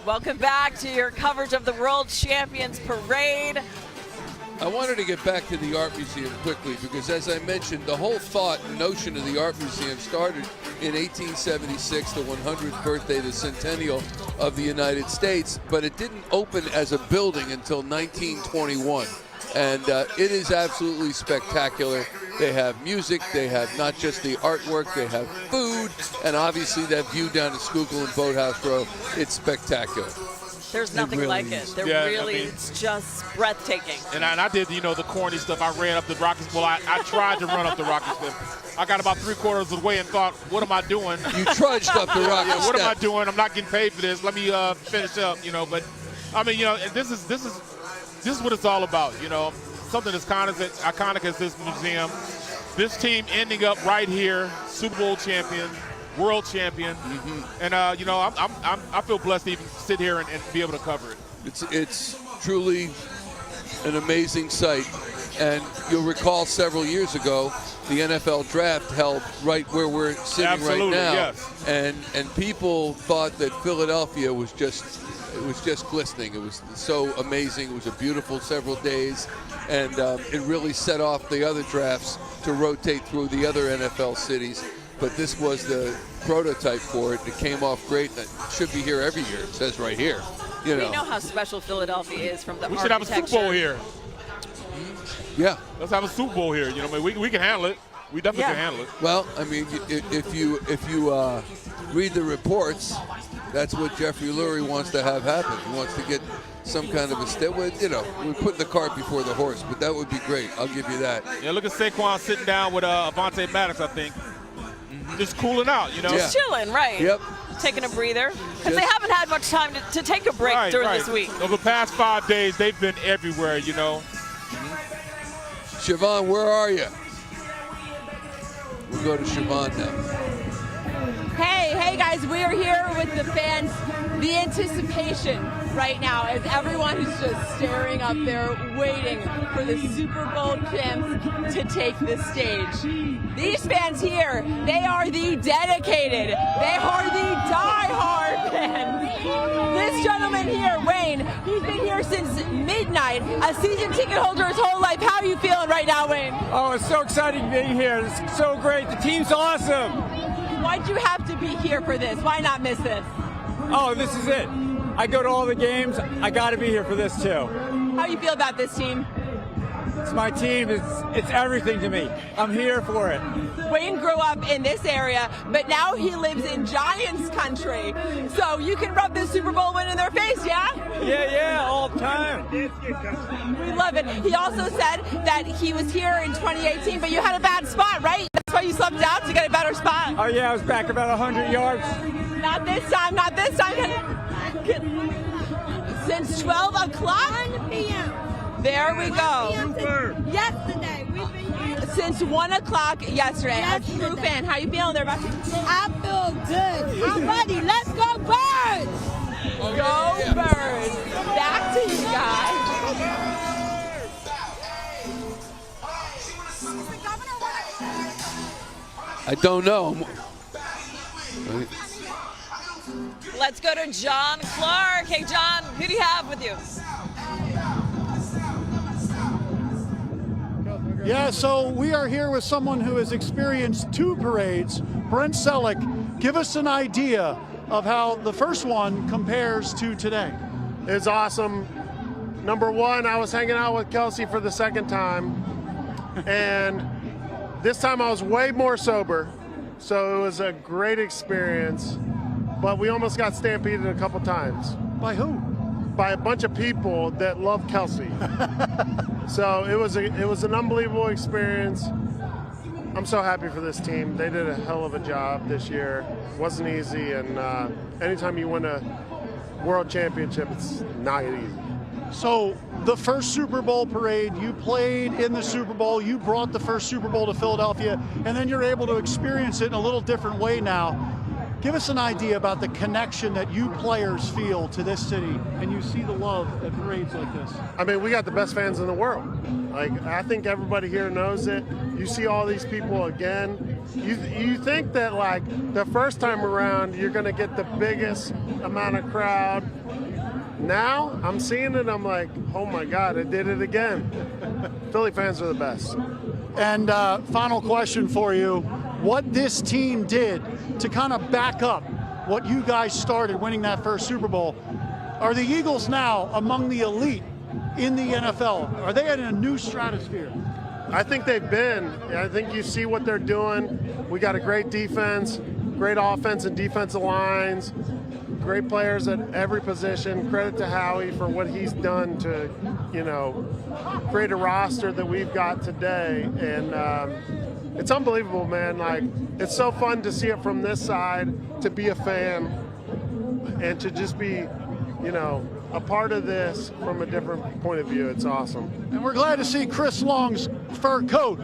Welcome back to your coverage of the World Champions Parade. I wanted to get back to the Art Museum quickly because, as I mentioned, the whole thought and notion of the Art Museum started in 1876, the 100th birthday, the centennial of the United States, but it didn't open as a building until 1921. And it is absolutely spectacular. They have music, they have not just the artwork, they have food, and obviously that view down to Schuylkill and Boathouse Row, it's spectacular. There's nothing really like it. is. There really, it's just breathtaking. And I did, you know, the corny stuff. I ran up the Rockets. Well, I tried to run up the Rocket steps. I got about 3/4 of the way and thought, what am I doing? You trudged up the Rocket steps. What am I doing? I'm not getting paid for this. Let me finish up, you know. But, I mean, you know, this is what it's all about, you know. Something as iconic as this museum. This team ending up right here, Super Bowl champion, world champion, and you know, I feel blessed to even sit here and be able to cover it. It's truly an amazing sight, and you'll recall several years ago, the NFL draft held right where we're sitting right now, yes. and people thought that Philadelphia was just glistening. It was so amazing. It was a beautiful several days, and it really set off the other drafts to rotate through the other NFL cities. But this was the prototype for it. It came off great. It should be here every year. It says right here. You know. We know how special Philadelphia is from the We should have a Super Bowl here. Yeah. Let's have a Super Bowl here. You know, we can handle it. We definitely can handle it. Well, I mean, if you read the reports, that's what Jeffrey Lurie wants to have happen. He wants to get some kind of a step. You know, we're putting the cart before the horse, but that would be great. I'll give you that. Yeah, look at Saquon sitting down with Avonte Maddox, I think. Just cooling out, you know. Just chilling, right? Yep. Taking a breather. Because they haven't had much time to take a break during this week. Over the past 5 days, they've been everywhere, you know. Siobhan, where are you? We'll go to Siobhan now. Hey guys, we are here with the fans. The anticipation right now as everyone is just staring up there waiting for the Super Bowl champs to take the stage. These fans here, they are the dedicated, they are the die-hard fans. This gentleman here, Wayne, he's been here since midnight, a season ticket holder his whole life. How are you feeling right now, Wayne? Oh, it's so exciting being here. It's so great. The team's awesome. Why'd you have to be here for this? Why not miss this? Oh, this is it. I go to all the games. I got to be here for this too. How you feel about this team? It's my team. It's everything to me. I'm here for it. Wayne grew up in this area, but now he lives in Giants country. So you can rub this Super Bowl win in their face, yeah? Yeah, all the time. We love it. He also said that he was here in 2018, but you had a bad spot, right? That's why you slept out to get a better spot. Oh, yeah, I was back about 100 yards. Not this time, not this time. Since 12 o'clock? 1 p.m. There we go. Yesterday. We've been here. Since 1 o'clock yesterday. A true fan. How you feeling there, Bucky? I feel good. I'm ready. Let's go Birds! Go Birds. Back to you guys. I don't know. Let's go to John Clark. Hey, John, who do you have with you? Yeah, so we are here with someone who has experienced 2 parades. Brent Selleck, give us an idea of how the first one compares to today. It's awesome. Number one, I was hanging out with Kelsey for the second time, and this time I was way more sober, so it was a great experience, but we almost got stampeded a couple times. By who? By a bunch of people that love Kelsey. So it was an unbelievable experience. I'm so happy for this team. They did a hell of a job this year. It wasn't easy, and anytime you win a world championship, it's not easy. So the first Super Bowl parade, you played in the Super Bowl, you brought the first Super Bowl to Philadelphia, and then you're able to experience it in a little different way now. Give us an idea about the connection that you players feel to this city, and you see the love at parades like this. I mean, we got the best fans in the world. Like, I think everybody here knows it. You see all these people again. You think that, like, the first time around, you're going to get the biggest amount of crowd. Now, I'm seeing it, I'm like, oh my God, it did it again. Philly fans are the best. And final question for you. What this team did to kind of back up what you guys started winning that first Super Bowl. Are the Eagles now among the elite in the NFL? Are they in a new stratosphere? I think they've been. I think you see what they're doing. We got a great defense, great offense and defensive lines, great players at every position. Credit to Howie for what he's done to, create a roster that we've got today. And it's unbelievable, man. Like, it's so fun to see it from this side, to be a fan, and to just be, a part of this from a different point of view. It's awesome. And we're glad to see Chris Long's fur coat.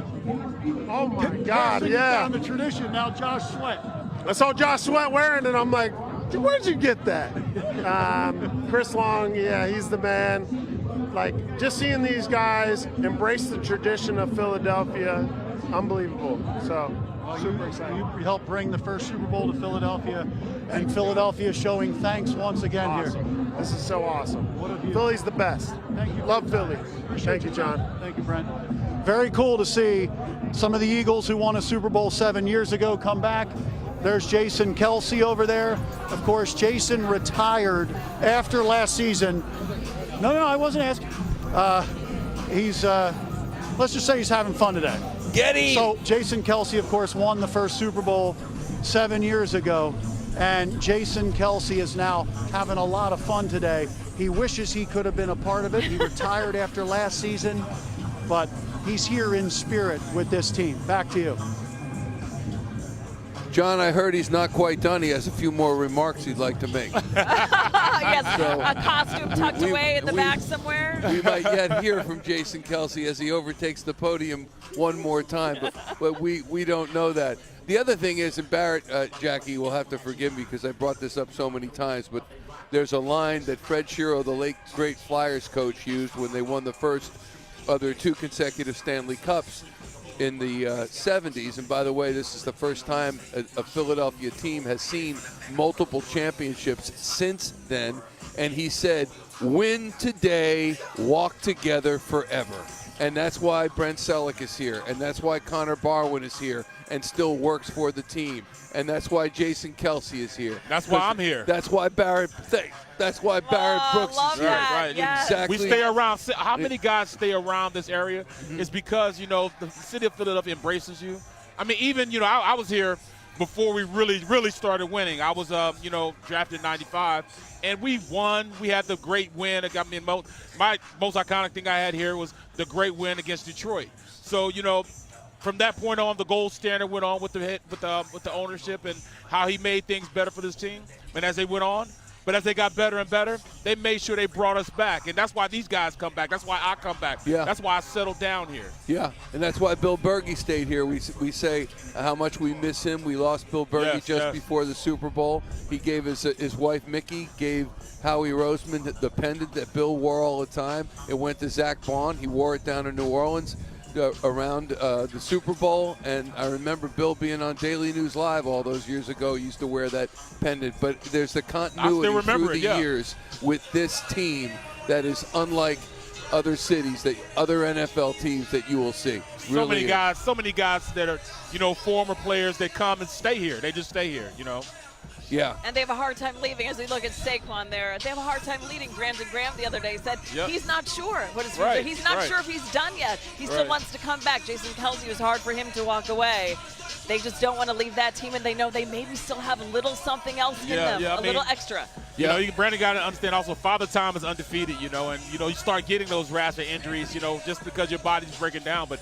Oh my God, yeah. Down the tradition, now Josh Sweat. I saw Josh Sweat wearing it, I'm like, where'd you get that? Chris Long, yeah, he's the man. Like, just seeing these guys embrace the tradition of Philadelphia, unbelievable. So, super excited. You helped bring the first Super Bowl to Philadelphia, and Philadelphia showing thanks once again awesome. here. This is so awesome. Philly's the best. Thank you. Love Philly. Thank you, John. Thank you, Brent. Very cool to see some of the Eagles who won a Super Bowl 7 years ago come back. There's Jason Kelsey over there. Of course, Jason retired after last season. No, I wasn't asking. Let's just say he's having fun today. Get him! So Jason Kelsey, of course, won the first Super Bowl 7 years ago. And Jason Kelsey is now having a lot of fun today. He wishes he could have been a part of it. He retired after last season, but he's here in spirit with this team. Back to you. John, I heard he's not quite done. He has a few more remarks he'd like to make. Yes, a costume tucked away in the back somewhere. We might yet hear from Jason Kelsey as he overtakes the podium one more time, but we don't know that. The other thing is, and Barrett, Jackie, will have to forgive me because I brought this up so many times, but there's a line that Fred Shiro, the late great Flyers coach, used when they won the first of their 2 consecutive Stanley Cups in the 70s. And by the way, this is the first time a Philadelphia team has seen multiple championships since then. And he said, win today, walk together forever. And that's why Brent Selleck is here. And that's why Connor Barwin is here and still works for the team. And that's why Jason Kelsey is here. That's why I'm here. That's why Barrett Brooks is here. Right. Yes. Exactly. We stay around. How many guys stay around this area? It's because, the city of Philadelphia embraces you. I mean, even, I was here before we really started winning. I was, drafted in 95, and we won. We had the great win. It got me my most iconic thing I had here was the great win against Detroit. So, from that point on, the gold standard went on with the ownership and how he made things better for this team. And as they went on, but as they got better and better, they made sure they brought us back. And that's why these guys come back. That's why I come back. Yeah. That's why I settled down here. Yeah, and that's why Bill Bergey stayed here. We say how much we miss him. We lost Bill Bergey just before the Super Bowl. He gave his wife, Mickey, gave Howie Roseman the pendant that Bill wore all the time. It went to Zach Bond. He wore it down in New Orleans around the Super Bowl, and I remember Bill being on Daily News Live all those years ago. He used to wear that pendant, but there's the continuity through the years with this team that is unlike other cities, that other NFL teams that you will see. So many guys that are, former players that come and stay here. They just stay here, Yeah. And they have a hard time leaving. As we look at Saquon there, they have a hard time leaving. Brandon Graham the other day said he's not sure what his future. He's not sure if he's done yet. He still wants to come back. Jason Kelsey, was hard for him to walk away. They just don't want to leave that team, and they know they maybe still have a little something else in them, little extra. Brandon got to understand also Father Time is undefeated, and you start getting those rash of injuries, just because your body's breaking down. But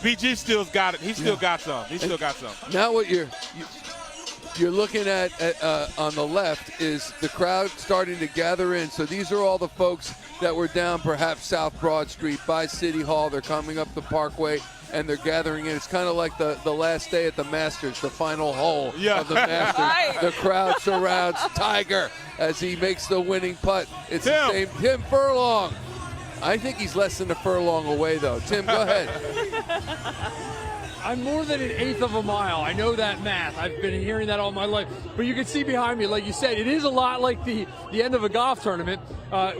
BG still's got it. He still got some. He still got some. Now what you're looking at on the left is the crowd starting to gather in. So these are all the folks that were down perhaps South Broad Street by City Hall. They're coming up the Parkway, and they're gathering in. It's kind of like the last day at the Masters, the final hole of the Masters. The crowd surrounds Tiger as he makes the winning putt. It's the same. Tim Furlong. I think he's less than a furlong away, though. Tim, go ahead. I'm more than an eighth of a mile. I know that math. I've been hearing that all my life. But you can see behind me, like you said, it is a lot like the end of a golf tournament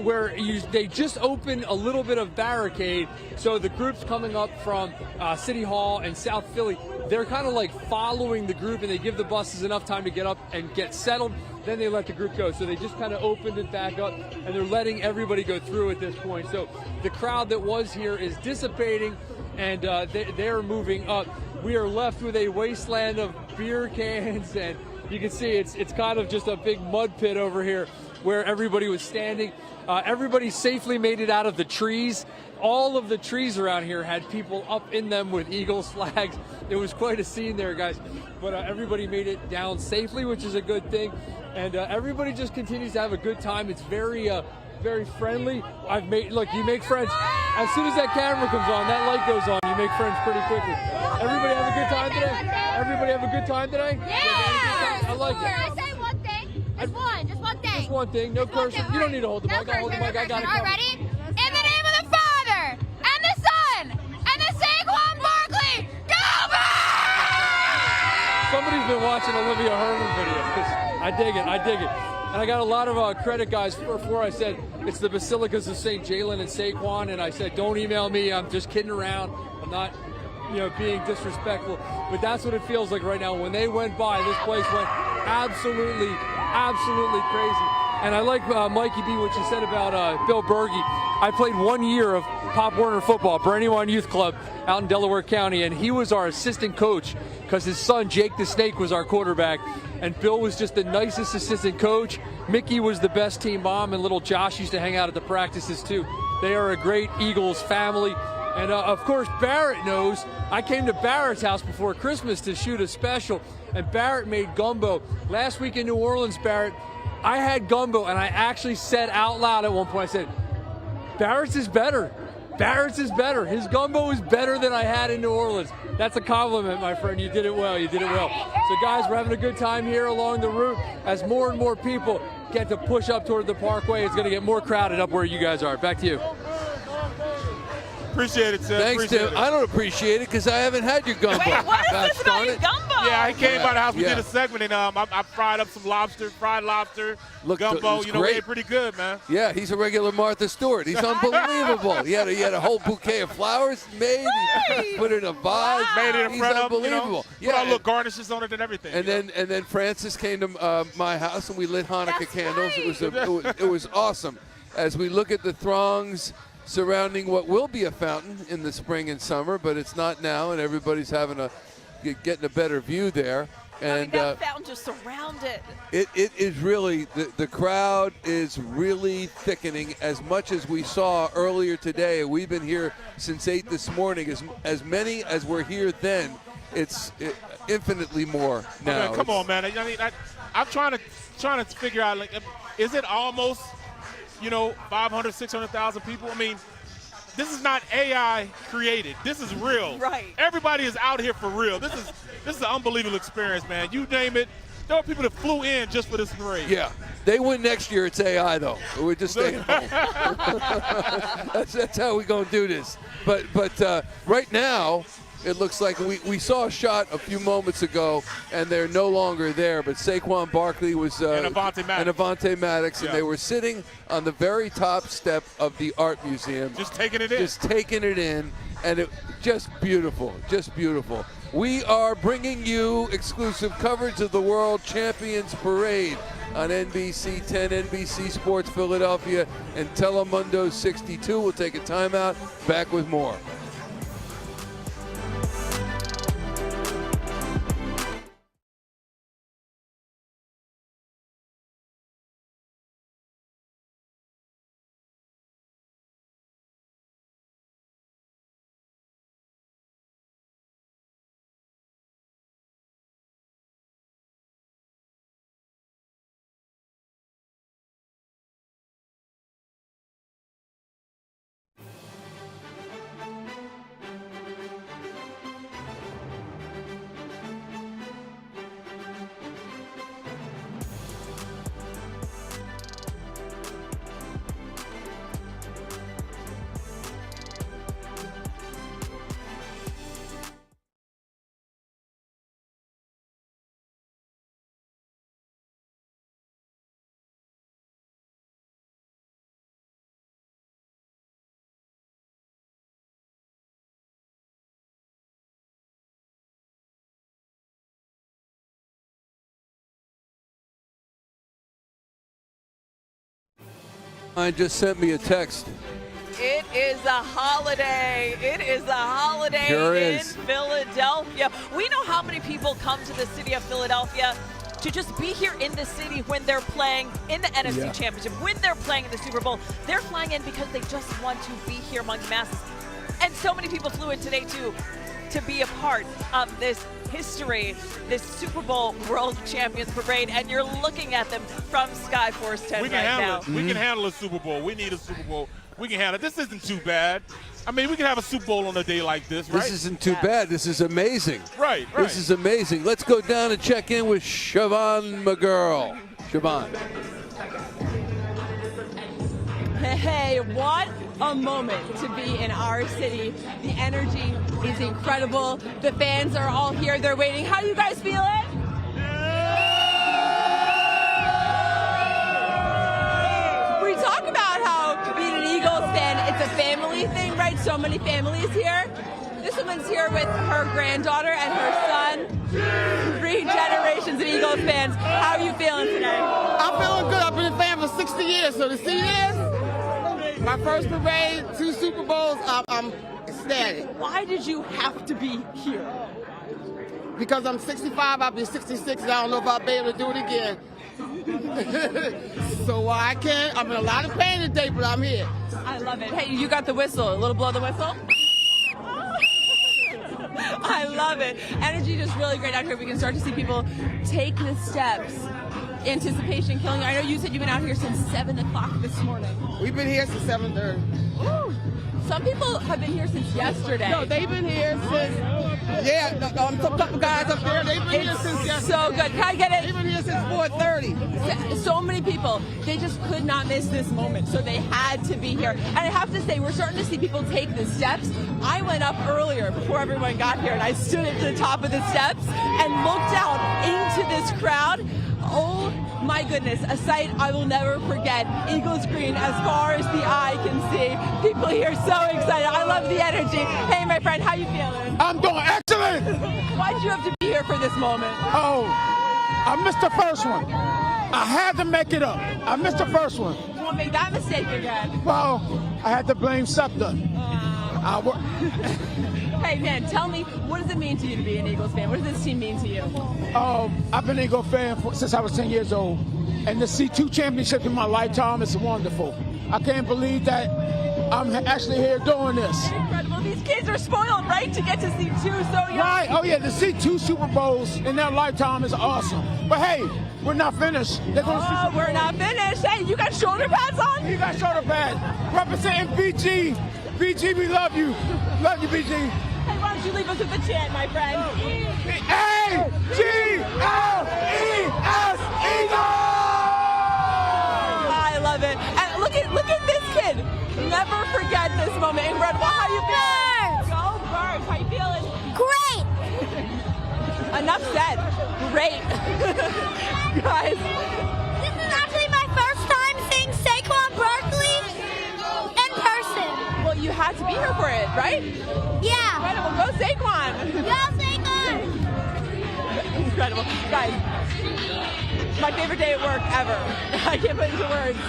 where they just open a little bit of barricade. So the groups coming up from City Hall and South Philly, they're kind of like following the group, and they give the buses enough time to get up and get settled. Then they let the group go. So they just kind of opened it back up, and they're letting everybody go through at this point. So the crowd that was here is dissipating, and they're moving up. We are left with a wasteland of beer cans, and you can see it's kind of just a big mud pit over here where everybody was standing. Everybody safely made it out of the trees. All of the trees around here had people up in them with Eagles flags. It was quite a scene there, guys. But everybody made it down safely, which is a good thing. And everybody just continues to have a good time. It's very friendly. You make friends. As soon as that camera comes on, that light goes on, you make friends pretty quickly. Everybody have a good time today? Everybody have a good time today? Yeah! I like it. Can I say one thing? Just one thing. Just one thing. No cursing. You don't need to hold the mic. I'll hold the mic. I got it. All right, ready? In the name of the Father, and the Son, and the Saquon Barkley, go back! Somebody's been watching Olivia Herman videos. I dig it. And I got a lot of credit, guys, before I said it's the Basilicas of St. Jalen and Saquon, and I said, don't email me, I'm just kidding around. I'm not, being disrespectful. But that's what it feels like right now. When they went by, this place went absolutely crazy. And I like, Mikey B, what you said about Bill Bergey. I played 1 year of Pop Warner football, Brandywine Youth Club out in Delaware County, and he was our assistant coach because his son, Jake the Snake, was our quarterback. And Bill was just the nicest assistant coach. Mickey was the best team mom, and little Josh used to hang out at the practices too. They are a great Eagles family. And of course, Barrett knows. I came to Barrett's house before Christmas to shoot a special, and Barrett made gumbo. Last week in New Orleans, Barrett, I had gumbo, and I actually said out loud at one point, I said, Barrett's is better. Barrett's is better. His gumbo is better than I had in New Orleans. That's a compliment, my friend. You did it well. So, guys, we're having a good time here along the route. As more and more people get to push up toward the Parkway, it's going to get more crowded up where you guys are. Back to you. Appreciate it, Tim. Thanks, Tim. I don't appreciate it because I haven't had your gumbo. Wait, what is this about your gumbo? Yeah, he came by the house. We did a segment, and I fried up some fried lobster, gumbo. We ate pretty good, man. Yeah, he's a regular Martha Stewart. He's unbelievable. He had a whole bouquet of flowers made. He put it in a vase. Made it in front of him. Unbelievable. Put all little garnishes on it and everything. And then Francis came to my house, and we lit Hanukkah candles. Right. It was awesome. As we look at the throngs surrounding what will be a fountain in the spring and summer, but it's not now, and everybody's getting a better view there. And that fountain just surrounded. it is really, the crowd is really thickening as much as we saw earlier today. We've been here since 8 this morning. As many as were here then, it's infinitely more now. Man, come on, man. I mean, I'm trying to figure out, like, is it almost, 500, 600,000 people? I mean, this is not AI created. This is real. Right. Everybody is out here for real. This is an unbelievable experience, man. You name it. There are people that flew in just for this parade. Yeah. They win next year. It's AI, though. We're just staying home. That's how we're going to do this. But right now, it looks like we saw a shot a few moments ago, and they're no longer there. But Saquon Barkley was and Avonte Maddox, and they were sitting on the very top step of the art museum, just taking it in, and it just beautiful, just beautiful. We are bringing you exclusive coverage of the World Champions Parade on NBC 10, NBC Sports Philadelphia, and Telemundo 62. We'll take a timeout. Back with more. I just sent me a text. It is a holiday. It is a holiday in Philadelphia. We know how many people come to the city of Philadelphia to just be here in the city when they're playing in the NFC Championship, when they're playing in the Super Bowl. They're flying in because they just want to be here among the masses. And so many people flew in today to be a part of this history, this Super Bowl World Champions Parade, and you're looking at them from Skyforce 10 we can right handle now. it. We can handle a Super Bowl. We need a Super Bowl. We can handle it. This isn't too bad. I mean, we can have a Super Bowl on a day like this, right? This isn't too bad. This is amazing. Right. This is amazing. Let's go down and check in with Siobhan McGurl. Siobhan. Hey, what a moment to be in our city. The energy is incredible. The fans are all here. They're waiting. How you guys feeling? We talk about how being an Eagles fan, it's a family thing, right? So many families here. This woman's here with her granddaughter and her son. 3 generations of Eagles fans. How are you feeling today? I'm feeling good. I've been a fan for 60 years. So to see this, my first parade, 2 Super Bowls, I'm ecstatic. Why did you have to be here? Because I'm 65, I'll be 66, and I don't know if I'll be able to do it again. So I can't. I'm in a lot of pain today, but I'm here. I love it. Hey, you got the whistle. A little blow the whistle? I love it. Energy just really great out here. We can start to see people take the steps. Anticipation killing. I know you said you've been out here since 7 o'clock this morning. We've been here since 7:30. Ooh. Some people have been here since yesterday. No, they've been here since, some couple guys up there, they've been here since yesterday. So good. Can I get it? They've been here since 4:30. So many people, they just could not miss this moment, so they had to be here. And I have to say, we're starting to see people take the steps. I went up earlier before everyone got here, and I stood at the top of the steps and looked out into this crowd. Oh my goodness, a sight I will never forget. Eagles green as far as the eye can see. People here so excited. I love the energy. Hey, my friend, how you feeling? I'm doing excellent. Why did you have to be here for this moment? Oh, I missed the first one. I had to make it up. I missed the first one. You won't make that mistake again. Well, I had to blame SEPTA. Hey, man, tell me, what does it mean to you to be an Eagles fan? What does this team mean to you? I've been an Eagle fan since I was 10 years old. And to see 2 championships in my lifetime is wonderful. I can't believe that I'm actually here doing this. Incredible. These kids are spoiled, right, to get to see 2 so young. Right. Oh, yeah, to see 2 Super Bowls in their lifetime is awesome. But, hey, we're not finished. Oh, we're not finished. Hey, you got shoulder pads on? You got shoulder pads. Representing BG. BG, we love you. Love you, BG. Hey, why don't you leave us with the chant, my friend? A-G-L-E-S, Eagles! I love it. And look at this kid. Never forget this moment. Incredible. How you feeling? Go Birds. How you feeling? Great. Enough said. Great. Guys. This is actually my first time seeing Saquon Barkley in person. Well, you had to be here for it, right? Yeah. Incredible. Go Saquon. Go Saquon. Incredible. Guys, my favorite day at work ever. I can't put into words.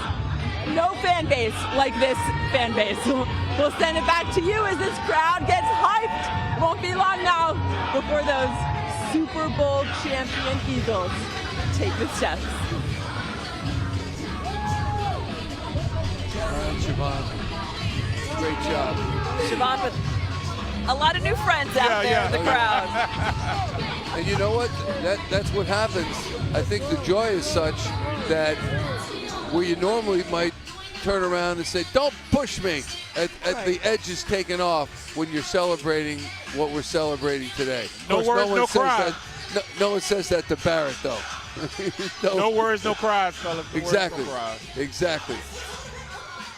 No fan base like this fan base. We'll send it back to you as this crowd gets hyped. Won't be long now before those Super Bowl champion Eagles take the steps. Siobhan, great job. Siobhan with a lot of new friends out there in the crowd. And you know what? That's what happens. I think the joy is such that where you normally might turn around and say, don't push me, at the edge is taken off when you're celebrating what we're celebrating today. No words, no cries. No one says that to Barrett, though. No words, no cries, fellas. Exactly. No cries. Exactly.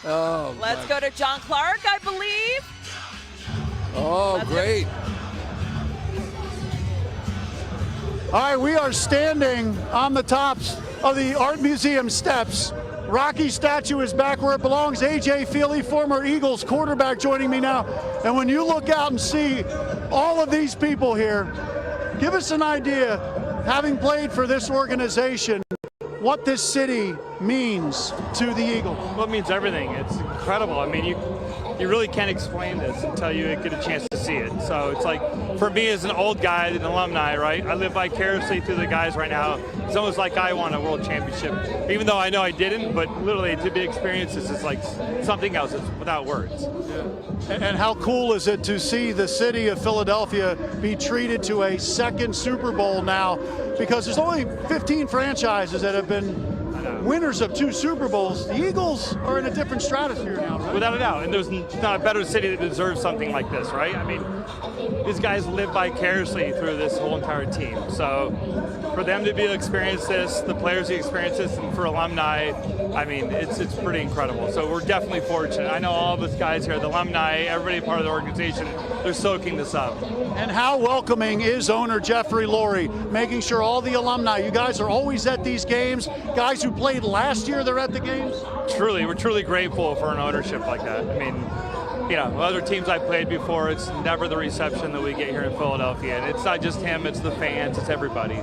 Oh, Let's go to John Clark, I believe. Oh, great. All right, we are standing on the tops of the Art Museum steps. Rocky's statue is back where it belongs. A.J. Feely, former Eagles quarterback, joining me now. And when you look out and see all of these people here, give us an idea, having played for this organization, what this city means to the Eagles. Well, it means everything. It's incredible. I mean, you really can't explain this until you get a chance to see it. So it's like, for me as an old guy, an alumni, right? I live vicariously through the guys right now. It's almost like I won a world championship, even though I know I didn't, but literally to be experienced this is like something else. It's without words. Yeah. And how cool is it to see the city of Philadelphia be treated to a second Super Bowl now, because there's only 15 franchises that have been winners of 2 Super Bowls. The Eagles are in a different stratosphere now, right? Without a doubt. And there's not a better city that deserves something like this, right? I mean, these guys live vicariously through this whole entire team. So for them to be able to experience this, the players who experience this, and for alumni, I mean, it's pretty incredible. So we're definitely fortunate. I know all of us guys here, the alumni, everybody part of the organization, they're soaking this up. And how welcoming is owner Jeffrey Lurie, making sure all the alumni, you guys are always at these games, guys who played last year, they're at the games? Truly, we're truly grateful for an ownership like that. I mean, you know, other teams I played before, it's never the reception that we get here in Philadelphia. And it's not just him, it's the fans, it's everybody.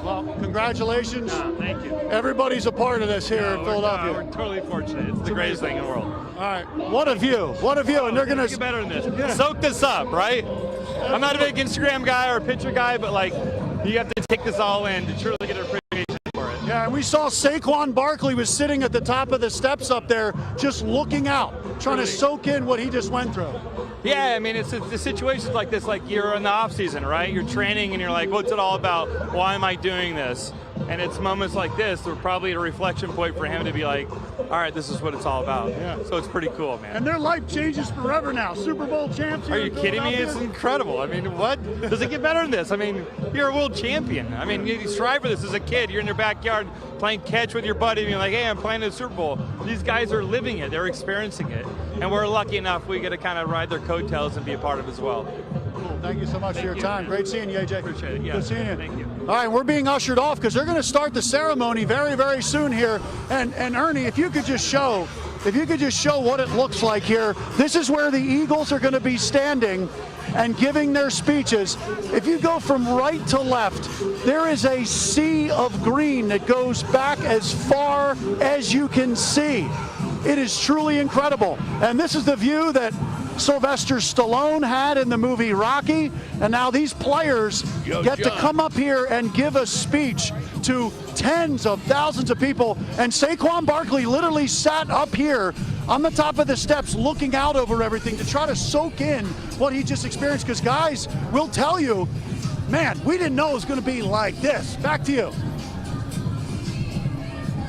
Well, congratulations. Thank you. Everybody's a part of this here in Philadelphia. We're totally fortunate. It's the greatest thing in the world. All right, what a view, what a view. And they're going to get better than this. Soak this up, right? I'm not a big Instagram guy or picture guy, but like, you have to take this all in to truly get an appreciation for it. Yeah, and we saw Saquon Barkley was sitting at the top of the steps up there, just looking out, trying to soak in what he just went through. Yeah, I mean, it's the situations like this, like you're in the off season, right? You're training and you're like, what's it all about? Why am I doing this? And it's moments like this that are probably a reflection point for him to be like, all right, this is what it's all about. Yeah. So it's pretty cool, man. And their life changes forever now. Super Bowl champs. Are you kidding me? It's incredible. I mean, what? Does it get better than this? I mean, you're a world champion. I mean, you strive for this as a kid. You're in your backyard playing catch with your buddy and you're like, hey, I'm playing in the Super Bowl. These guys are living it. They're experiencing it. And we're lucky enough we get to kind of ride their coattails and be a part of it as well. Cool. Thank you so much for your time. Great seeing you, AJ. Appreciate it. Yeah. Good seeing you. Thank you. All right, we're being ushered off because they're going to start the ceremony very, very soon here. And Ernie, if you could just show what it looks like here. This is where the Eagles are going to be standing and giving their speeches. If you go from right to left, there is a sea of green that goes back as far as you can see. It is truly incredible. And this is the view that Sylvester Stallone had in the movie Rocky, and now these players get to come up here and give a speech to tens of thousands of people. And Saquon Barkley literally sat up here on the top of the steps looking out over everything to try to soak in what he just experienced, because guys will tell you, man, we didn't know it was going to be like this. Back to you.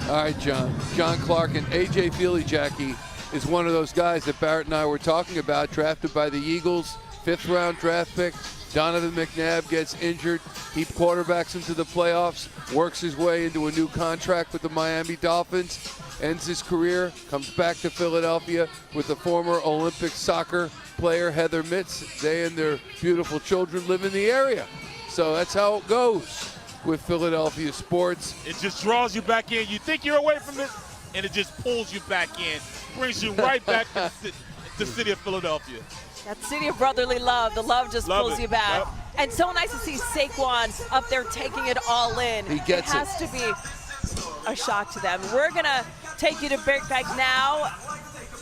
All right, John Clark, and A.J. Feely-Jackie is one of those guys that Barrett and I were talking about, drafted by the Eagles, 5th round draft pick. Donovan McNabb gets injured. He quarterbacks into the playoffs, works his way into a new contract with the Miami Dolphins, ends his career, comes back to Philadelphia with the former Olympic soccer player Heather Mitz. They and their beautiful children live in the area. So that's how it goes with Philadelphia sports. It just draws you back in. You think you're away from it, and it just pulls you back in, brings you right back to the city of Philadelphia. That city of brotherly love. The love just pulls you back. Yep. And so nice to see Saquon up there taking it all in. He gets it. It has to be a shock to them. We're going to take you to Big Bag now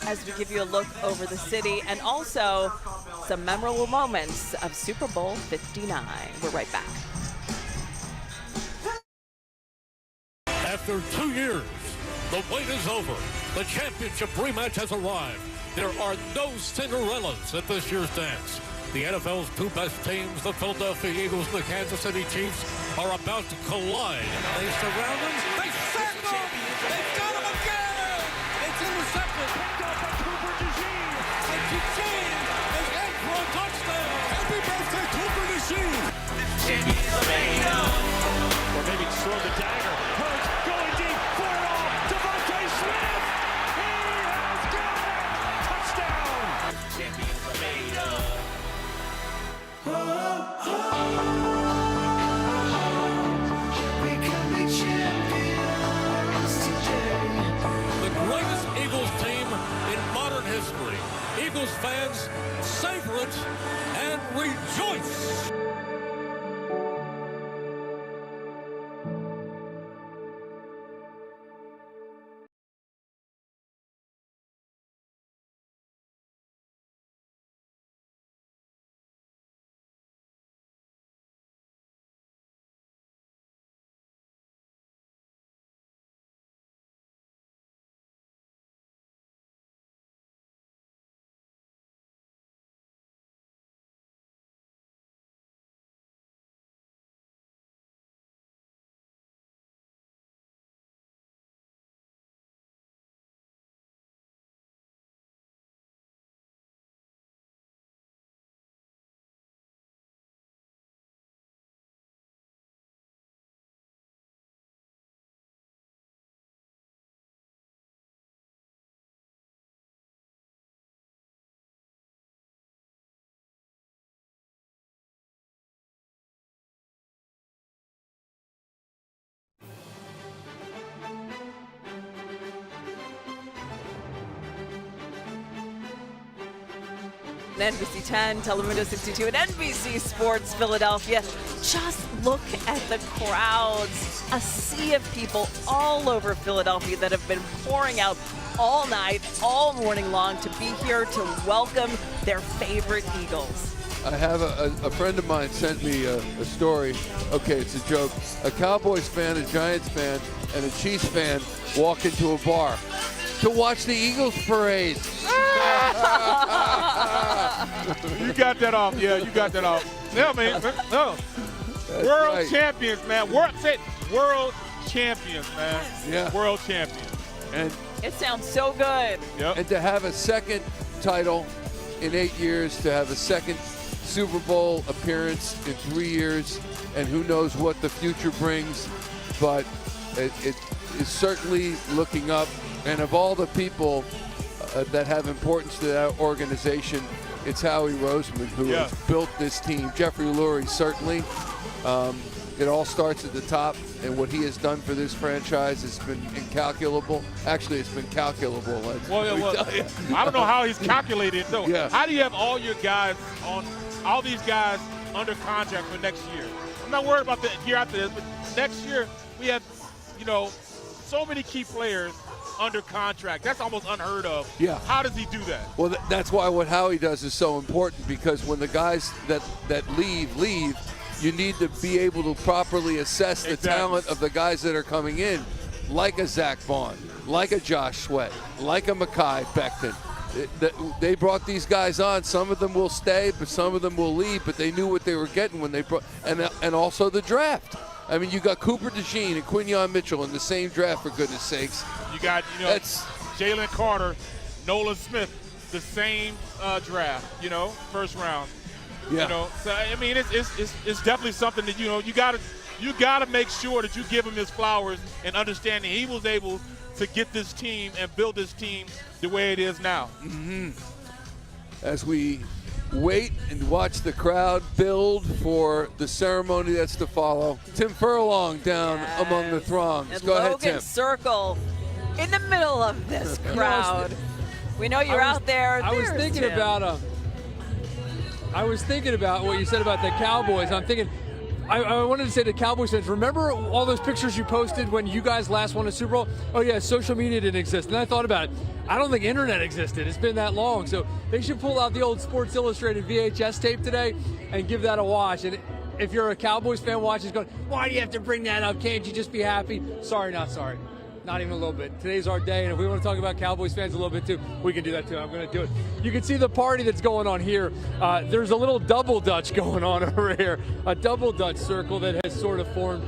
as we give you a look over the city and also some memorable moments of Super Bowl 59. We're right back. After 2 years, the wait is over. The championship rematch has arrived. There are no Cinderellas at this year's dance. The NFL's two best teams, the Philadelphia Eagles and the Kansas City Chiefs, are about to collide. They surround them. They sack them. They've got him again. It's intercepted. Picked up by Cooper DeJean. And DeJean is in for a touchdown. Happy birthday, Cooper DeJean. Or maybe throw the dagger. Hurts going deep for it all. Devontae Smith. He has got it. Touchdown. Champions are made of. We can be champions today. The greatest Eagles team in modern history. Eagles fans, savor it and rejoice. NBC 10, Telemundo 62, and NBC Sports Philadelphia. Just look at the crowds. A sea of people all over Philadelphia that have been pouring out all night, all morning long to be here to welcome their favorite Eagles. I have a friend of mine sent me a story. Okay, it's a joke. A Cowboys fan, a Giants fan, and a Chiefs fan walk into a bar to watch the Eagles parade. You got that off. Yeah, you got that off. Yeah, man. No. World champions, man. World champions, man. Yeah. World champions. And it sounds so good. Yep. And to have a second title in 8 years, to have a second Super Bowl appearance in 3 years, and who knows what the future brings, but it is certainly looking up. And of all the people that have importance to that organization, it's Howie Roseman who has built this team. Jeffrey Lurie, certainly. It all starts at the top, and what he has done for this franchise has been incalculable. Actually, it's been calculable. I don't know how he's calculated it, though. Yeah. How do you have all your guys all these guys under contract for next year? I'm not worried about the year after this, but next year we have, so many key players under contract. That's almost unheard of. Yeah. How does he do that? Well, that's why what Howie does is so important, because when the guys that leave, you need to be able to properly assess the talent of the guys that are coming in, like a Zach Vaughn, like a Josh Sweat, like a Mekhi Becton. They brought these guys on. Some of them will stay, but some of them will leave. But they knew what they were getting when they brought, and also the draft. I mean, you got Cooper DeJean and Quinyon Mitchell in the same draft, for goodness sakes. You got, Jalen Carter, Nolan Smith, the same draft. First round. Yeah. So I mean, it's definitely something that you gotta make sure that you give him his flowers and understanding he was able to get this team and build this team the way it is now. Mm-hmm. As we wait and watch the crowd build for the ceremony that's to follow, Tim Furlong down among the throngs. And Go ahead, Logan Tim. Circle in the middle of this crowd. We know you're out there. I was thinking about what you said about the Cowboys. I'm thinking, I wanted to say to Cowboys fans, remember all those pictures you posted when you guys last won a Super Bowl? Oh yeah, social media didn't exist. And I thought about it. I don't think internet existed. It's been that long. So they should pull out the old Sports Illustrated VHS tape today and give that a watch. And if you're a Cowboys fan watching, going, why do you have to bring that up? Can't you just be happy? Sorry, not sorry. Not even a little bit. Today's our day, and if we want to talk about Cowboys fans a little bit too, we can do that too. I'm going to do it. You can see the party that's going on here. There's a little double Dutch going on over here, a double Dutch circle that has sort of formed.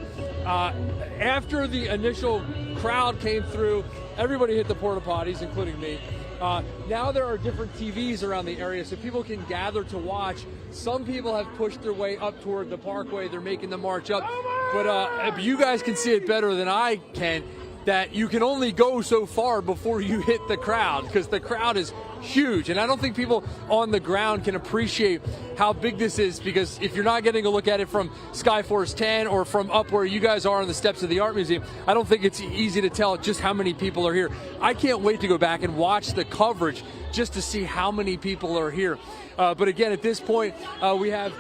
After the initial crowd came through, everybody hit the porta potties, including me. Now there are different TVs around the area, so people can gather to watch. Some people have pushed their way up toward the parkway. They're making the march up. But you guys can see it better than I can, that you can only go so far before you hit the crowd, because the crowd is huge. And I don't think people on the ground can appreciate how big this is, because if you're not getting a look at it from Skyforce 10 or from up where you guys are on the steps of the Art Museum, I don't think it's easy to tell just how many people are here. I can't wait to go back and watch the coverage just to see how many people are here. But again, at this point, we have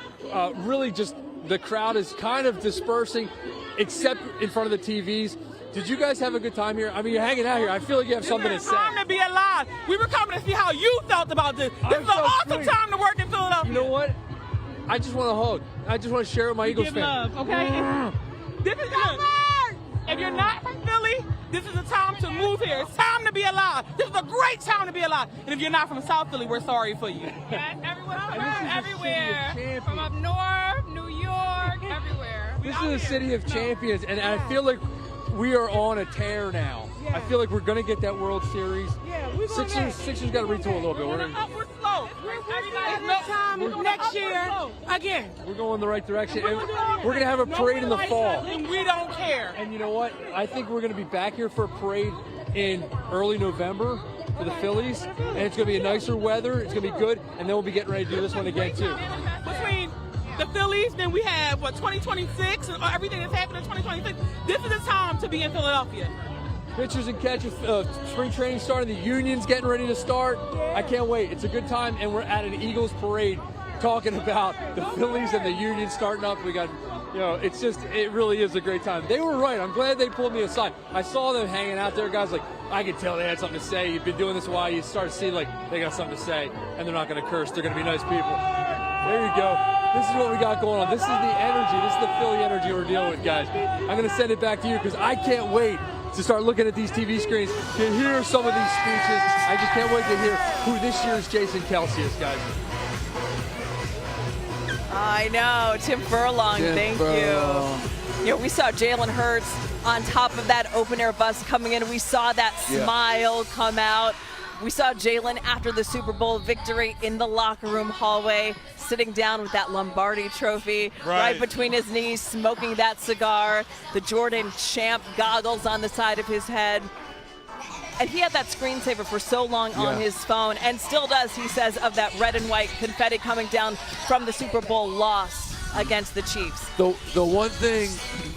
really just the crowd is kind of dispersing, except in front of the TVs. Did you guys have a good time here? I mean, you're hanging out here. I feel like you have something to say. It's time to be alive. We were coming to see how you felt about this. This is an awesome time to work in Philadelphia. You know what? I just want to hug. I just want to share it with my Eagles give fans. love, okay? This is good. If you're not from Philly, this is a time to move here. It's time to be alive. This is a great time to be alive. And if you're not from South Philly, we're sorry for you. Yes, everywhere. From up north, New York, everywhere. This is a city of champions, and I feel like we are on a tear now. Yeah. I feel like we're going to get that World Series. Yeah, Sixers got to retool a little bit. We're on an upward slope. Next year, again. We're going in the right direction. And we're going to have a parade in the fall. And we don't care. And you know what? I think we're going to be back here for a parade in early November for the Phillies. And it's going to be a nicer weather. It's going to be good. And then we'll be getting ready to do this one again, too. Between the Phillies, then we have, 2026, and everything that's happening in 2026. This is the time to be in Philadelphia. Pitchers and catchers, spring training starting, the Union's getting ready to start. I can't wait. It's a good time, and we're at an Eagles parade talking about the Phillies and the Union starting up. We got, it really is a great time. They were right. I'm glad they pulled me aside. I saw them hanging out there, guys. Like, I could tell they had something to say. You've been doing this a while. You start to see, like, they got something to say, and they're not going to curse. They're going to be nice people. There you go. This is what we got going on. This is the energy. This is the Philly energy we're dealing with, guys. I'm going to send it back to you because I can't wait to start looking at these TV screens to hear some of these speeches. I just can't wait to hear who this year's Jason Kelce is, guys. I know. Tim Furlong, thank you. We saw Jalen Hurts on top of that open-air bus coming in. We saw that smile come out. We saw Jalen after the Super Bowl victory in the locker room hallway, sitting down with that Lombardi trophy right between his knees, smoking that cigar, the Jordan Champ goggles on the side of his head. And he had that screensaver for so long on his phone, and still does, he says, of that red and white confetti coming down from the Super Bowl loss against the Chiefs. The one thing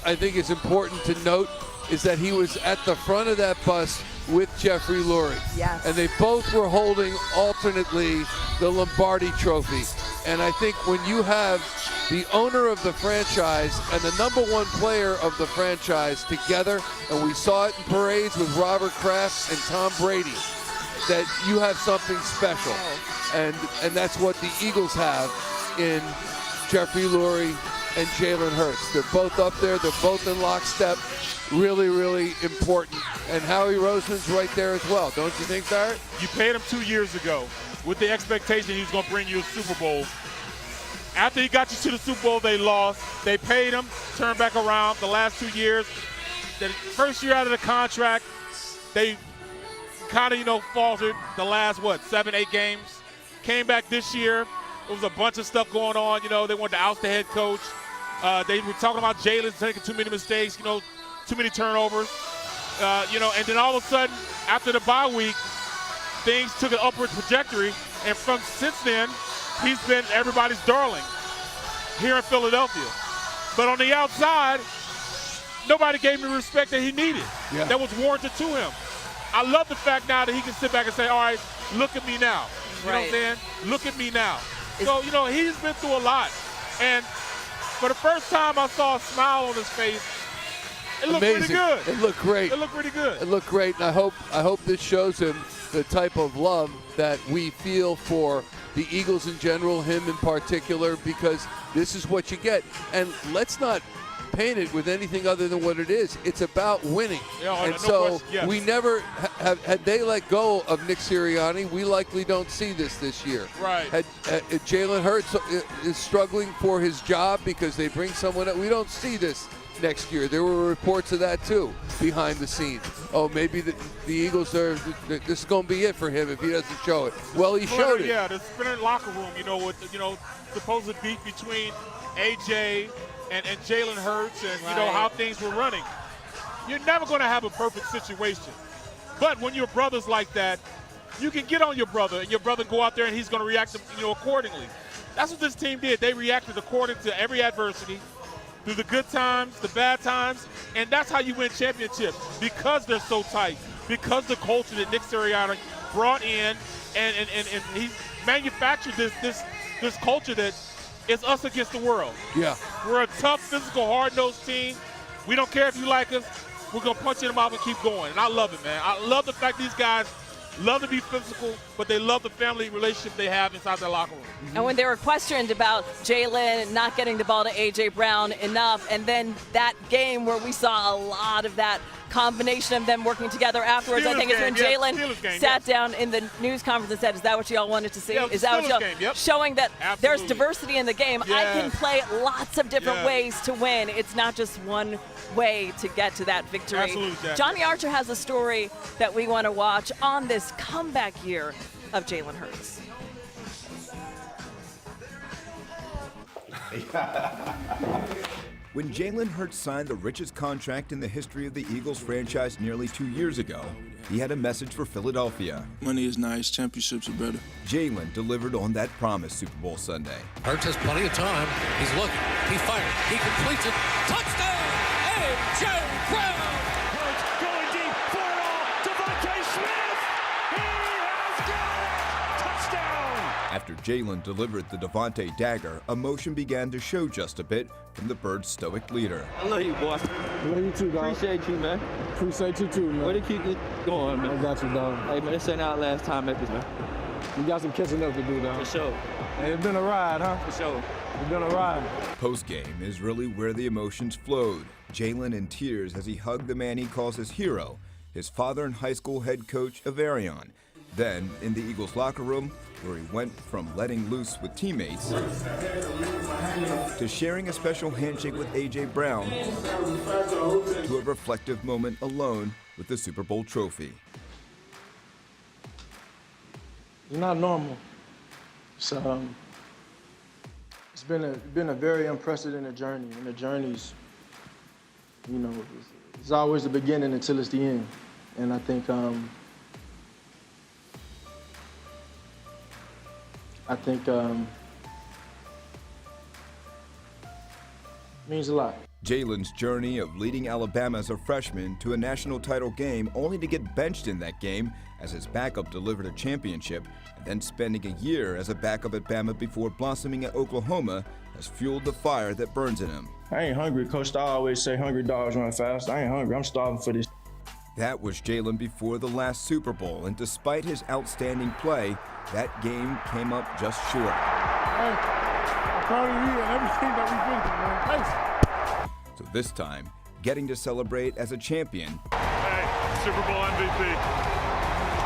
I think is important to note is that he was at the front of that bus with Jeffrey Lurie. Yes. And they both were holding alternately the Lombardi trophy. And I think when you have the owner of the franchise and the number one player of the franchise together, and we saw it in parades with Robert Kraft and Tom Brady, that you have something special. And that's what the Eagles have in Jeffrey Lurie and Jalen Hurts. They're both up there. They're both in lockstep. Really, really important. And Howie Roseman's right there as well. Don't you think, Barrett? You paid him 2 years ago with the expectation he was going to bring you a Super Bowl. After he got you to the Super Bowl, they lost. They paid him, turned back around the last 2 years. The first year out of the contract, they kind of, faltered the last, 7, 8 games. Came back this year. There was a bunch of stuff going on. They wanted to oust the head coach. They were talking about Jalen taking too many mistakes, too many turnovers. And then all of a sudden, after the bye week, things took an upward trajectory. And since then, he's been everybody's darling here in Philadelphia. But on the outside, nobody gave him the respect that he needed. Yeah. That was warranted to him. I love the fact now that he can sit back and say, all right, look at me now. You know what I'm saying? Look at me now. So, he's been through a lot. And for the first time I saw a smile on his face. It looked pretty good. It looked great. It looked pretty good. It looked great, and I hope this shows him the type of love that we feel for the Eagles in general, him in particular, because this is what you get. And let's not paint it with anything other than what it is. It's about winning. Yeah, and no so question, yes. we never had they let go of Nick Sirianni, we likely don't see this year. Right. Had Jalen Hurts is struggling for his job because they bring someone up. We don't see this next year. There were reports of that too behind the scenes. Oh, maybe the Eagles this is going to be it for him if he doesn't show it. Well, he showed it. Yeah, the spinning locker room, with supposed beef between AJ and Jalen Hurts and how things were running. You're never going to have a perfect situation. But when your brother's like that, you can get on your brother and your brother go out there and he's going to react accordingly. That's what this team did. They reacted according to every adversity, through the good times, the bad times, and that's how you win championships, because they're so tight, because the culture that Nick Sirianni brought in and he manufactured this culture that is us against the world. Yeah. We're a tough, physical, hard-nosed team. We don't care if you like us. We're going to punch you in the mouth and keep going. And I love it, man. I love the fact these guys love to be physical, but they love the family relationship they have inside their locker room. And when they were questioned about Jalen not getting the ball to A.J. Brown enough, and then that game where we saw a lot of that combination of them working together afterwards, I think it's when Jalen sat down in the news conference and said, is that what you all wanted to see? Yeah, is that what y'all showing that there's diversity in the game? Yes. I can play lots of different Yes. ways to win. It's not just one way to get to that victory. Absolutely, Jack. Johnny Archer has a story that we want to watch on this comeback year of Jalen Hurts. When Jalen Hurts signed the richest contract in the history of the Eagles franchise nearly 2 years ago, he had a message for Philadelphia. Money is nice, championships are better. Jalen delivered on that promise Super Bowl Sunday. Hurts has plenty of time. He's looking. He fired. He completes it. Touchdown! A.J. Brown! Hurts going deep for it all. Devontae Smith! He has got it! Touchdown! After Jalen delivered the Devontae dagger, emotion began to show just a bit from the Birds' stoic leader. I love you, boy. Love you too, dog. Appreciate you, man. Appreciate you too, man. Way to keep it going, man. I got you, dog. Hey, man, this ain't our last time at this, man. We got some catching up to do, dog. For sure. Hey, it's been a ride, huh? For sure. It's been a ride. Post-game is really where the emotions flowed. Jalen in tears as he hugged the man he calls his hero, his father and high school head coach, Averion. Then, in the Eagles locker room, where he went from letting loose with teammates to sharing a special handshake with A.J. Brown to a reflective moment alone with the Super Bowl trophy. It's not normal. So, it's been a very unprecedented journey, and the journey's, it's always the beginning until it's the end. And I think it means a lot. Jalen's journey of leading Alabama as a freshman to a national title game only to get benched in that game as his backup delivered a championship, and then spending a year as a backup at Bama before blossoming at Oklahoma has fueled the fire that burns in him. I ain't hungry. Coach Star always say hungry dogs run fast. I ain't hungry. I'm starving for this. That was Jalen before the last Super Bowl, and despite his outstanding play, that game came up just short. Hey, I'm proud of you and everything that we've been through, man. Thanks. So this time, getting to celebrate as a champion. Hey, Super Bowl MVP.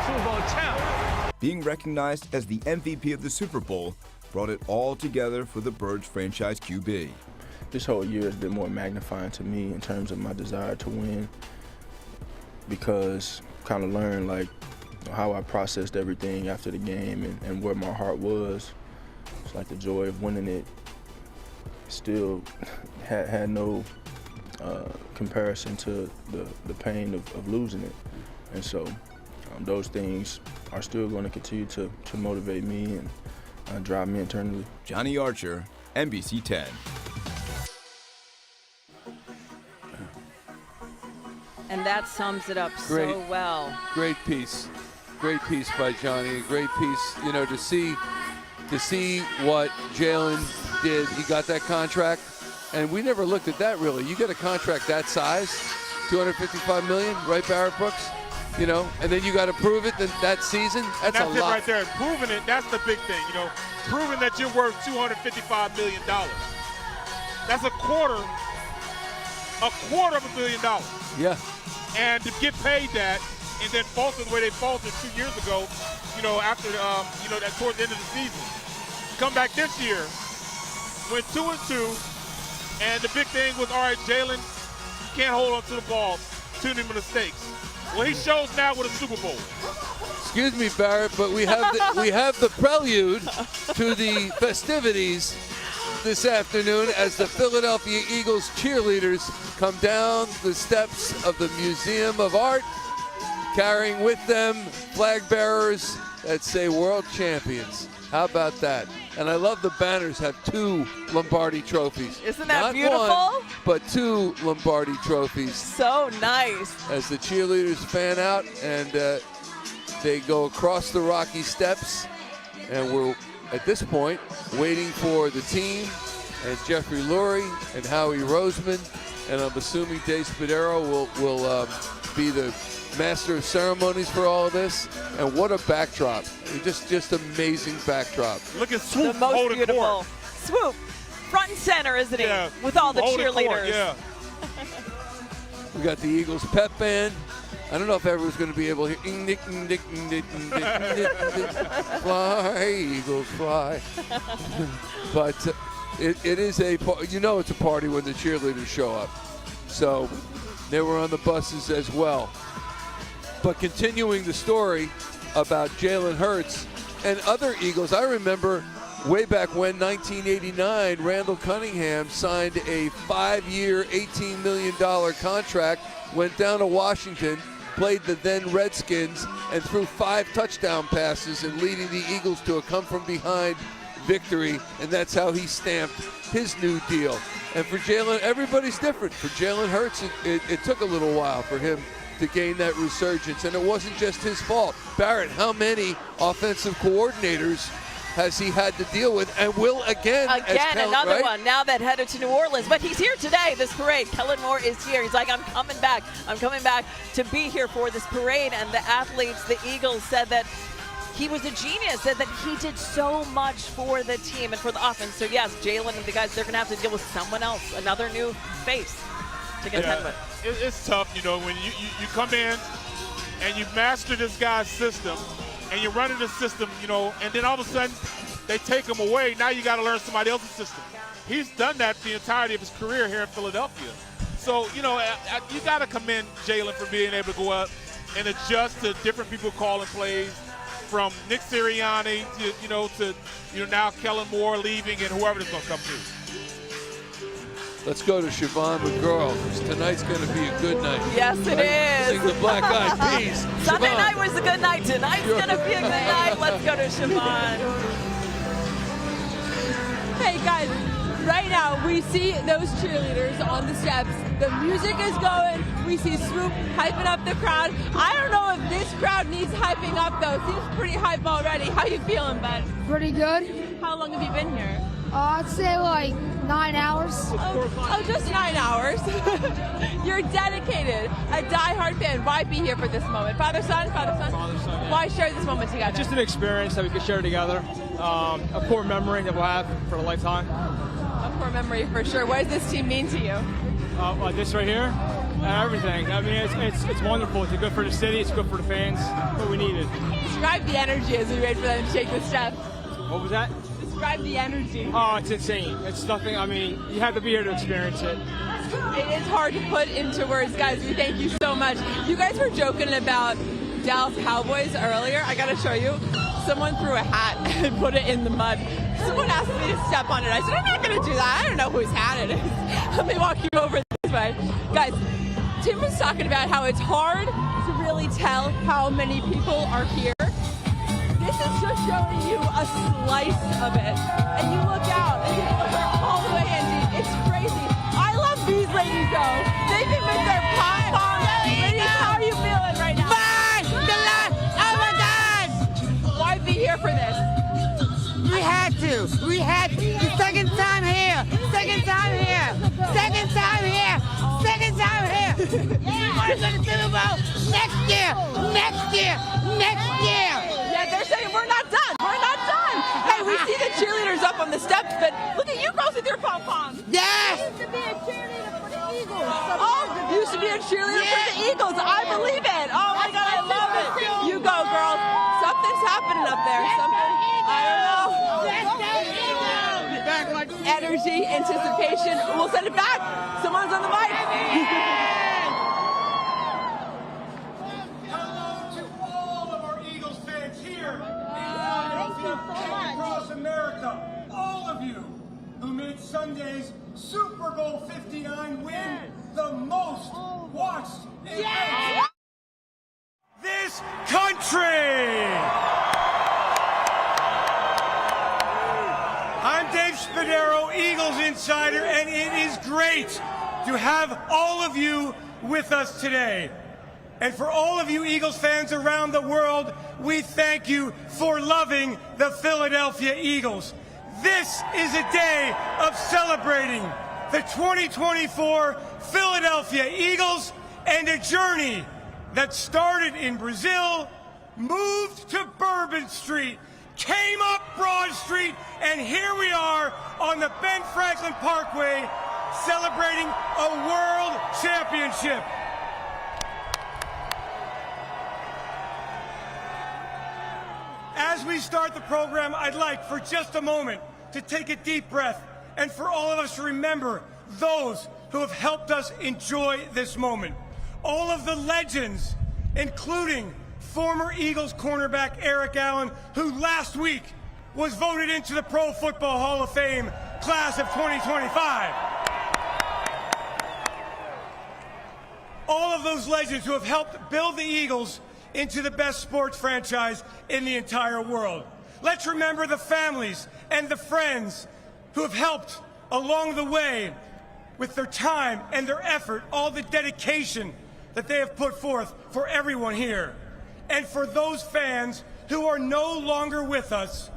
Super Bowl champ. Being recognized as the MVP of the Super Bowl brought it all together for the Birds franchise QB. This whole year has been more magnifying to me in terms of my desire to win, because kind of learned like how I processed everything after the game and where my heart was. It's like the joy of winning it still had no comparison to the pain of losing it. And so those things are still going to continue to motivate me and drive me internally. Johnny Archer, NBC 10. And that sums it up so well. Great piece by Johnny. A great piece, you know, to see what Jalen did. He got that contract, and we never looked at that really. You get a contract that size, $255 million, right, Barrett Brooks? You know, and then you got to prove it that season. That's a lot. That's it right there. Proving it, that's the big thing. You know, proving that you're worth $255 million. That's a quarter of $1 billion. Yeah. And to get paid that, and then falter the way they faltered 2 years ago, you know, after that towards the end of the season. Come back this year, went 2-2, and the big thing was, all right, Jalen, you can't hold on to the ball, too many mistakes. Well, he shows now with a Super Bowl. Excuse me, Barrett, but we have the prelude to the festivities this afternoon as the Philadelphia Eagles cheerleaders come down the steps of the Museum of Art, carrying with them flag bearers that say world champions. How about that? And I love the banners have 2 Lombardi trophies. Isn't that Not beautiful? One, but 2 Lombardi trophies. So nice. As the cheerleaders fan out and they go across the rocky steps, and we're at this point waiting for the team and Jeffrey Lurie and Howie Roseman, and I'm assuming Dave Spadaro will be the master of ceremonies for all of this. And what a backdrop. Just amazing backdrop. Look at Swoop. The most beautiful. Swoop. Front and center, isn't he? Yeah. With all the Holding cheerleaders. Court, yeah. We got the Eagles pep band. I don't know if everyone's going to be able to hear. Fly, Eagles, fly. But it is it's a party when the cheerleaders show up. So they were on the buses as well. But continuing the story about Jalen Hurts and other Eagles, I remember way back when, 1989, Randall Cunningham signed a 5-year, $18 million contract, went down to Washington, played the then Redskins, and threw 5 touchdown passes and leading the Eagles to a come-from-behind victory, and that's how he stamped his new deal. And for Jalen, everybody's different. For Jalen Hurts, it took a little while for him to gain that resurgence, and it wasn't just his fault. Barrett, how many offensive coordinators has he had to deal with and will again? Another one now that headed to New Orleans. But he's here today, this parade. Kellen Moore is here. He's like, I'm coming back. I'm coming back to be here for this parade. And the athletes, the Eagles, said that he was a genius, said that he did so much for the team and for the offense. So yes, Jalen and the guys, they're going to have to deal with someone else, another new face to contend with. It's tough, you know, when you come in and you master this guy's system and you're running the system, you know, and then all of a sudden they take him away. Now you got to learn somebody else's system. He's done that the entirety of his career here in Philadelphia. So, you know, you got to commend Jalen for being able to go up and adjust to different people calling plays, from Nick Sirianni to now Kellen Moore leaving and whoever is going to come through. Let's go to Siobhan McGurl, because tonight's going to be a good night. Yes, it is. Sing the Black Eyed Peas. Sunday Siobhan. night was a good night. Tonight's going to be a good night. Let's go to Siobhan. Hey, guys, Right now, we see those cheerleaders on the steps. The music is going. We see Swoop hyping up the crowd. I don't know if this crowd needs hyping up, though. It seems pretty hype already. How you feeling, bud? Pretty good. How long have you been here? I'd say like 9 hours. Oh, just 9 hours. You're dedicated, a diehard fan. Why be here for this moment? Father-son? Father-son? Father-son, yeah. Why share this moment together? It's just an experience that we could share together. A core memory that we'll have for a lifetime. A core memory for sure. What does this team mean to you? This right here, everything. I mean, it's wonderful. It's good for the city. It's good for the fans. What we needed. Describe the energy as we wait for them to take the steps. What was that? Describe the energy. Oh, it's insane. It's nothing. I mean, you have to be here to experience it. It's hard to put into words, guys. We thank you so much. You guys were joking about Dallas Cowboys earlier. I gotta show you. Someone threw a hat and put it in the mud. Someone asked me to step on it. I said, I'm not gonna do that. I don't know whose hat it is. Let me walk you over this way. Guys, Tim was talking about how it's hard to really tell how many people are here. This is just showing you a slice of it. And you look out and people are all the way in deep. It's crazy. I love these ladies though. They can make their pom-poms. Ladies, how are you feeling right now? Fine! Oh my God! Why be here for this? We had to. We had to. The second time here. Second time here. Second time here. Second time here. We want to go to the Super Bowl next year. Next year. Next year. Yeah, they're saying we're not done. We're not done. Hey, we see the cheerleaders up on the steps, but look at you girls with your pom-poms. Yes. I used to be a cheerleader for the Eagles. Oh, you used to be a cheerleader for the Eagles. I believe it. Oh my God, I love it. You go, girls. Something's happening up there. Something. I don't know. Energy, anticipation. We'll send it back. Someone's on the mic. Across America, all of you who made Sunday's Super Bowl 59 win the most watched event. This country! I'm Dave Spadaro, Eagles Insider, and it is great to have all of you with us today. And for all of you Eagles fans around the world, we thank you for loving the Philadelphia Eagles. This is a day of celebrating the 2024 Philadelphia Eagles and a journey that started in Brazil, moved to Bourbon Street, came up Broad Street, and here we are on the Ben Franklin Parkway celebrating a world championship. As we start the program, I'd like for just a moment to take a deep breath and for all of us to remember those who have helped us enjoy this moment. All of the legends, including former Eagles cornerback Eric Allen, who last week was voted into the Pro Football Hall of Fame class of 2025. All of those legends who have helped build the Eagles into the best sports franchise in the entire world. Let's remember the families and the friends who have helped along the way with their time and their effort, all the dedication that they have put forth for everyone here. And for those fans who are no longer with us,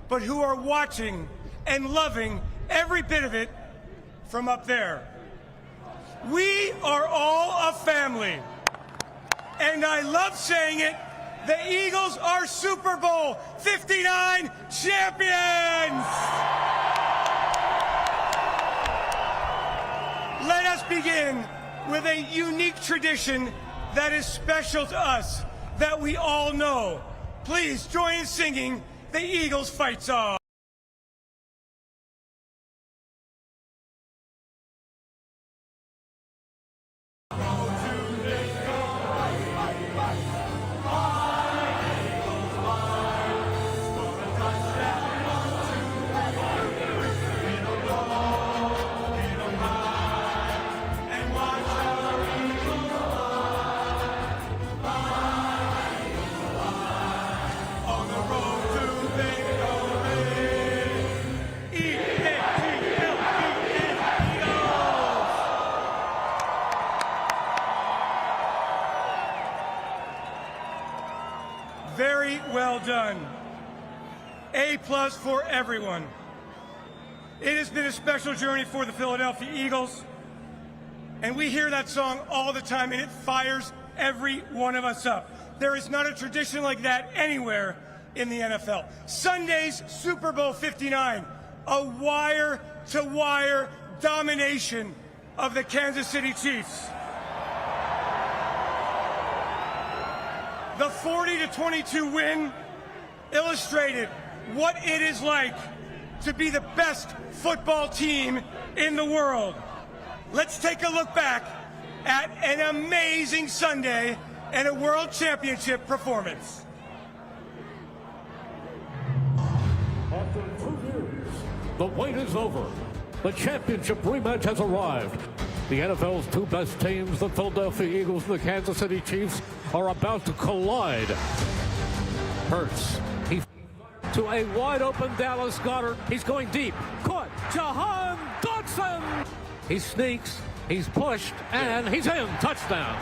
but who are watching and loving every bit of it from up there. We are all a family. And I love saying it, the Eagles are Super Bowl 59 champions! Let us begin with a unique tradition that is special to us, that we all know. Please join in singing the Eagles fight song. Very well done. A+ for everyone. It has been a special journey for the Philadelphia Eagles, and we hear that song all the time, and it fires every one of us up. There is not a tradition like that anywhere in the NFL. Sunday's Super Bowl 59, a wire-to-wire domination of the Kansas City Chiefs. The 40-22 win illustrated what it is like to be the best football team in the world. Let's take a look back at an amazing Sunday and a World Championship performance. After 2 years, the wait is over. The championship rematch has arrived. The NFL's two best teams, the Philadelphia Eagles and the Kansas City Chiefs, are about to collide. Hurts. He to a wide-open Dallas Goedert. He's going deep. Caught. Jahan Dotson. He sneaks. He's pushed. And he's in. Touchdown.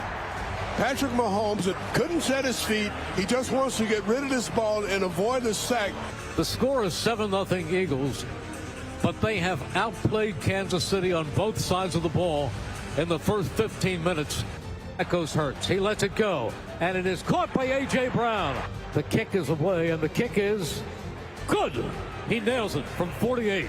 Patrick Mahomes couldn't set his feet. He just wants to get rid of this ball and avoid the sack. The score is 7-0 Eagles, but they have outplayed Kansas City on both sides of the ball in the first 15 minutes. That goes Hurts. He lets it go, and it is caught by A.J. Brown. The kick is away, and the kick is good. He nails it from 48.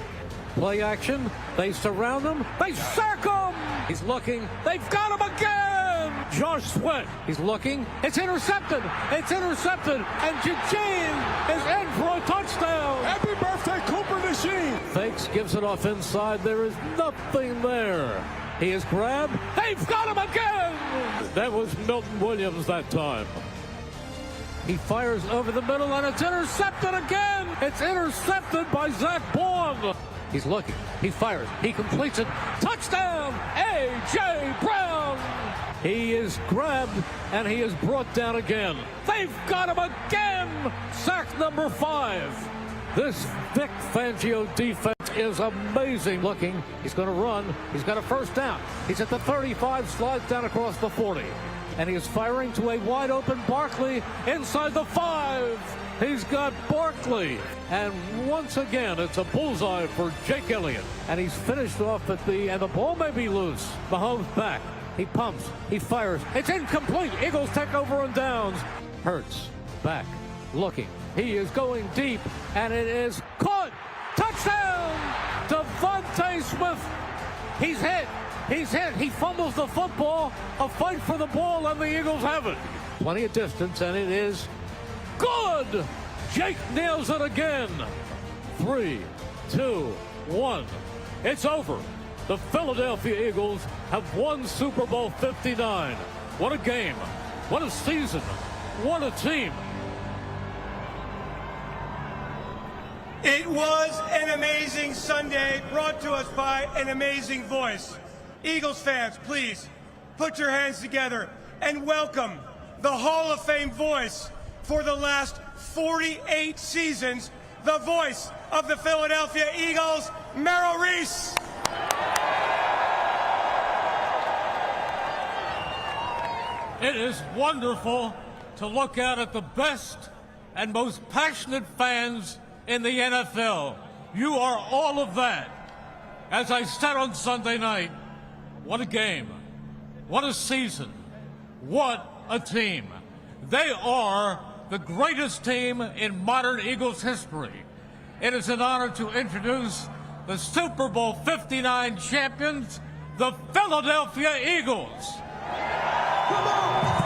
Play action. They surround him. They sack him. He's looking. They've got him again. Josh Sweat. He's looking. It's intercepted. It's intercepted. And Eugene is in for a touchdown. Happy birthday, Cooper Machine. Fakes, gives it off inside. There is nothing there. He is grabbed. They've got him again. That was Milton Williams that time. He fires over the middle, and it's intercepted again. It's intercepted by Zach Baum. He's looking. He fires. He completes it. Touchdown, A.J. Brown. He is grabbed, and he is brought down again. They've got him again. Sack number 5. This Vic Fangio defense is amazing looking. He's going to run. He's got a first down. He's at the 35, slides down across the 40. And he is firing to a wide-open Barkley inside the 5. He's got Barkley. And once again, it's a bullseye for Jake Elliott. And he's finished off at and the ball may be loose. Mahomes back. He pumps. He fires. It's incomplete. Eagles take over on downs. Hurts back. Looking. He is going deep. And it is caught. Touchdown! Devontae Smith. He's hit. He's hit. He fumbles the football. A fight for the ball, and the Eagles have it. Plenty of distance, and it is good. Jake nails it again. 3, 2, 1. It's over. The Philadelphia Eagles have won Super Bowl 59. What a game. What a season. What a team. It was an amazing Sunday brought to us by an amazing voice. Eagles fans, please put your hands together and welcome the Hall of Fame voice for the last 48 seasons, the voice of the Philadelphia Eagles, Merrill Reese. It is wonderful to look out at the best and most passionate fans in the NFL. You are all of that. As I said on Sunday night, what a game. What a season. What a team. They are the greatest team in modern Eagles history. It is an honor to introduce the Super Bowl 59 champions, the Philadelphia Eagles. Come on!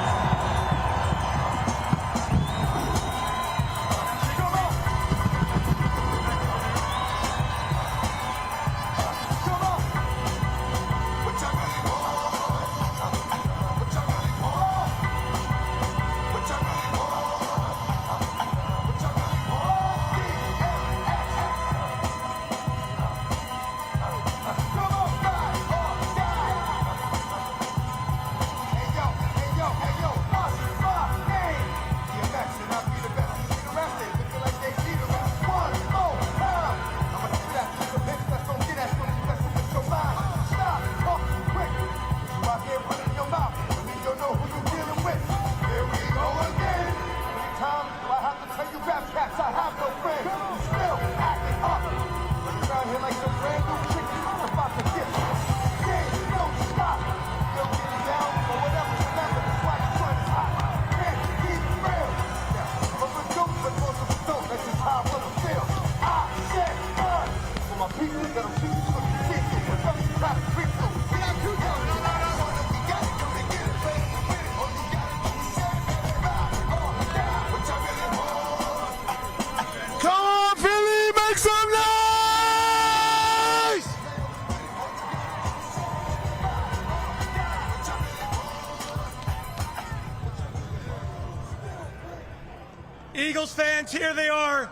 Eagles fans, here they are,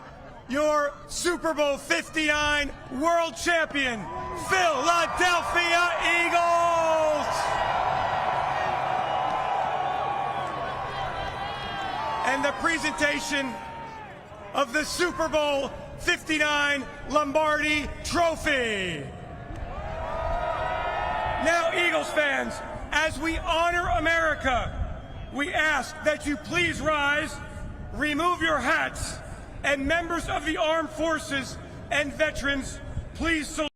your Super Bowl 59 world champion, Philadelphia Eagles! And the presentation of the Super Bowl 59 Lombardi Trophy. Now, Eagles fans, as we honor America, we ask that you please rise, remove your hats, and members of the armed forces and veterans, please salute.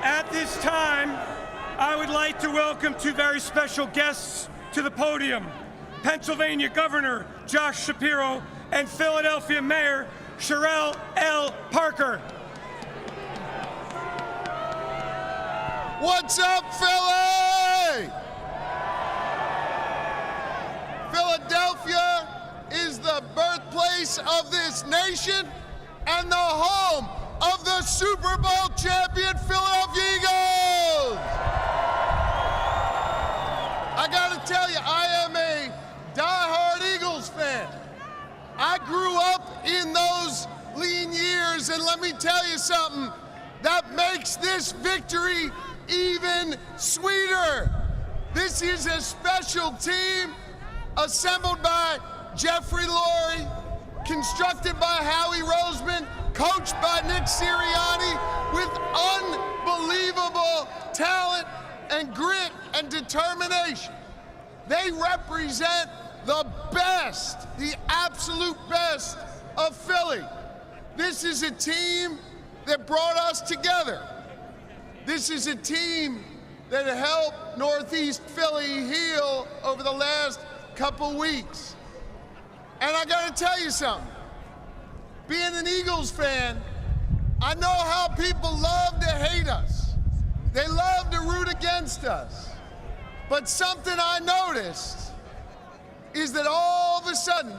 At this time, I would like to welcome two very special guests to the podium, Pennsylvania Governor Josh Shapiro and Philadelphia Mayor Sherelle L. Parker. What's up, Philly? Philadelphia is the birthplace of this nation and the home of the Super Bowl champion Philadelphia Eagles. I gotta tell you, I am a diehard Eagles fan. I grew up in those lean years, and let me tell you something, that makes this victory even sweeter. This is a special team assembled by Jeffrey Lurie, constructed by Howie Roseman, coached by Nick Sirianni, with unbelievable talent and grit and determination. They represent the best, the absolute best of Philly. This is a team that brought us together. This is a team that helped Northeast Philly heal over the last couple weeks. And I gotta tell you something. Being an Eagles fan, I know how people love to hate us. They love to root against us. But something I noticed is that all of a sudden,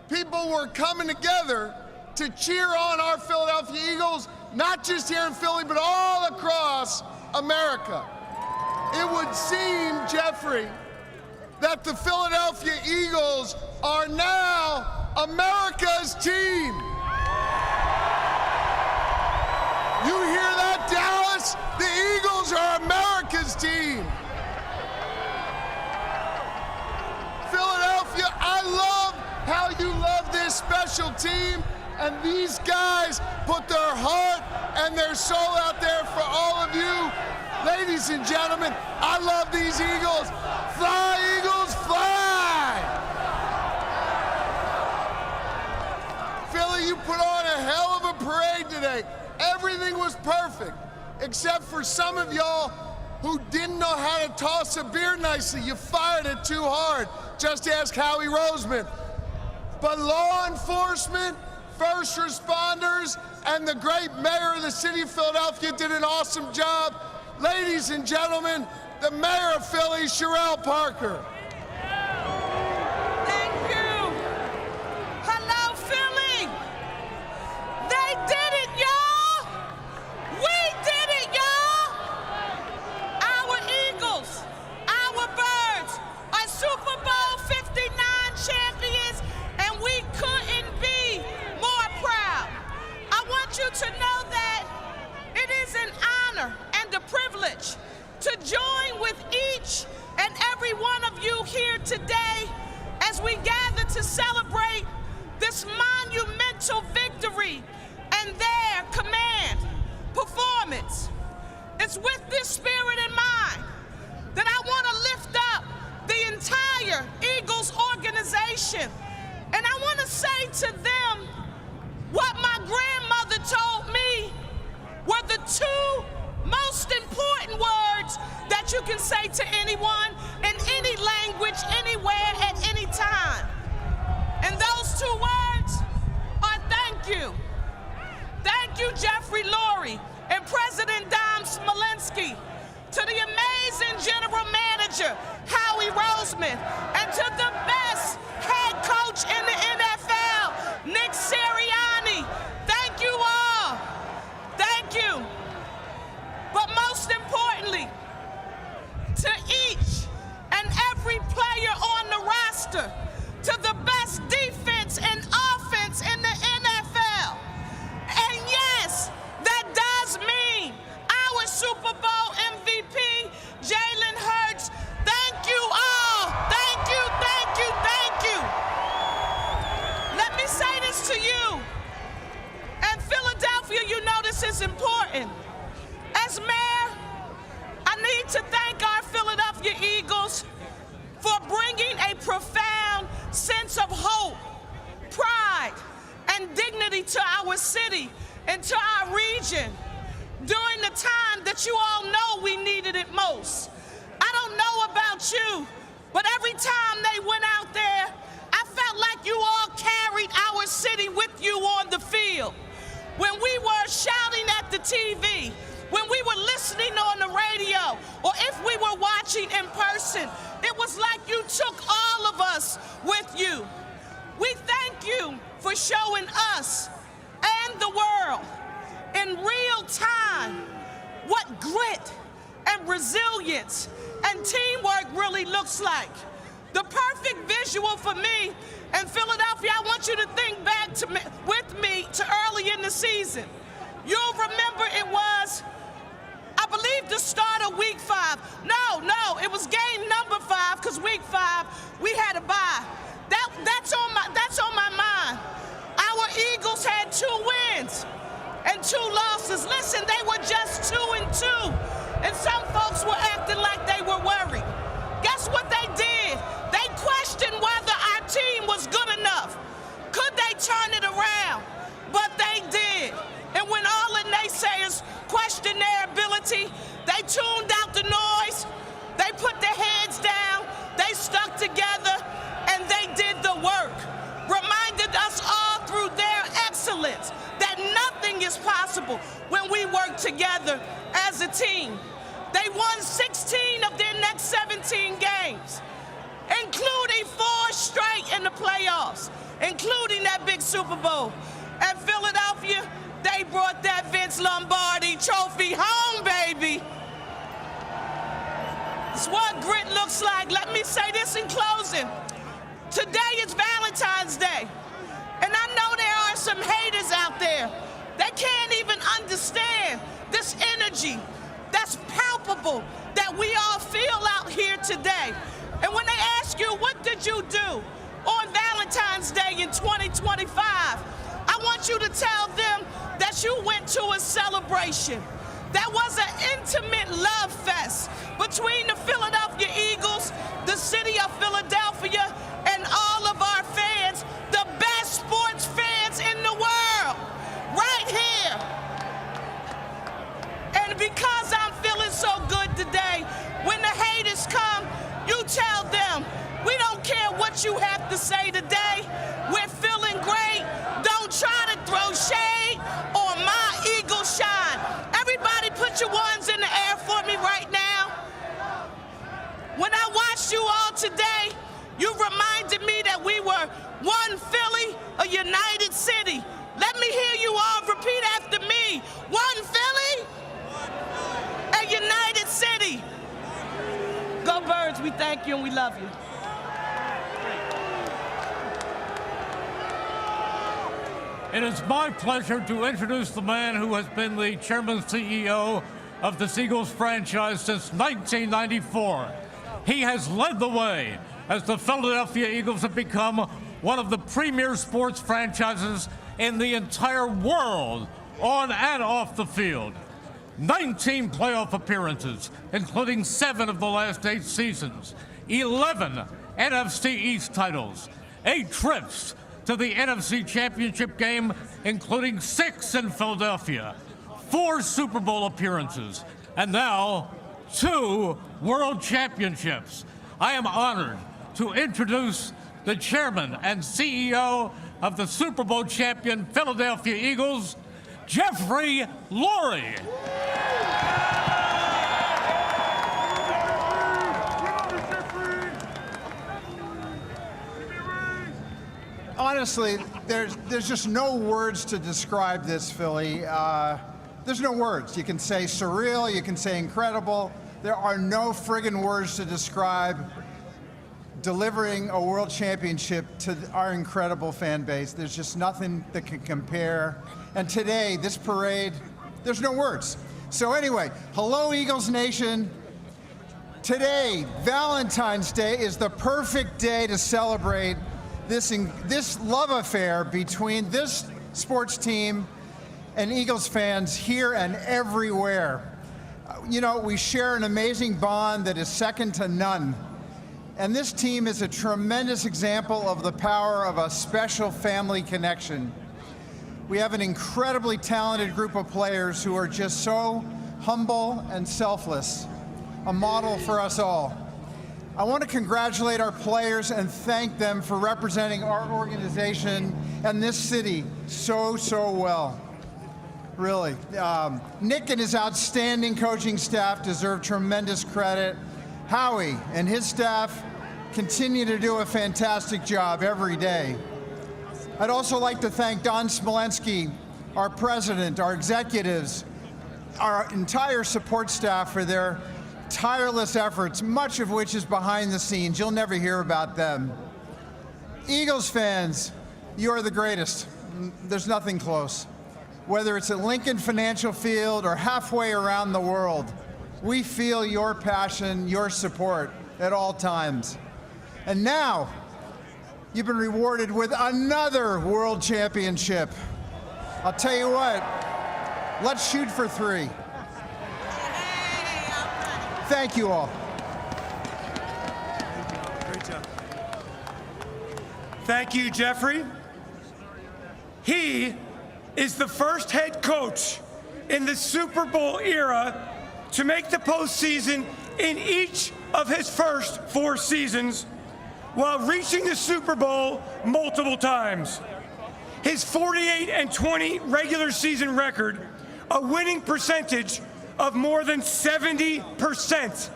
people were coming together to cheer on our Philadelphia Eagles, not just here in Philly, but all across America. It would seem, Jeffrey, that the Philadelphia Eagles are now America's team. You hear that, Dallas? The Eagles are America's team. Philadelphia, I love how you love this special team, and these guys put their heart and their soul out there for all of you. Ladies and gentlemen, I love these Eagles. Fly, Eagles, fly! Philly, you put on a hell of a parade today. Everything was perfect, except for some of y'all who didn't know how to toss a beer nicely. You fired it too hard. Just ask Howie Roseman. But law enforcement, first responders, and the great mayor of the city of Philadelphia did an awesome job. Ladies and gentlemen, the mayor of Philly, Sherelle Parker. Thank you. Hello, Philly. They did it, y'all. We did it, y'all. Our Eagles, our Birds are Super Bowl 59 champions, and we couldn't be more proud. I want you to know that it is an honor and a privilege to join with each and every one of you here today as we gather to celebrate this monumental victory and their command performance. It's with this spirit in mind that I want to lift up the entire Eagles organization, and I want to say to them what my grandmother told me were the two most important words that you can say to anyone in any language, anywhere, at any time. And those two words are thank you. Thank you, Jeffrey Lurie and President Dom Smolenski, to the amazing general manager, Howie Roseman, and to the best head coach in the NFL, Nick Sirianni. Thank you all. Thank you. But most importantly, to each and every player on the roster, to the best defense and offense in the NFL. And yes, that does mean our Super Bowl MVP, Jalen Hurts. Thank you all. Thank you, thank you, thank you. Let me say this to you. And Philadelphia, you know this is important. As mayor, I need to thank our Philadelphia Eagles for bringing a profound sense of hope, pride, and dignity to our city and to our region during the time that you all know we needed it most. I don't know about you, but every time they went out there, I felt like you all carried our city with you on the field. When we were shouting at the TV, when we were listening on the radio, or if we were watching in person, it was like you took all of us with you. We thank you for showing us and the world in real time what grit and resilience and teamwork really looks like. The perfect visual for me in Philadelphia, I want you to think back with me to early in the season. You'll remember it was, I believe, the start of week 5. No, it was game number 5, because week 5 we had a bye. That's on my mind. Our Eagles had 2 wins and 2 losses. Listen, they were just 2-2, and some folks were acting like they were worried. Guess what they did? They questioned whether our team was good enough. Could they turn it around? But they did. And when all the naysayers questioned their ability, they tuned out the noise, they put their heads down, they stuck together, and they did the work. Reminded us all through their excellence that nothing is possible when we work together as a team. They won 16 of their next 17 games, including 4 straight in the playoffs, including that big Super Bowl. And Philadelphia, they brought that Vince Lombardi trophy home, baby. It's what grit looks like. Let me say this in closing. Today is Valentine's Day. And I know there are some haters out there that can't even understand this energy that's palpable that we all feel out here today. And when they ask you, what did you do on Valentine's Day in 2025? I want you to tell them that you went to a celebration. That was an intimate love fest between the Philadelphia Eagles, the city of Philadelphia, and all of our fans, the best sports fans in the world, right here. And because I'm feeling so good today, when the haters come, you tell them, we don't care what you have to say today. We're feeling great. Don't try to throw shade on my Eagle shine. Everybody put your ones in the air for me right now. When I watched you all today, you reminded me that we were one Philly, a united city. Let me hear you all repeat after me. One Philly, a united city. Go Birds, we thank you and we love you. It is my pleasure to introduce the man who has been the chairman CEO of the Eagles franchise since 1994. He has led the way as the Philadelphia Eagles have become one of the premier sports franchises in the entire world, on and off the field. 19 playoff appearances, including 7 of the last 8 seasons, 11 NFC East titles, 8 trips to the NFC Championship game, including 6 in Philadelphia, 4 Super Bowl appearances, and now 2 World Championships. I am honored to introduce the chairman and CEO of the Super Bowl champion Philadelphia Eagles, Jeffrey Lurie. Honestly, there's just no words to describe this, Philly. There's no words. You can say surreal, you can say incredible. There are no friggin' words to describe delivering a world championship to our incredible fan base. There's just nothing that can compare. And today, this parade, there's no words. So anyway, hello Eagles Nation. Today, Valentine's Day, is the perfect day to celebrate this love affair between this sports team and Eagles fans here and everywhere. You know, we share an amazing bond that is second to none. And this team is a tremendous example of the power of a special family connection. We have an incredibly talented group of players who are just so humble and selfless, a model for us all. I want to congratulate our players and thank them for representing our organization and this city so well. Really. Nick and his outstanding coaching staff deserve tremendous credit. Howie and his staff continue to do a fantastic job every day. I'd also like to thank Don Smolensky, our president, our executives, our entire support staff for their tireless efforts, much of which is behind the scenes. You'll never hear about them. Eagles fans, you are the greatest. There's nothing close. Whether it's at Lincoln Financial Field or halfway around the world, we feel your passion, your support at all times. And now, you've been rewarded with another world championship. I'll tell you what, let's shoot for 3. Thank you all. Great job. Thank you, Jeffrey. He is the first head coach in the Super Bowl era to make the postseason in each of his first 4 seasons, while reaching the Super Bowl multiple times. His 48-20 regular season record, a winning percentage of more than 70%,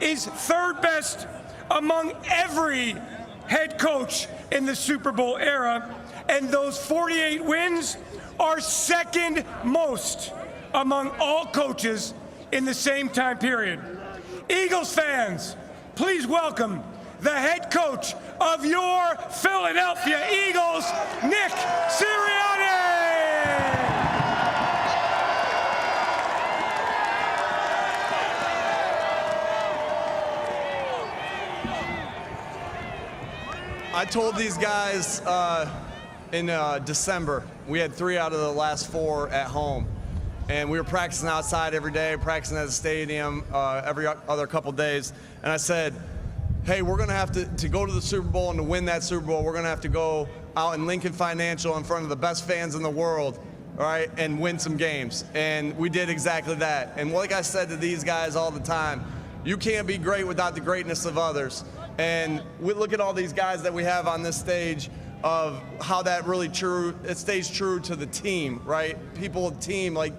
is 3rd best among every head coach in the Super Bowl era, and those 48 wins are 2nd most among all coaches in the same time period. Eagles fans, please welcome the head coach of your Philadelphia Eagles, Nick Sirianni. I told these guys in December, we had 3 out of the last 4 at home. And we were practicing outside every day, practicing at the stadium every other couple days. And I said, hey, we're going to have to go to the Super Bowl, and to win that Super Bowl, we're going to have to go out in Lincoln Financial in front of the best fans in the world, all right, and win some games. And we did exactly that. And like I said to these guys all the time, you can't be great without the greatness of others. And we look at all these guys that we have on this stage of how that really it stays true to the team, right? People, team, like,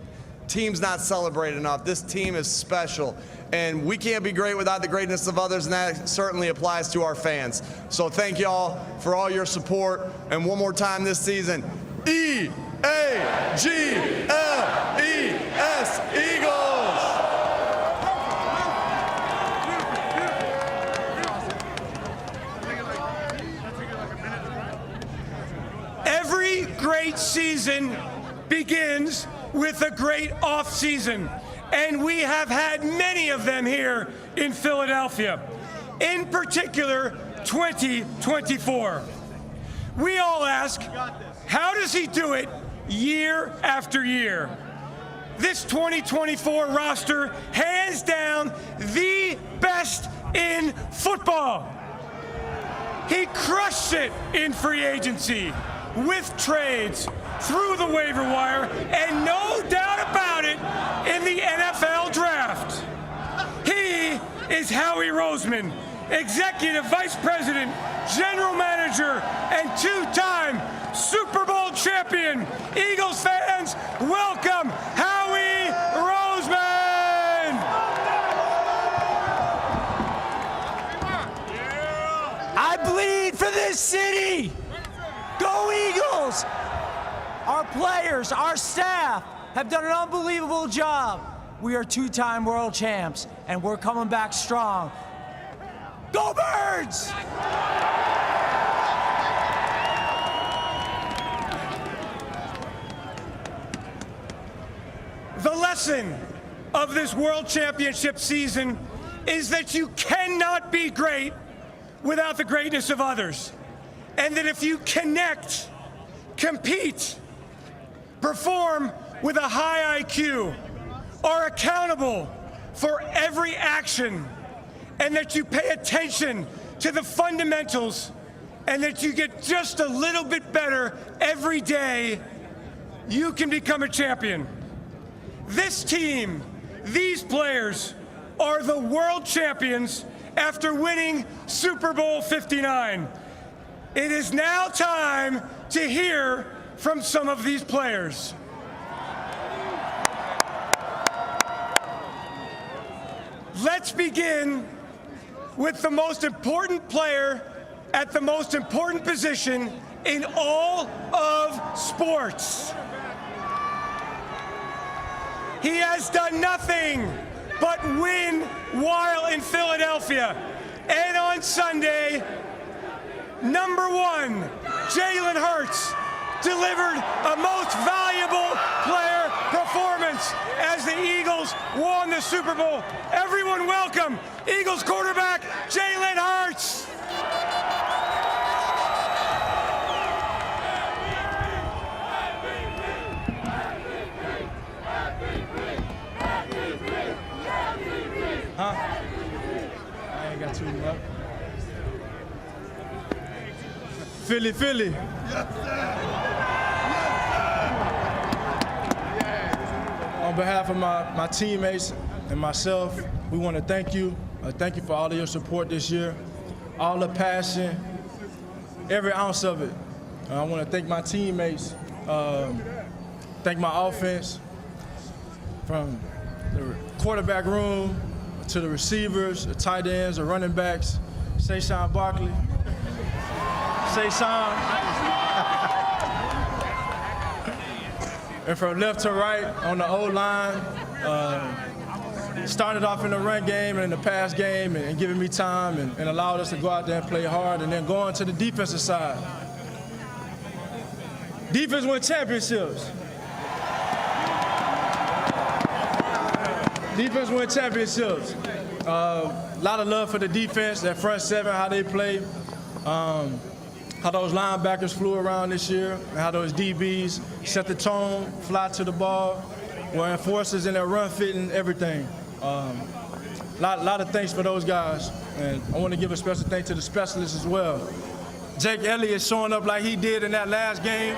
team's not celebrated enough. This team is special. And we can't be great without the greatness of others, and that certainly applies to our fans. So thank y'all for all your support. And one more time this season, E-A-G-L-E-S, Eagles! Every great season begins with a great off-season, and we have had many of them here in Philadelphia. In particular, 2024. We all ask, how does he do it year after year? This 2024 roster, hands down, the best in football. He crushed it in free agency, with trades, through the waiver wire, and no doubt about it, in the NFL draft. He is Howie Roseman, Executive Vice President, General Manager, and 2-time Super Bowl champion. Eagles fans, welcome Howie Roseman! I bleed for this city! Go Eagles! Our players, our staff have done an unbelievable job. We are 2-time world champs, and we're coming back strong. Go Birds! The lesson of this World Championship season is that you cannot be great without the greatness of others. And that if you connect, compete, perform with a high IQ, are accountable for every action, and that you pay attention to the fundamentals, and that you get just a little bit better every day, you can become a champion. This team, these players, are the world champions after winning Super Bowl 59. It is now time to hear from some of these players. Let's begin with the most important player at the most important position in all of sports. He has done nothing but win while in Philadelphia. And on Sunday, number 1, Jalen Hurts delivered a most valuable player performance as the Eagles won the Super Bowl. Everyone welcome Eagles quarterback Jalen Hurts. Huh? I ain't got too much. Philly, Philly. Yes, On behalf of my teammates and myself, we want to thank you. Thank you for all of your support this year, all the passion, every ounce of it. I want to thank my teammates, thank my offense, from the quarterback room to the receivers, the tight ends, the running backs, Saquon Barkley. And from left to right on the O-line, started off in the run game and in the pass game and giving me time and allowed us to go out there and play hard, and then going to the defensive side. Defense win championships. Defense win championships. A lot of love for the defense, that front seven, how they play, how those linebackers flew around this year, and how those DBs set the tone, fly to the ball, were enforcers in their run fitting, everything. Lot of thanks for those guys, and I want to give a special thanks to the specialists as well. Jake Elliott showing up like he did in that last game.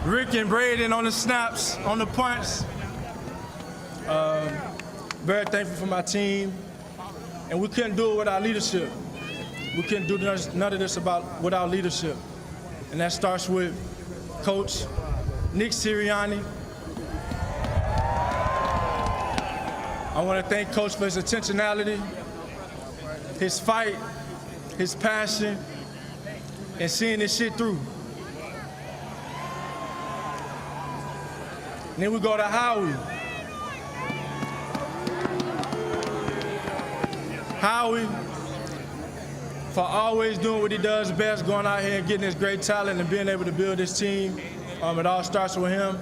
Rick and Braden on the snaps, on the punts. Very thankful for my team, and we couldn't do it without leadership. We couldn't do none of this without leadership, and that starts with Coach Nick Sirianni. I want to thank Coach for his intentionality, his fight, his passion, and seeing this shit through. And then we go to Howie. Howie, for always doing what he does best, going out here and getting this great talent and being able to build this team. It all starts with him.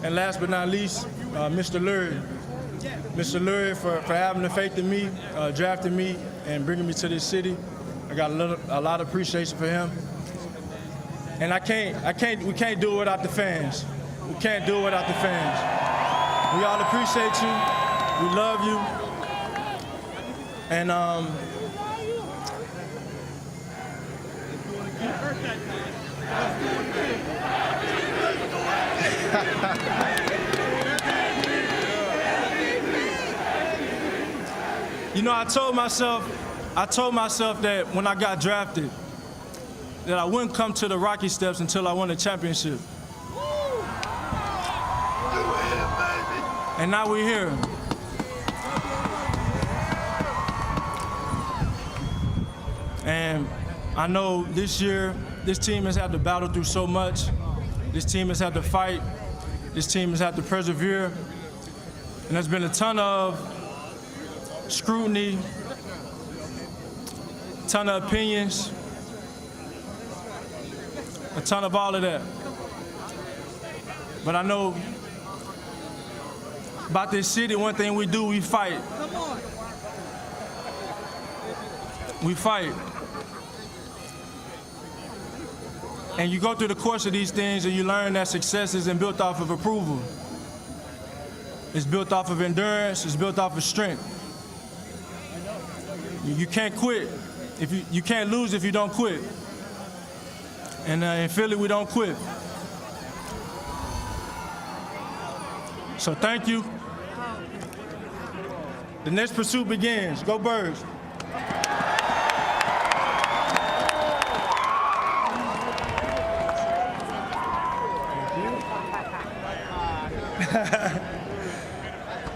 And last but not least, Mr. Lurie. Mr. Lurie for having the faith in me, drafting me, and bringing me to this city. I got a lot of appreciation for him. And we can't do it without the fans. We can't do it without the fans. We all appreciate you. We love you. And you know, I told myself that when I got drafted, that I wouldn't come to the Rocky Steps until I won a championship. And now we're here. And I know this year, this team has had to battle through so much. This team has had to fight. This team has had to persevere. And there's been a ton of scrutiny, a ton of opinions, a ton of all of that. But I know about this city, one thing we do, we fight. We fight. And you go through the course of these things and you learn that success isn't built off of approval. It's built off of endurance, it's built off of strength. You can't quit. You can't lose if you don't quit. And in Philly, we don't quit. So thank you. The next pursuit begins. Go Birds.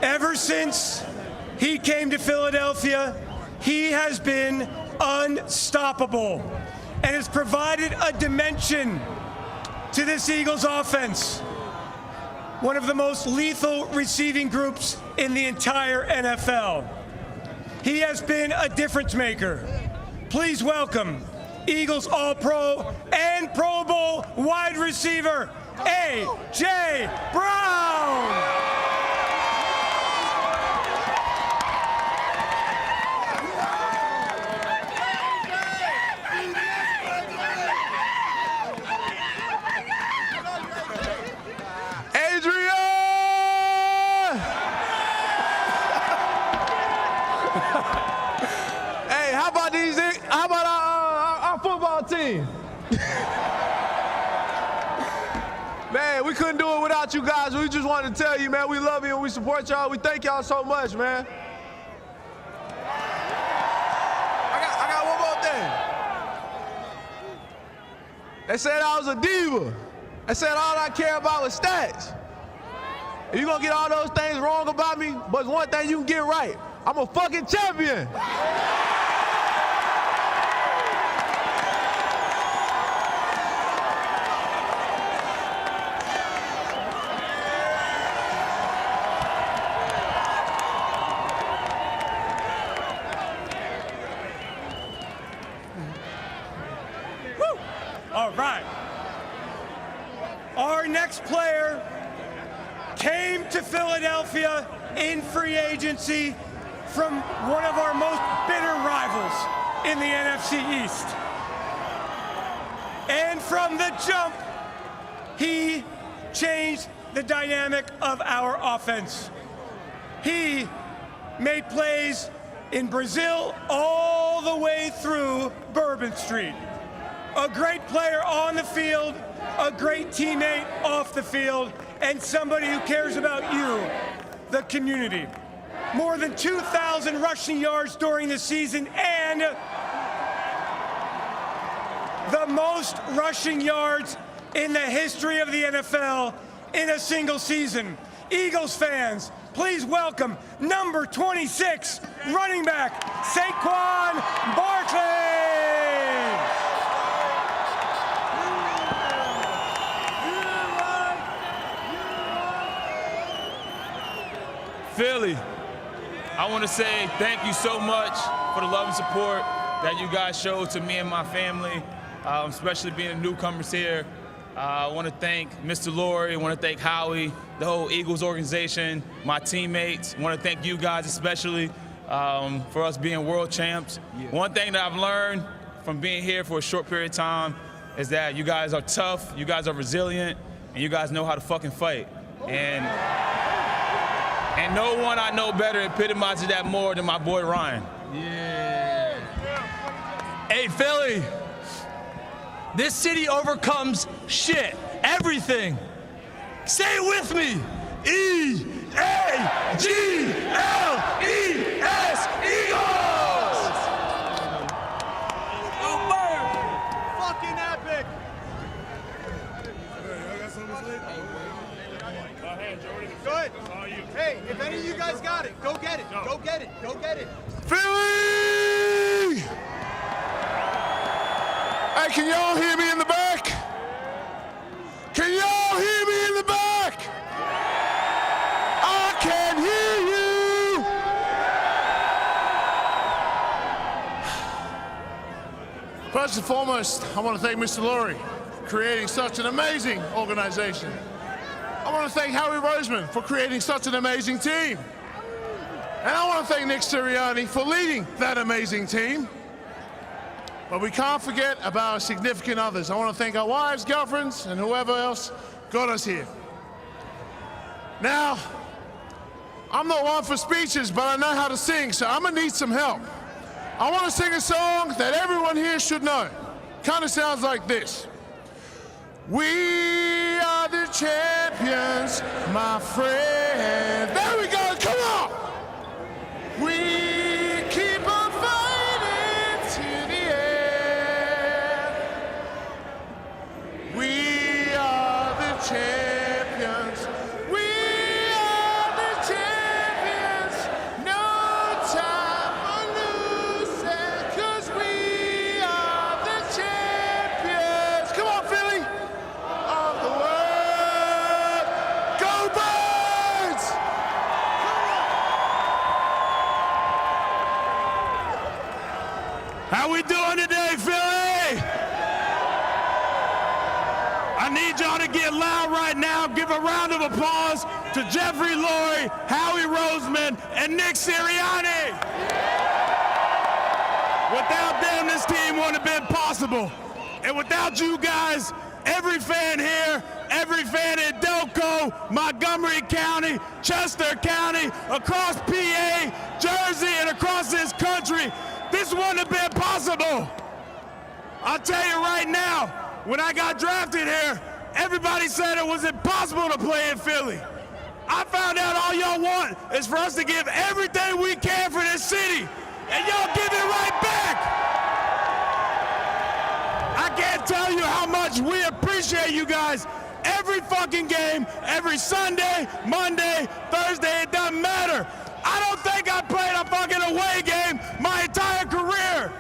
Ever since he came to Philadelphia, he has been unstoppable and has provided a dimension to this Eagles offense. One of the most lethal receiving groups in the entire NFL. He has been a difference maker. Please welcome Eagles All-Pro and Pro Bowl wide receiver, A.J. Brown. Hey, how about our football team? Man, we couldn't do it without you guys. We just wanted to tell you, man, we love you and we support y'all. We thank y'all so much, man. I got one more thing. They said I was a diva. They said all I care about was stats. If you're gonna get all those things wrong about me, but one thing you can get right. I'm a fucking champion. All right. Our next player came to Philadelphia in free agency from one of our most bitter rivals in the NFC East. And from the jump, he changed the dynamic of our offense. He made plays in Brazil all the way through Bourbon Street. A great player on the field, a great teammate off the field, and somebody who cares about you, the community. More than 2,000 rushing yards during the season and the most rushing yards in the history of the NFL in a single season. Eagles fans, please welcome number 26 running back, Saquon Barkley. Philly, I want to say thank you so much for the love and support that you guys showed to me and my family, especially being newcomers here. I want to thank Mr. Lurie, I want to thank Howie, the whole Eagles organization, my teammates. I want to thank you guys especially for us being world champs. Yeah. One thing that I've learned from being here for a short period of time is that you guys are tough, you guys are resilient, and you guys know how to fucking fight. And no one I know better epitomizes that more than my boy Ryan. Yeah. Hey, Philly. This city overcomes shit. Everything. Say it with me. E-A-G-L-E-S, Eagles! Super! Fucking epic! Good. Hey, if any of you guys got it, go get it. Go get it. Go get it. Philly! Hey, can y'all hear me in the back? Can y'all hear me in the back? I can hear you. First and foremost, I want to thank Mr. Lurie for creating such an amazing organization. I want to thank Howie Roseman for creating such an amazing team. And I want to thank Nick Sirianni for leading that amazing team. But we can't forget about our significant others. I want to thank our wives, girlfriends, and whoever else got us here. Now, I'm not one for speeches, but I know how to sing, so I'm going to need some help. I want to sing a song that everyone here should know. Kind of sounds like this. We are the champions, my friend. There we go, come on! We keep on fighting to the end. We are the champions. We are the champions. No time for losing, 'cause we are the champions. Come on, Philly! Of the world. Go Birds! How we doing today, Philly? I need y'all to get loud right now. Give a round of applause to Jeffrey Lurie, Howie Roseman, and Nick Sirianni. Without them, this team wouldn't have been possible. And without you guys, every fan here, every fan in Delco, Montgomery County, Chester County, across PA, Jersey, and across this country, this wouldn't have been possible. I'll tell you right now, when I got drafted here, everybody said it was impossible to play in Philly. I found out all y'all want is for us to give everything we can for this city, and y'all give it right back. I can't tell you how much we appreciate you guys. Every fucking game, every Sunday, Monday, Thursday, it doesn't matter. I don't think I played a fucking away game my entire career.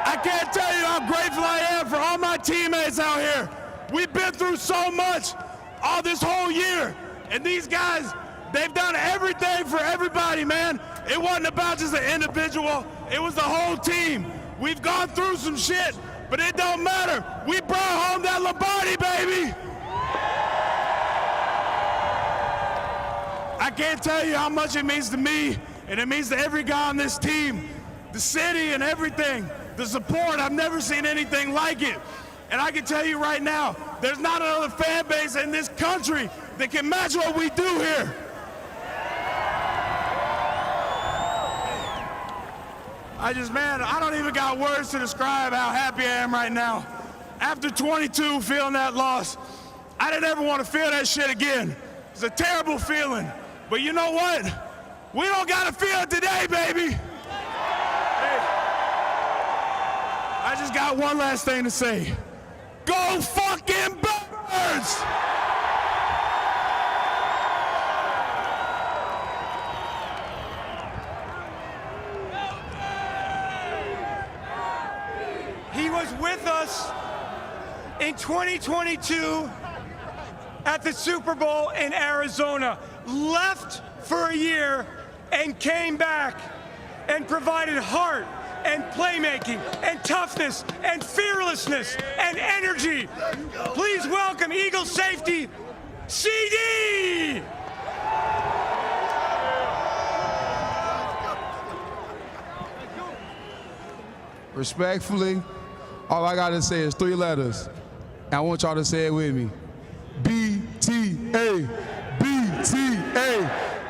I can't tell you how grateful I am for all my teammates out here. We've been through so much all this whole year. And these guys, they've done everything for everybody, man. It wasn't about just an individual. It was the whole team. We've gone through some shit, but it don't matter. We brought home that Lombardi, baby. I can't tell you how much it means to me, and it means to every guy on this team, the city and everything, the support. I've never seen anything like it. And I can tell you right now, there's not another fan base in this country that can match what we do here. Man, I don't even got words to describe how happy I am right now. After 22, feeling that loss, I didn't ever want to feel that shit again. It's a terrible feeling. But you know what? We don't got to feel it today, baby. Hey, I just got one last thing to say. Go fucking Birds! He was with us in 2022 at the Super Bowl in Arizona, left for a year and came back and provided heart and playmaking and toughness and fearlessness and energy. Please welcome Eagle safety, CD! Respectfully, all I gotta say is 3 letters. And I want y'all to say it with me. BTA, BTA,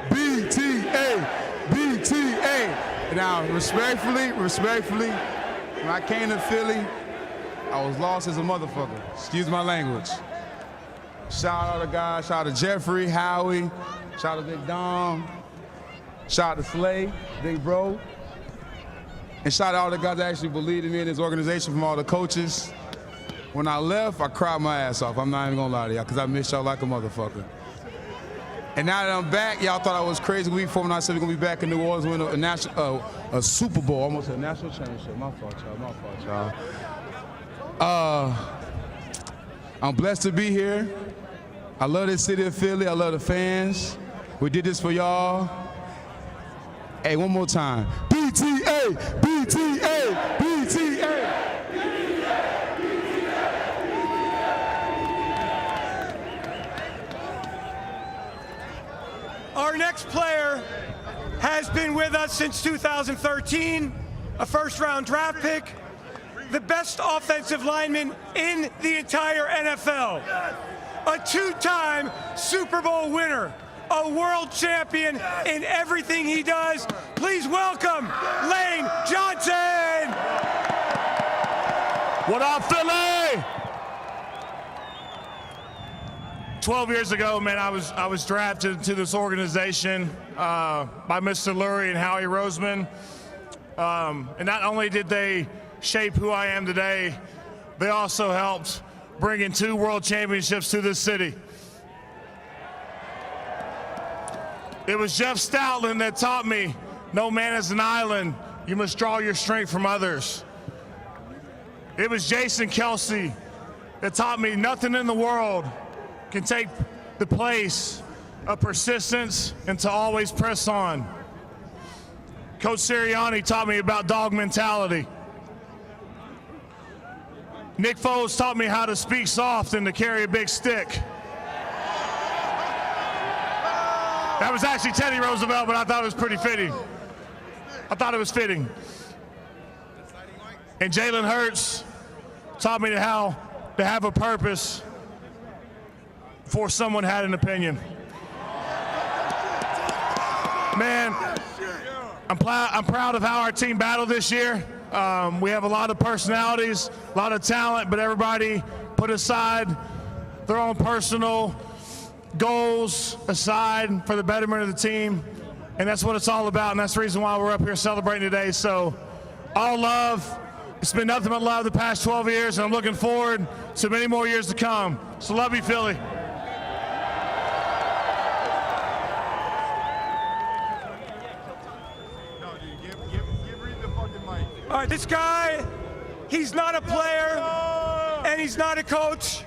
BTA, BTA. Now, respectfully, when I came to Philly, I was lost as a motherfucker. Excuse my language. Shout out to guys, shout out to Jeffrey, Howie, shout out to Big Dom, shout out to Slay, Big Bro. And shout out to all the guys that actually believed in me and this organization, from all the coaches. When I left, I cried my ass off. I'm not even gonna lie to y'all, because I missed y'all like a motherfucker. And now that I'm back, y'all thought I was crazy a week before when I said we're gonna be back in New Orleans winning a Super Bowl, almost a national championship. My fault, y'all. I'm blessed to be here. I love this city of Philly. I love the fans. We did this for y'all. Hey, one more time. BTA, BTA, BTA. Our next player has been with us since 2013, a first-round draft pick, the best offensive lineman in the entire NFL, a 2-time Super Bowl winner, a world champion in everything he does. Please welcome Lane Johnson. What up, Philly? 12 years ago, man, I was drafted to this organization by Mr. Lurie and Howie Roseman. And not only did they shape who I am today, they also helped bring in 2 world championships to this city. It was Jeff Stoutland that taught me, no man is an island, you must draw your strength from others. It was Jason Kelsey that taught me nothing in the world can take the place of persistence and to always press on. Coach Sirianni taught me about dog mentality. Nick Foles taught me how to speak soft and to carry a big stick. That was actually Teddy Roosevelt, but I thought it was pretty fitting. I thought it was fitting. And Jalen Hurts taught me how to have a purpose before someone had an opinion. Man, I'm proud of how our team battled this year. We have a lot of personalities, a lot of talent, but everybody put aside their own personal goals aside for the betterment of the team. And that's what it's all about, and that's the reason why we're up here celebrating today. So, all love. It's been nothing but love the past 12 years, and I'm looking forward to many more years to come. So love you, Philly. All right, this guy, he's not a player and he's not a coach.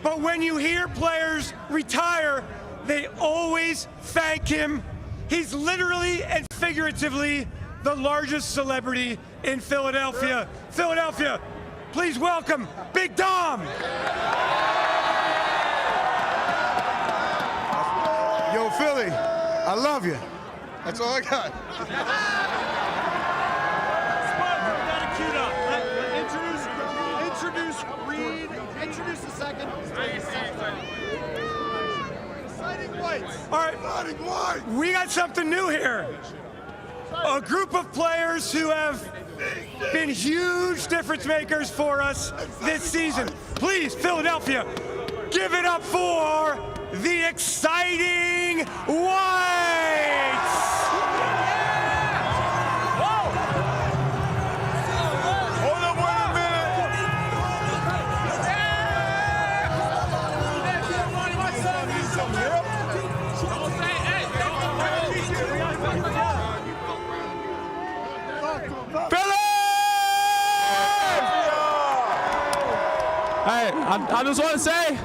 But when you hear players retire, they always thank him He's literally and figuratively the largest celebrity in Philadelphia. Philadelphia, please welcome Big Dom. Yo, Philly, I love you. That's all I got. Introduce the second. All right, we got something new here. A group of players who have been huge difference makers for us this season. Please, Philadelphia, give it up for the exciting Whites! Hey, I just want to say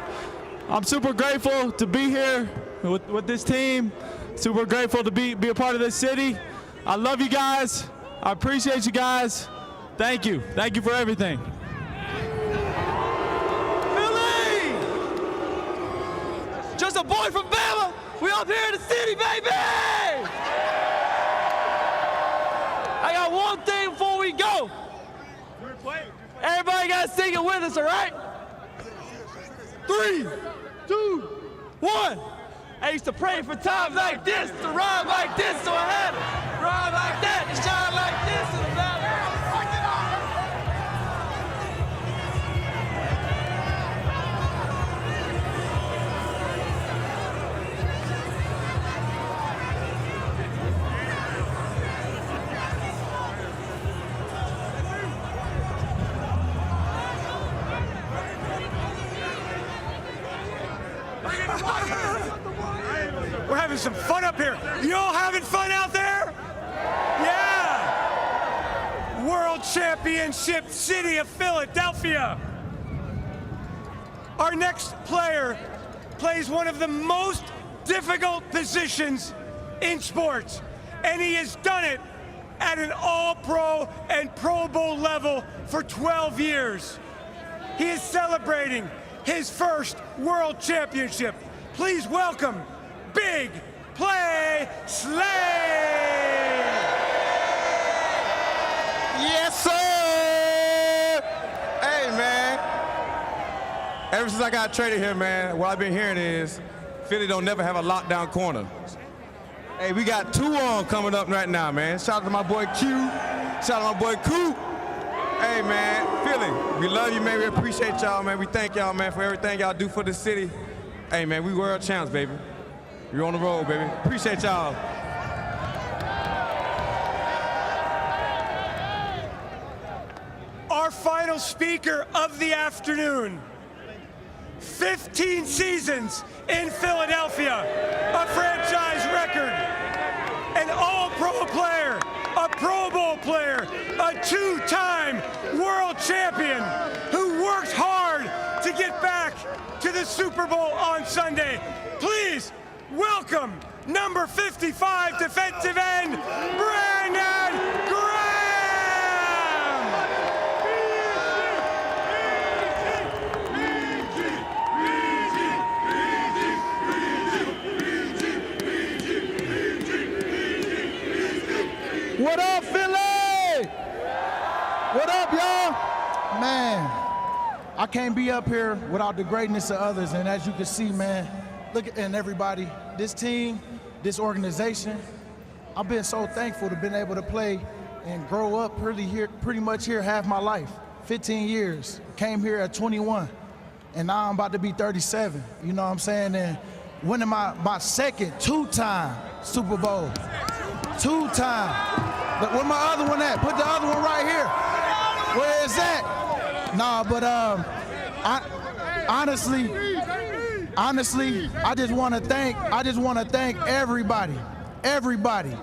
I'm super grateful to be here with this team. Super grateful to be a part of this city. I love you guys. I appreciate you guys. Thank you. Thank you for everything. Philly! Just a boy from Bama. We up here in the city, baby! I got one thing before we go. Everybody got to sing it with us, all right? 3, 2, 1. I used to pray for times like this, to rhyme like this, so I had to rhyme like that, to shine like this, and about We're having some fun up here. You all having fun out there? Yeah! World Championship City of Philadelphia. Our next player plays one of the most difficult positions in sports, and he has done it at an All-Pro and Pro Bowl level for 12 years. He is celebrating his first World Championship. Please welcome Big Play Slay! Yes, sir! Hey, man. Ever since I got traded here, man, what I've been hearing is Philly don't never have a lockdown corner. Hey, we got 2 on coming up right now, man. Shout out to my boy Q. Shout out to my boy Coop. Hey, man, Philly, we love you, man. We appreciate y'all, man. We thank y'all, man, for everything y'all do for the city. Hey, man, we world champs, baby. We're on the road, baby. Appreciate y'all. Our final speaker of the afternoon. 15 seasons in Philadelphia, a franchise record, an All-Pro player, a Pro Bowl player, a 2-time world champion who worked hard to get back to the Super Bowl on Sunday. Please welcome number 55 defensive end, Brandon Graham! What up, Philly? What up, y'all? Man, I can't be up here without the greatness of others, and as you can see, man, look at everybody, this team, this organization. I've been so thankful to been able to play and grow up pretty much here half my life. 15 years, came here at 21, and now I'm about to be 37. You know what I'm saying? And winning my second 2-time Super Bowl. 2-time. But where my other one at? Put the other one right here. Where is that? Nah, but honestly, I just want to thank everybody,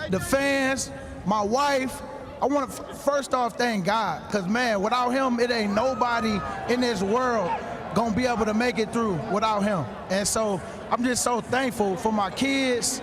the fans, my wife. I want to first off thank God, because man, without him, it ain't nobody in this world gonna be able to make it through without him. And so I'm just so thankful for my kids,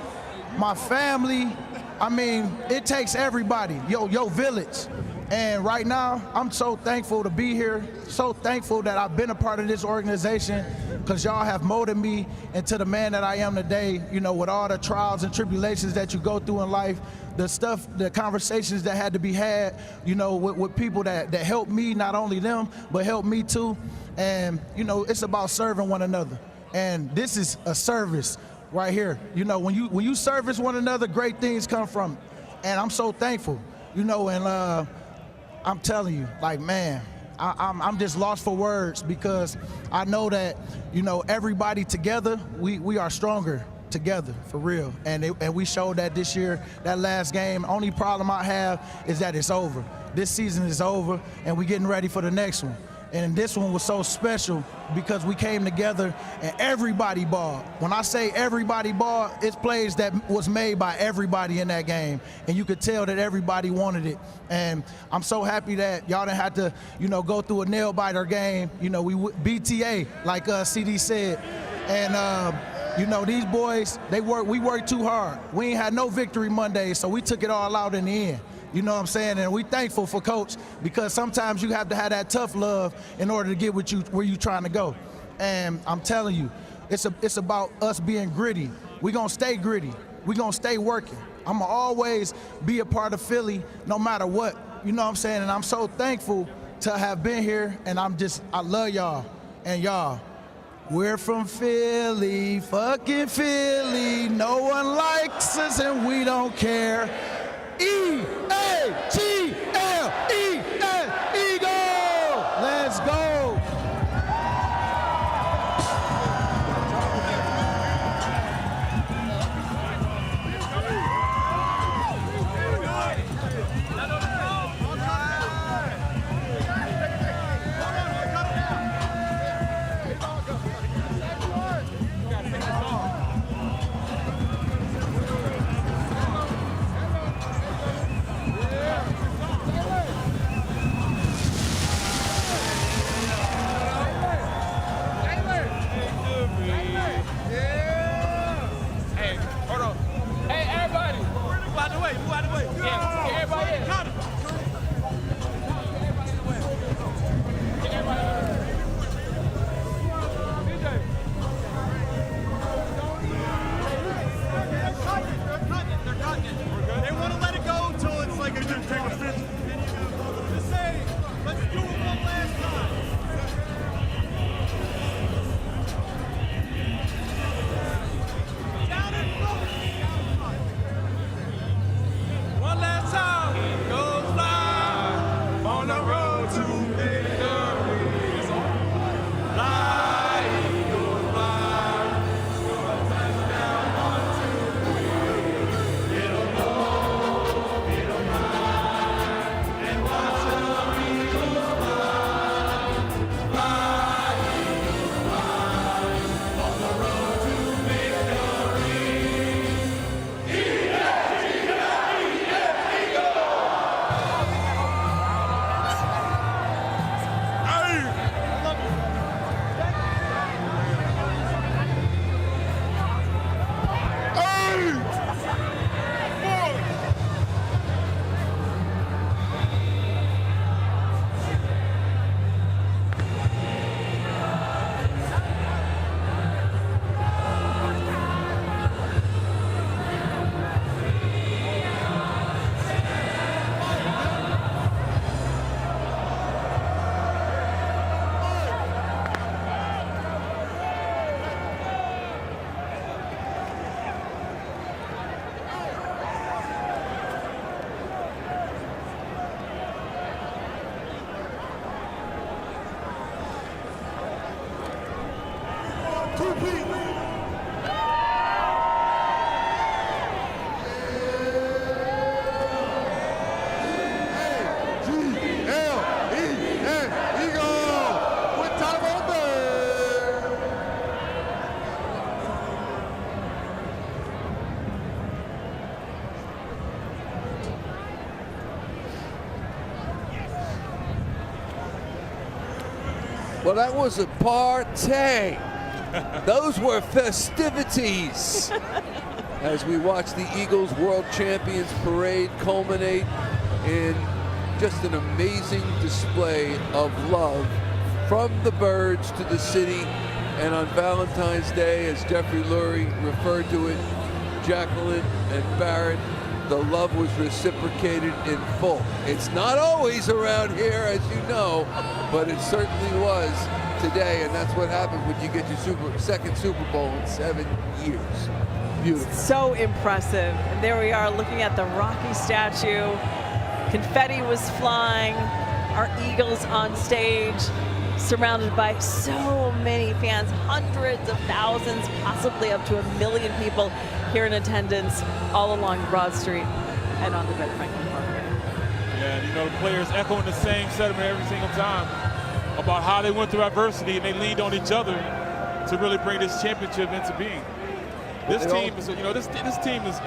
my family. I mean, it takes everybody, yo village. And right now, I'm so thankful to be here, so thankful that I've been a part of this organization, because y'all have molded me into the man that I am today, you know, with all the trials and tribulations that you go through in life, the stuff, the conversations that had to be had, you know, with people that helped me, not only them, but helped me too. And, you know, it's about serving one another. And this is a service right here. You know, when you service one another, great things come from it. And I'm so thankful, you know, and I'm telling you, like, man, I'm just lost for words, because I know that, you know, everybody together, we are stronger together, for real. And we showed that this year, that last game. Only problem I have is that it's over. This season is over, and we're getting ready for the next one. And this one was so special because we came together and everybody balled. When I say everybody balled, it's plays that was made by everybody in that game. And you could tell that everybody wanted it. And I'm so happy that y'all didn't have to, you know, go through a nail-biter game. You know, we BTA, like CD said. And, you know, these boys, we worked too hard. We ain't had no victory Monday, so we took it all out in the end. You know what I'm saying? And we thankful for Coach, because sometimes you have to have that tough love in order to get where you trying to go. And I'm telling you, it's about us being gritty. We're going to stay gritty. We're going to stay working. I'm going to always be a part of Philly no matter what. You know what I'm saying? And I'm so thankful to have been here, and I love y'all. And y'all, we're from Philly, fucking Philly. No one likes us and we don't care. E-A-G-L-E-S, Eagle! Let's go! Well, that was a party. Those were festivities. as we watch the Eagles World Champions Parade culminate in just an amazing display of love from the birds to the city. And on Valentine's Day, as Jeffrey Lurie referred to it, Jacqueline and Barrett, the love was reciprocated in full. It's not always around here, as you know, but it certainly was today, and that's what happens when you get your second Super Bowl in 7 years. Beautiful. So impressive. And there we are looking at the Rocky statue. Confetti was flying. Our Eagles on stage, surrounded by so many fans, hundreds of thousands, possibly up to 1 million people here in attendance all along Broad Street and on the Ben Franklin Parkway. Yeah, and you know, the players echoing the same sentiment every single time about how they went through adversity and they leaned on each other to really bring this championship into being. This team is, you know, this team is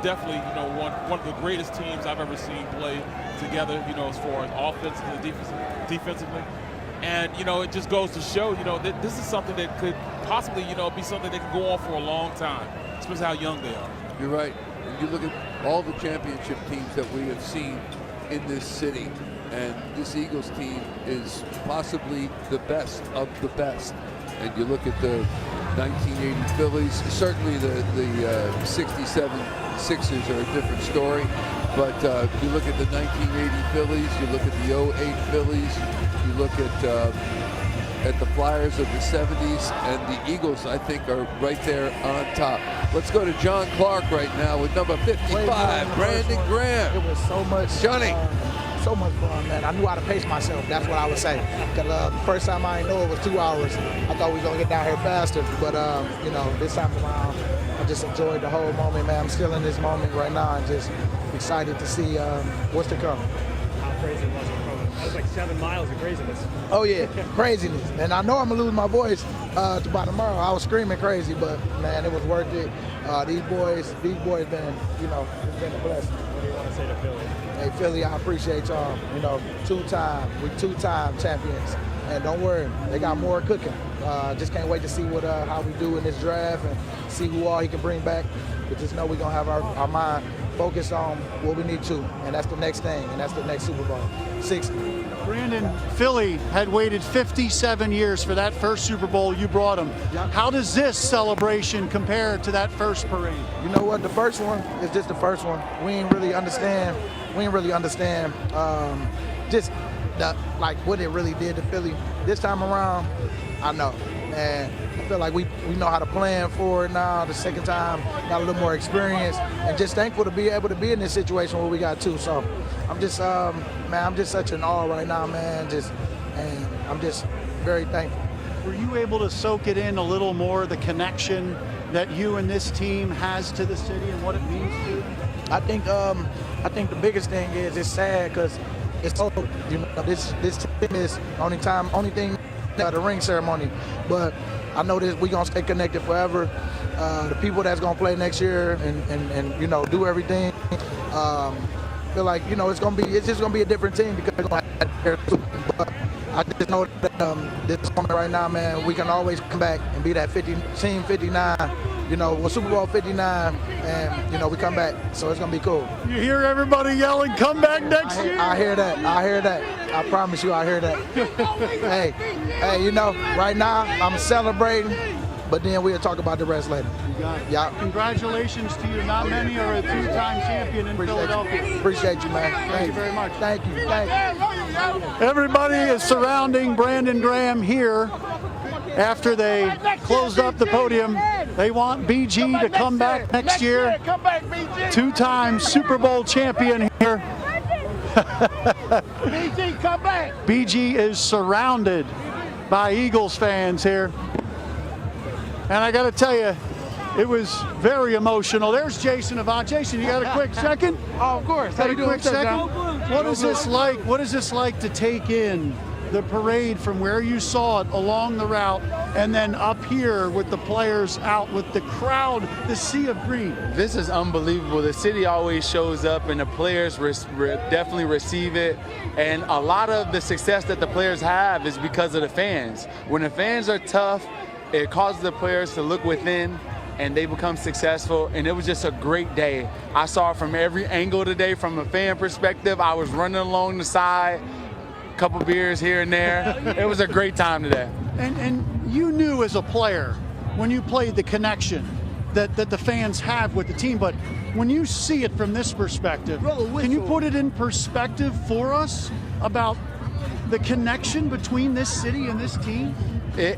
definitely, you know, one of the greatest teams I've ever seen play together, you know, as far as offensively, defensively. And, you know, it just goes to show, you know, that this is something that could possibly, you know, be something that can go on for a long time, especially how young they are. You're right. And you look at all the championship teams that we have seen in this city, and this Eagles team is possibly the best of the best. And you look at the 1980 Phillies, certainly the 67 Sixers are a different story. But you look at the 1980 Phillies, you look at the 08 Phillies, you look at the Flyers of the 70s, and the Eagles, I think, are right there on top. Let's go to John Clark right now with number 55, Brandon Graham. It was so much. Johnny. So much fun, man. I knew how to pace myself. That's what I would say. Because the first time I didn't know it was 2 hours. I thought we were going to get down here faster. But, you know, this time around, I just enjoyed the whole moment, man. I'm still in this moment right now and just excited to see what's to come. How crazy was it? That was like 7 miles of craziness. Oh, yeah, craziness. And I know I'm going to lose my voice by tomorrow. I was screaming crazy, but, man, it was worth it. These boys been, you know, it's been a blessing. What do you want to say to Philly? Hey, Philly, I appreciate y'all. You know, two-time champions. And don't worry, they got more cooking. Just can't wait to see what how we do in this draft and see who all he can bring back. But just know we're going to have our mind focused on what we need to, and that's the next thing, and that's the next Super Bowl, 60. Brandon, Philly had waited 57 years for that first Super Bowl. You brought them. Yep. How does this celebration compare to that first parade? You know what? The first one is just the first one. We ain't really understand. Just like what it really did to Philly. This time around, I know, and I feel like we know how to plan for it now. The second time, got a little more experience, and just thankful to be able to be in this situation where we got two. So I'm just, man, I'm just such an awe right now, man. And I'm just very thankful. Were you able to soak it in a little more, the connection that you and this team has to the city and what it means to you? I think the biggest thing is it's sad because it's over. You know, this team is only thing the ring ceremony, but I know that we're gonna stay connected forever. The people that's gonna play next year and you know, do everything. Feel like, you know, it's just gonna be a different team because we're gonna have, but I just know that this moment right now, man, we can always come back and be that team 59. You know, we're Super Bowl 59, and, you know, we come back, so it's going to be cool. You hear everybody yelling, come back next year? I hear that. I promise you I hear that. hey, you know, right now I'm celebrating, but then we'll talk about the rest later. You got it. Yeah. Congratulations to you. Not many are a two-time champion in Philadelphia. Appreciate you, man. Thank you very much. Thank you. Everybody is surrounding Brandon Graham here after they closed up the podium. They want BG to come back next year. Two-time Super Bowl champion here. BG, come back. BG is surrounded by Eagles fans here. And I got to tell you, it was very emotional. There's Jason Avant. Jason, you got a quick second? Oh, of course. Got a quick second? What is this like? What is this like to take in the parade from where you saw it along the route and then up here with the players out with the crowd, the sea of green? This is unbelievable. The city always shows up and the players definitely receive it. And a lot of the success that the players have is because of the fans. When the fans are tough, it causes the players to look within and they become successful, and it was just a great day. I saw it from every angle today. From a fan perspective, I was running along the side, a couple beers here and there. It was a great time today. And you knew as a player when you played the connection that the fans have with the team, but when you see it from this perspective, can you put it in perspective for us about the connection between this city and this team?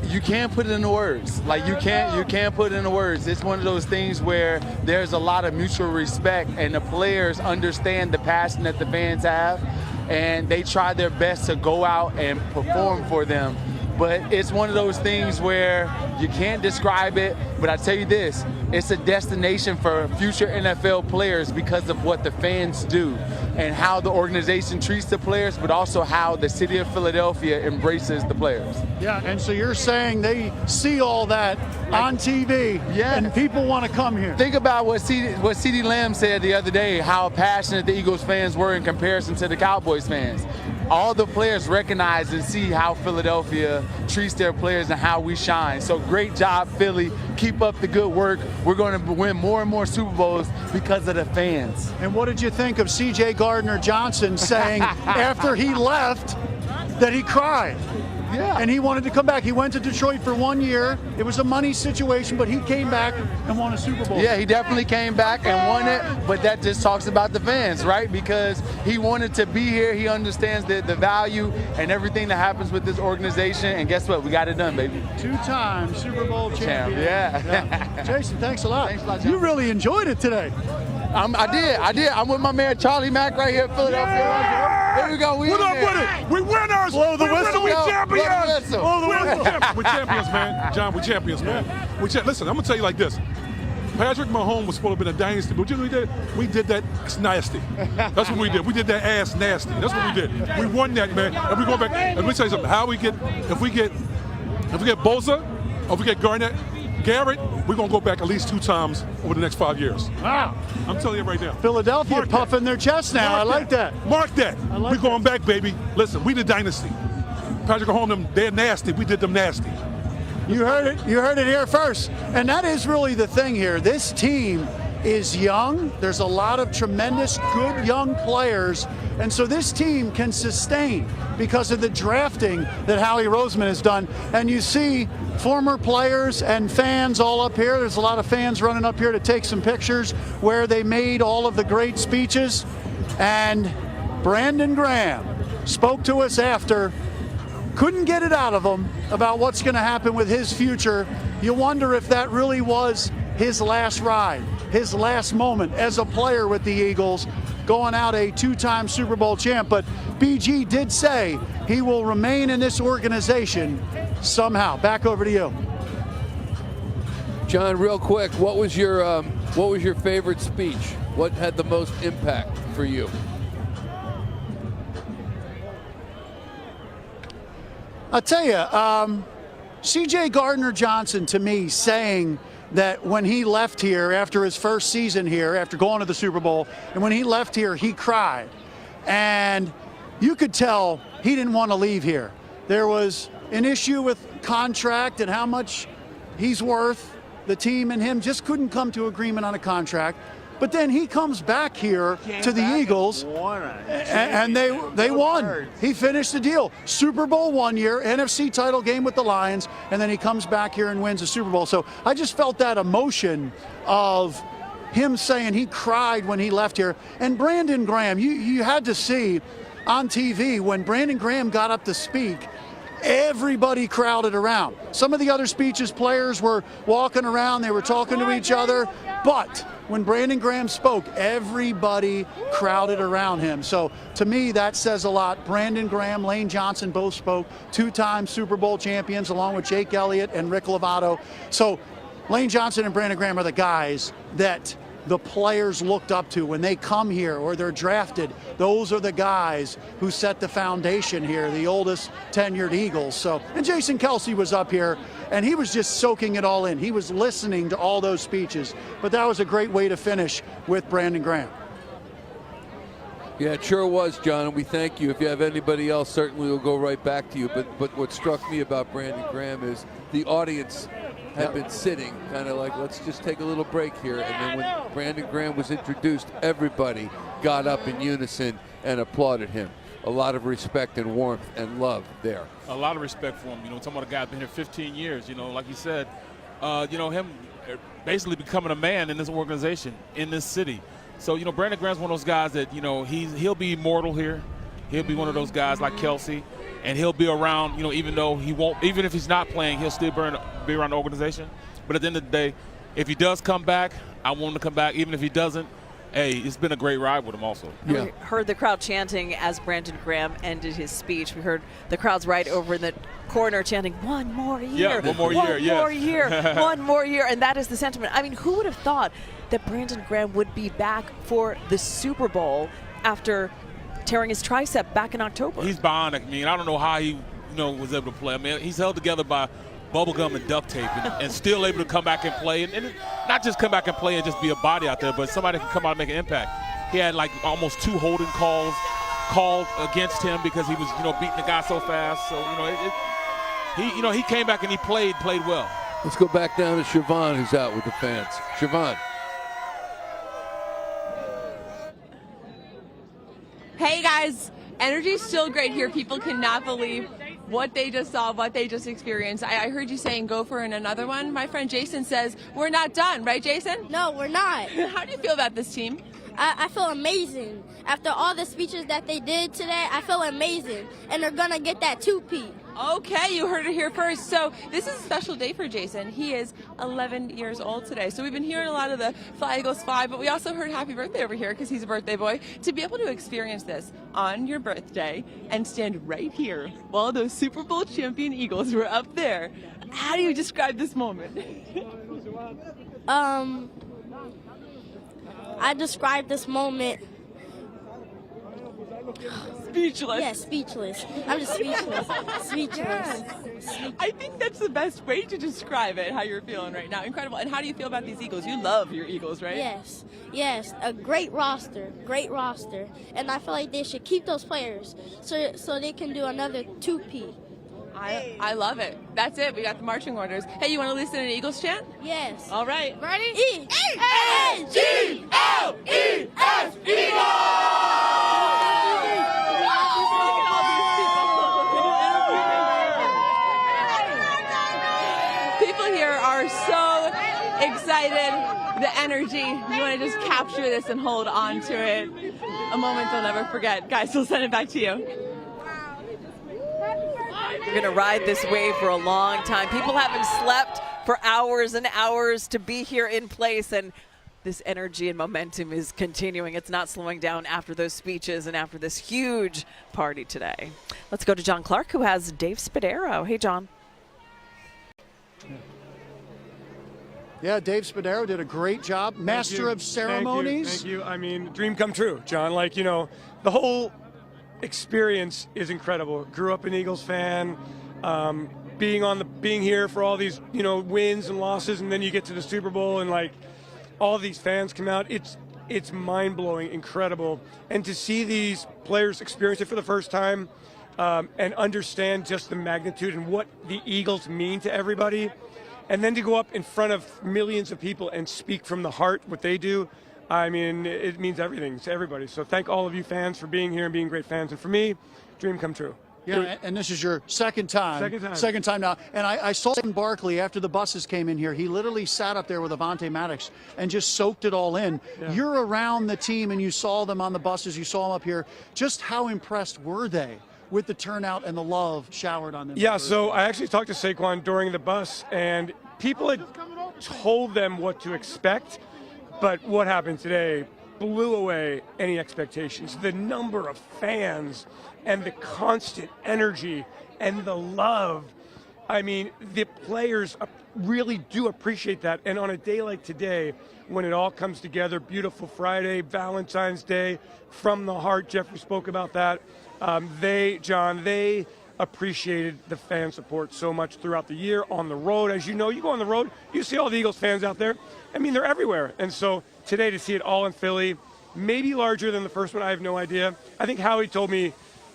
You can't put it into words. Like you can't put it into words. It's one of those things where there's a lot of mutual respect, and the players understand the passion that the fans have, and they try their best to go out and perform for them. But it's one of those things where you can't describe it, but I tell you this, it's a destination for future NFL players because of what the fans do and how the organization treats the players, but also how the city of Philadelphia embraces the players. Yeah, and so you're saying they see all that on TV, and people want to come here. Think about what CeeDee Lamb said the other day, how passionate the Eagles fans were in comparison to the Cowboys fans. All the players recognize and see how Philadelphia treats their players and how we shine. So great job, Philly. Keep up the good work. We're going to win more and more Super Bowls because of the fans. And what did you think of C.J. Gardner-Johnson saying after he left that he cried? Yeah. And he wanted to come back. He went to Detroit for 1 year. It was a money situation, but he came back and won a Super Bowl. Yeah, he definitely came back and won it, but that just talks about the fans, right? Because he wanted to be here. He understands the value and everything that happens with this organization. And guess what? We got it done, baby. 2-time Super Bowl champion. Yeah. Jason, thanks a lot. Thanks a lot, John. You really enjoyed it today. I did. I'm with my man Charlie Mack right here in Philadelphia. Here we go. What up with it? We winners. Blow the whistle. We champions. Blow the whistle. We're champions, man. John, we're champions, man. Listen, I'm going to tell you like this. Patrick Mahomes was supposed to be a dynasty, but you know what we did? We did that nasty. That's what we did. We did that ass nasty. That's what we did. We won that, man. And we go back. And let me tell you something. If we get Bosa, or if we get Garrett, we're going to go back at least 2 times over the next 5 years. Wow. I'm telling you right now. Philadelphia puffing their chest now. I like that. Mark that. We're going back, baby. Listen, we the dynasty. Patrick Mahomes, they're nasty. We did them nasty. You heard it. You heard it here first. And that is really the thing here. This team is young. There's a lot of tremendous, good young players. And so this team can sustain because of the drafting that Howie Roseman has done. And you see former players and fans all up here. There's a lot of fans running up here to take some pictures where they made all of the great speeches. And Brandon Graham spoke to us after. Couldn't get it out of him about what's going to happen with his future. You wonder if that really was his last ride, his last moment as a player with the Eagles, going out a 2-time Super Bowl champ. But BG did say he will remain in this organization somehow. Back over to you. John, real quick, what was your favorite speech? What had the most impact for you? I'll tell you, C.J. Gardner-Johnson, to me, saying that when he left here after his first season here, after going to the Super Bowl, and when he left here, he cried. And you could tell he didn't want to leave here. There was an issue with contract and how much he's worth. The team and him just couldn't come to agreement on a contract. But then he comes back here to the Eagles, and they won. He finished the deal. Super Bowl 1 year, NFC title game with the Lions, and then he comes back here and wins the Super Bowl. So I just felt that emotion of him saying he cried when he left here. And Brandon Graham, you had to see on TV when Brandon Graham got up to speak, everybody crowded around. Some of the other speeches, players were walking around, they were talking to each other, but when Brandon Graham spoke, everybody crowded around him. So to me, that says a lot. Brandon Graham, Lane Johnson both spoke, 2-time Super Bowl champions, along with Jake Elliott and Rick Lovato. So Lane Johnson and Brandon Graham are the guys that the players looked up to when they come here or they're drafted. Those are the guys who set the foundation here, the oldest tenured Eagles. So, and Jason Kelce was up here, and he was just soaking it all in. He was listening to all those speeches. But that was a great way to finish with Brandon Graham. Yeah, it sure was, John, and we thank you. If you have anybody else, certainly we'll go right back to you. But what struck me about Brandon Graham is the audience had been sitting kind of like, let's just take a little break here. And then when Brandon Graham was introduced, everybody got up in unison and applauded him. A lot of respect and warmth and love there. A lot of respect for him. You know, talking about a guy who's been here 15 years, you know, like you said, you know, him basically becoming a man in this organization, in this city. So, you know, Brandon Graham's one of those guys that, you know, he'll be immortal here. He'll be one of those guys like Kelsey, and he'll be around, you know, even though he won't, even if he's not playing, he'll still be around the organization. But at the end of the day, if he does come back, I want him to come back. Even if he doesn't, hey, it's been a great ride with him also. Yeah. We heard the crowd chanting as Brandon Graham ended his speech. We heard the crowds right over in the corner chanting, "One more year, yeah, one more year, one more year, one more year." And that is the sentiment. I mean, who would have thought that Brandon Graham would be back for the Super Bowl after tearing his tricep back in October? He's bionic. I mean, I don't know how he, you know, was able to play. I mean, he's held together by bubble gum and duct tape and still able to come back and play. And not just come back and play and just be a body out there, but somebody can come out and make an impact. He had like almost 2 holding calls called against him because he was, you know, beating the guy so fast. So, you know, he came back and he played well. Let's go back down to Siobhan, who's out with the fans. Siobhan. Hey guys, energy's still great here. People cannot believe what they just saw, what they just experienced. I heard you saying go for another one. My friend Jason says we're not done, right, Jason? No, we're not. How do you feel about this team? I feel amazing. After all the speeches that they did today, I feel amazing. And they're going to get that 2P. Okay, you heard it here first. So this is a special day for Jason. He is 11 years old today. So we've been hearing a lot of the Fly Eagles Fly, but we also heard happy birthday over here because he's a birthday boy. To be able to experience this on your birthday and stand right here while those Super Bowl champion Eagles were up there, how do you describe this moment? I describe this moment. Speechless. Yeah, speechless. I'm just speechless. Speechless. I think that's the best way to describe it, how you're feeling right now. Incredible. And how do you feel about these Eagles? You love your Eagles, right? Yes. Yes. A great roster. Great roster. And I feel like they should keep those players so they can do another 2P. I love it. That's it. We got the marching orders. Hey, you want to listen to an Eagles chant? Yes. All right. Ready? E-A-G-L-E-S, People here are so excited. The energy. You want to just capture this and hold on to it. A moment they'll never forget. Guys, we'll send it back to you. We're going to ride this wave for a long time. People haven't slept for hours and hours to be here in place, and this energy and momentum is continuing. It's not slowing down after those speeches and after this huge party today. Let's go to John Clark, who has Dave Spadaro. Hey, John. Yeah, Dave Spadaro did a great job. Master of ceremonies. Thank you. I mean, dream come true, John. Like, you know, the whole experience is incredible. Grew up an Eagles fan, being here for all these, you know, wins and losses, and then you get to the Super Bowl and like all these fans come out. It's mind-blowing, incredible, and to see these players experience it for the first time and understand just the magnitude and what the Eagles mean to everybody, and then to go up in front of millions of people and speak from the heart what they do. I mean, it means everything to everybody. So thank all of you fans for being here and being great fans. And for me, dream come true. Yeah, and this is your second time. Second time now. And I saw in Barkley after the buses came in here. He literally sat up there with Avonte Maddox and just soaked it all in. Yeah. You're around the team and you saw them on the buses. You saw them up here. Just how impressed were they with the turnout and the love showered on them? Yeah, so I actually talked to Saquon during the bus, and people had told them what to expect. But what happened today blew away any expectations. The number of fans and the constant energy and the love. I mean, the players really do appreciate that. And on a day like today, when it all comes together, beautiful Friday, Valentine's Day, from the heart, Jeffrey spoke about that. They appreciated the fan support so much throughout the year on the road. As you know, you go on the road, you see all the Eagles fans out there. I mean, they're everywhere. And so today to see it all in Philly, maybe larger than the first one. I have no idea. I think Howie told me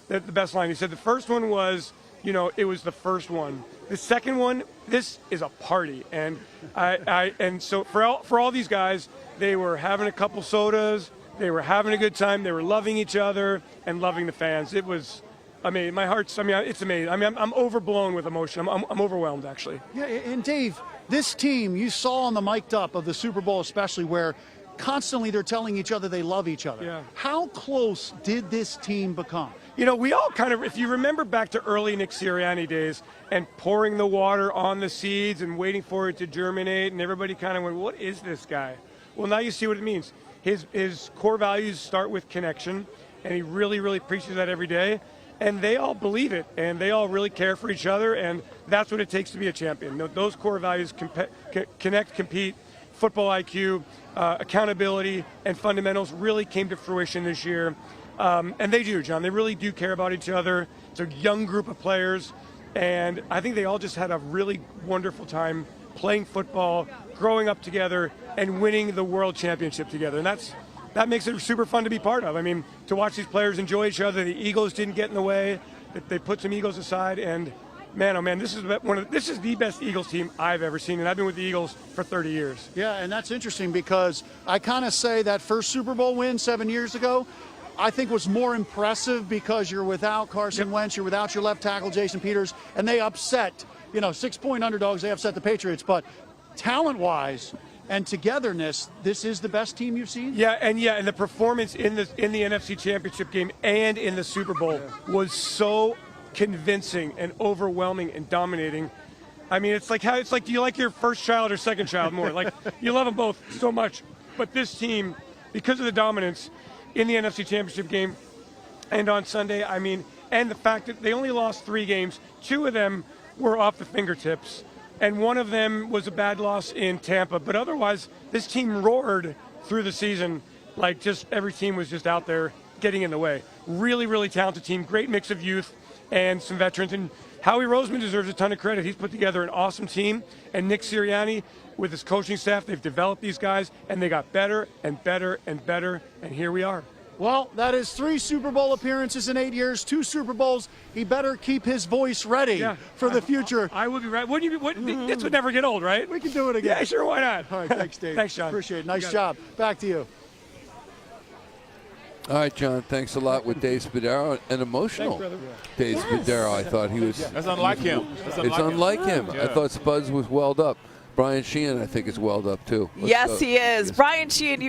that the best line. He said the first one was, it was the first one. The second one, this is a party, and and so for all these guys, they were having a couple sodas, they were having a good time, they were loving each other and loving the fans. It was amazing. My heart's, it's amazing. I'm overblown with emotion. I'm overwhelmed, actually. Yeah, and Dave, this team you saw on the mic'd up of the Super Bowl, especially where constantly they're telling each other they love each other. Yeah. How close did this team become? We all kind of, if you remember back to early Nick Sirianni days and pouring the water on the seeds and waiting for it to germinate, and everybody kind of went, what is this guy? Well, now you see what it means. His core values start with connection, and he really, really preaches that every day. And they all believe it, and they all really care for each other, and that's what it takes to be a champion. Those core values, connect, compete, football IQ, accountability, and fundamentals really came to fruition this year. And they do, John. They really do care about each other. It's a young group of players, and I think they all just had a really wonderful time playing football, growing up together, and winning the world championship together. And that makes it super fun to be part of. To watch these players enjoy each other. The egos didn't get in the way. They put some egos aside, and man, oh man, this is the best Eagles team I've ever seen, and I've been with the Eagles for 30 years. Yeah, and that's interesting because I kind of say that first Super Bowl win 7 years ago, I think was more impressive because you're without Carson Wentz, you're without your left tackle, Jason Peters, and they upset, 6-point underdogs, they upset the Patriots. But talent-wise and togetherness, this is the best team you've seen? Yeah, and the performance in the NFC Championship game and in the Super Bowl was so convincing and overwhelming and dominating. It's like do you like your first child or second child more? Like, you love them both so much. But this team, because of the dominance in the NFC Championship game and on Sunday, and the fact that they only lost 3 games, 2 of them were off the fingertips, and one of them was a bad loss in Tampa. But otherwise, this team roared through the season. Like, just every team was just out there getting in the way. Really, really talented team. Great mix of youth and some veterans. And Howie Roseman deserves a ton of credit. He's put together an awesome team. And Nick Sirianni, with his coaching staff, they've developed these guys, and they got better and better and better. And here we are. Well, that is 3 Super Bowl appearances in 8 years, 2 Super Bowls. He better keep his voice ready for the future. I would be right. Wouldn't you be? This would never get old, right? We can do it again. Yeah, sure, why not? All right, thanks, Dave. Thanks, John. Appreciate it. Nice job. Back to you. All right, John, thanks a lot with Dave Spadaro. An emotional Dave Spadaro. I thought he was. That's unlike him. It's unlike him. Yeah. I thought Spuds was welled up. Brian Sheehan, I think, is welled up, too. Yes, he is. Brian Sheehan,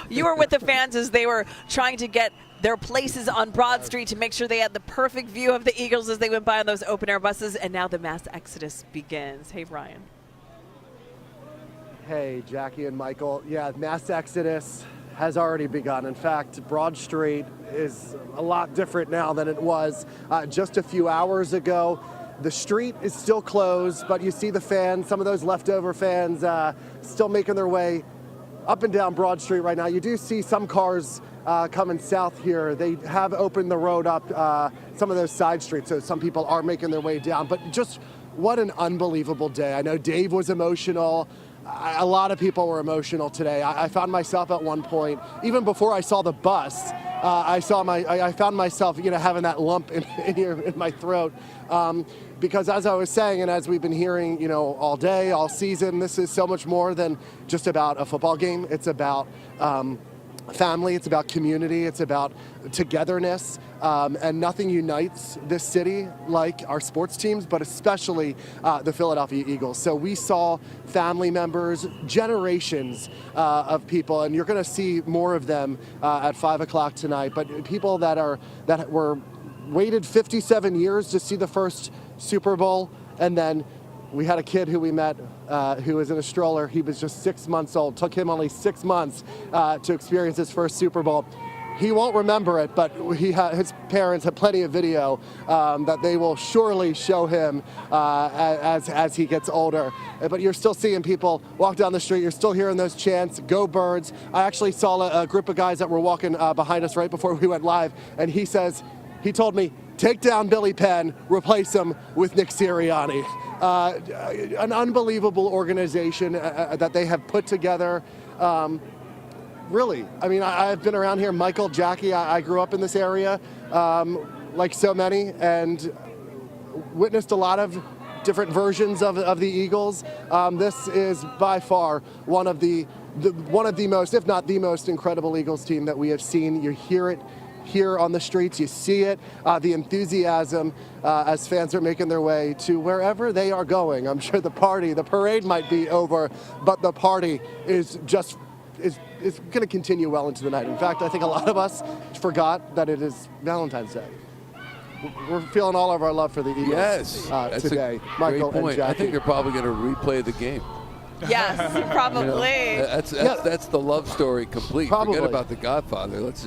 you were with the fans as they were trying to get their places on Broad Street to make sure they had the perfect view of the Eagles as they went by on those open-air buses, and now the mass exodus begins. Hey, Brian. Hey, Jackie and Michael. Yeah, mass exodus has already begun. In fact, Broad Street is a lot different now than it was just a few hours ago. The street is still closed, but you see the fans, some of those leftover fans still making their way up and down Broad Street right now. You do see some cars coming south here. They have opened the road up some of those side streets, so some people are making their way down. But just what an unbelievable day. I know Dave was emotional. A lot of people were emotional today. I found myself at one point, even before I saw the bus, I found myself, having that lump in my throat. Because as I was saying, and as we've been hearing, all day, all season, this is so much more than just about a football game. It's about family, it's about community, it's about togetherness, and nothing unites this city like our sports teams, but especially the Philadelphia Eagles. So we saw family members, generations of people, and you're going to see more of them at 5 o'clock tonight, but people that were waited 57 years to see the first Super Bowl, and then we had a kid who we met who was in a stroller. He was just 6 months old. Took him only 6 months to experience his first Super Bowl. He won't remember it, but his parents have plenty of video that they will surely show him as he gets older. But you're still seeing people walk down the street. You're still hearing those chants, "Go Birds." I actually saw a group of guys that were walking behind us right before we went live, and he told me, "Take down Billy Penn, replace him with Nick Sirianni." An unbelievable organization that they have put together. really. I mean, I've been around here. Michael, Jackie, I grew up in this area, like so many, and witnessed a lot of different versions of the Eagles. This is by far one of the most, if not the most incredible Eagles team that we have seen. You hear it here on the streets, you see it, the enthusiasm as fans are making their way to wherever they are going. I'm sure the parade might be over, but the party is going to continue well into the night. In fact, I think a lot of us forgot that it is Valentine's Day. We're feeling all of our love for the Eagles today. Michael great point. and Jackie. I think they're probably going to replay the game. Yes, probably. That's the love story complete. Probably. Forget about The Godfather. Let's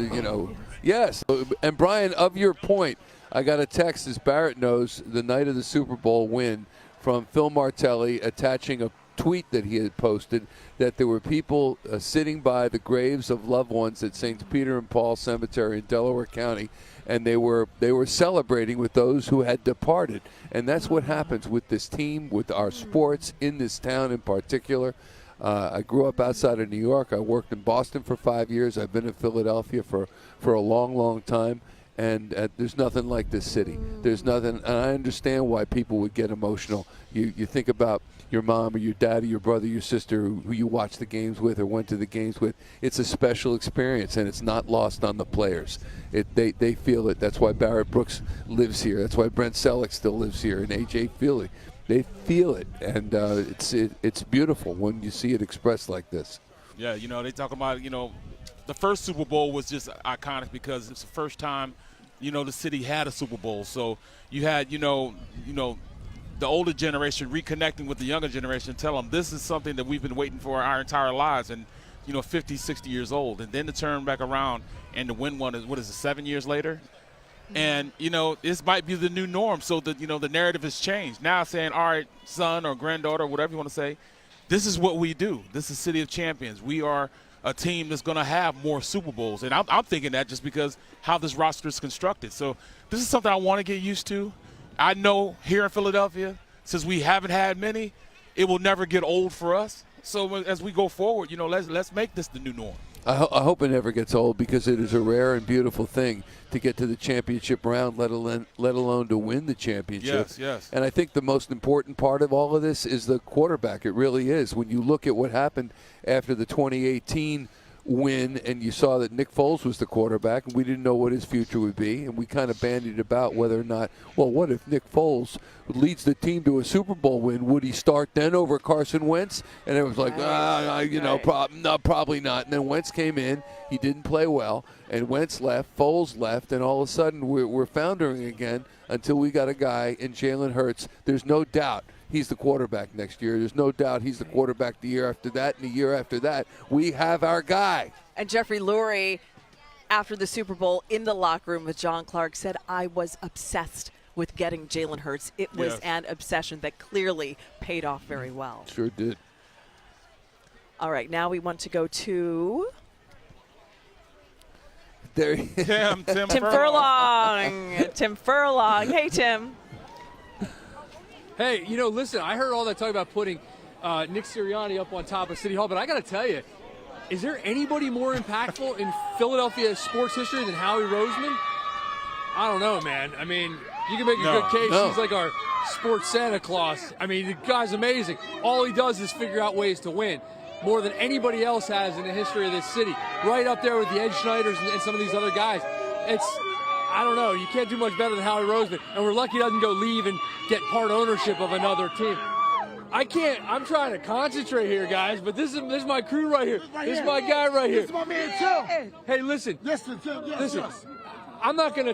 yes. And Brian, of your point, I got a text, as Barrett knows, the night of the Super Bowl win from Phil Martelli attaching a tweet that he had posted that there were people sitting by the graves of loved ones at St. Peter and Paul Cemetery in Delaware County, and they were celebrating with those who had departed. And that's what happens with this team, with our sports in this town in particular. I grew up outside of New York. I worked in Boston for 5 years. I've been in Philadelphia for a long, long time. And there's nothing like this city. There's nothing, and I understand why people would get emotional. You think about your mom or your dad or your brother, your sister, who you watched the games with or went to the games with. It's a special experience, and it's not lost on the players. They feel it. That's why Barrett Brooks lives here. That's why Brent Selleck still lives here, and A.J. Feely. They feel it, and it's beautiful when you see it expressed like this. Yeah, they talk about, the first Super Bowl was just iconic because it's the first time, the city had a Super Bowl. So you had, the older generation reconnecting with the younger generation, tell them this is something that we've been waiting for our entire lives, and 50, 60 years old, and then to turn back around and to win one is, what is it, 7 years later? And, this might be the new norm. So the narrative has changed. Now saying, all right, son or granddaughter, whatever you want to say, this is what we do. This is City of Champions. We are a team that's going to have more Super Bowls. And I'm thinking that just because how this roster is constructed. So this is something I want to get used to. I know here in Philadelphia, since we haven't had many, it will never get old for us. So as we go forward, let's make this the new norm. I hope it never gets old, because it is a rare and beautiful thing to get to the championship round, let alone to win the championship. Yes. And I think the most important part of all of this is the quarterback. It really is. When you look at what happened after the 2018 win, and you saw that Nick Foles was the quarterback, and we didn't know what his future would be, and we kind of bandied about whether or not, well, what if Nick Foles leads the team to a Super Bowl win? Would he start then over Carson Wentz? And it was like, probably not. And then Wentz came in, he didn't play well, and Wentz left, Foles left, and all of a sudden we're foundering again until we got a guy in Jalen Hurts. There's no doubt he's the quarterback next year. There's no doubt he's the quarterback the year after that and the year after that. We have our guy. And Jeffrey Lurie, after the Super Bowl in the locker room with John Clark, said, I was obsessed with getting Jalen Hurts. It was an obsession that clearly paid off very well. Sure did. All right, now we want to go to Tim Furlong. Tim Furlong. Hey, Tim. Hey, listen, I heard all that talk about putting Nick Sirianni up on top of City Hall, but I got to tell you, is there anybody more impactful in Philadelphia sports history than Howie Roseman? I don't know, man. I mean, you can make a good case. He's like our sports Santa Claus. I mean, the guy's amazing. All he does is figure out ways to win, more than anybody else has in the history of this city. Right up there with the Ed Schneiders and some of these other guys. I don't know. You can't do much better than Howie Roseman. And we're lucky he doesn't go leave and get part ownership of another team. I can't. I'm trying to concentrate here, guys, but this is my crew right here. This is my guy right here. This is my man, Tim. Hey, listen. Listen. I'm not gonna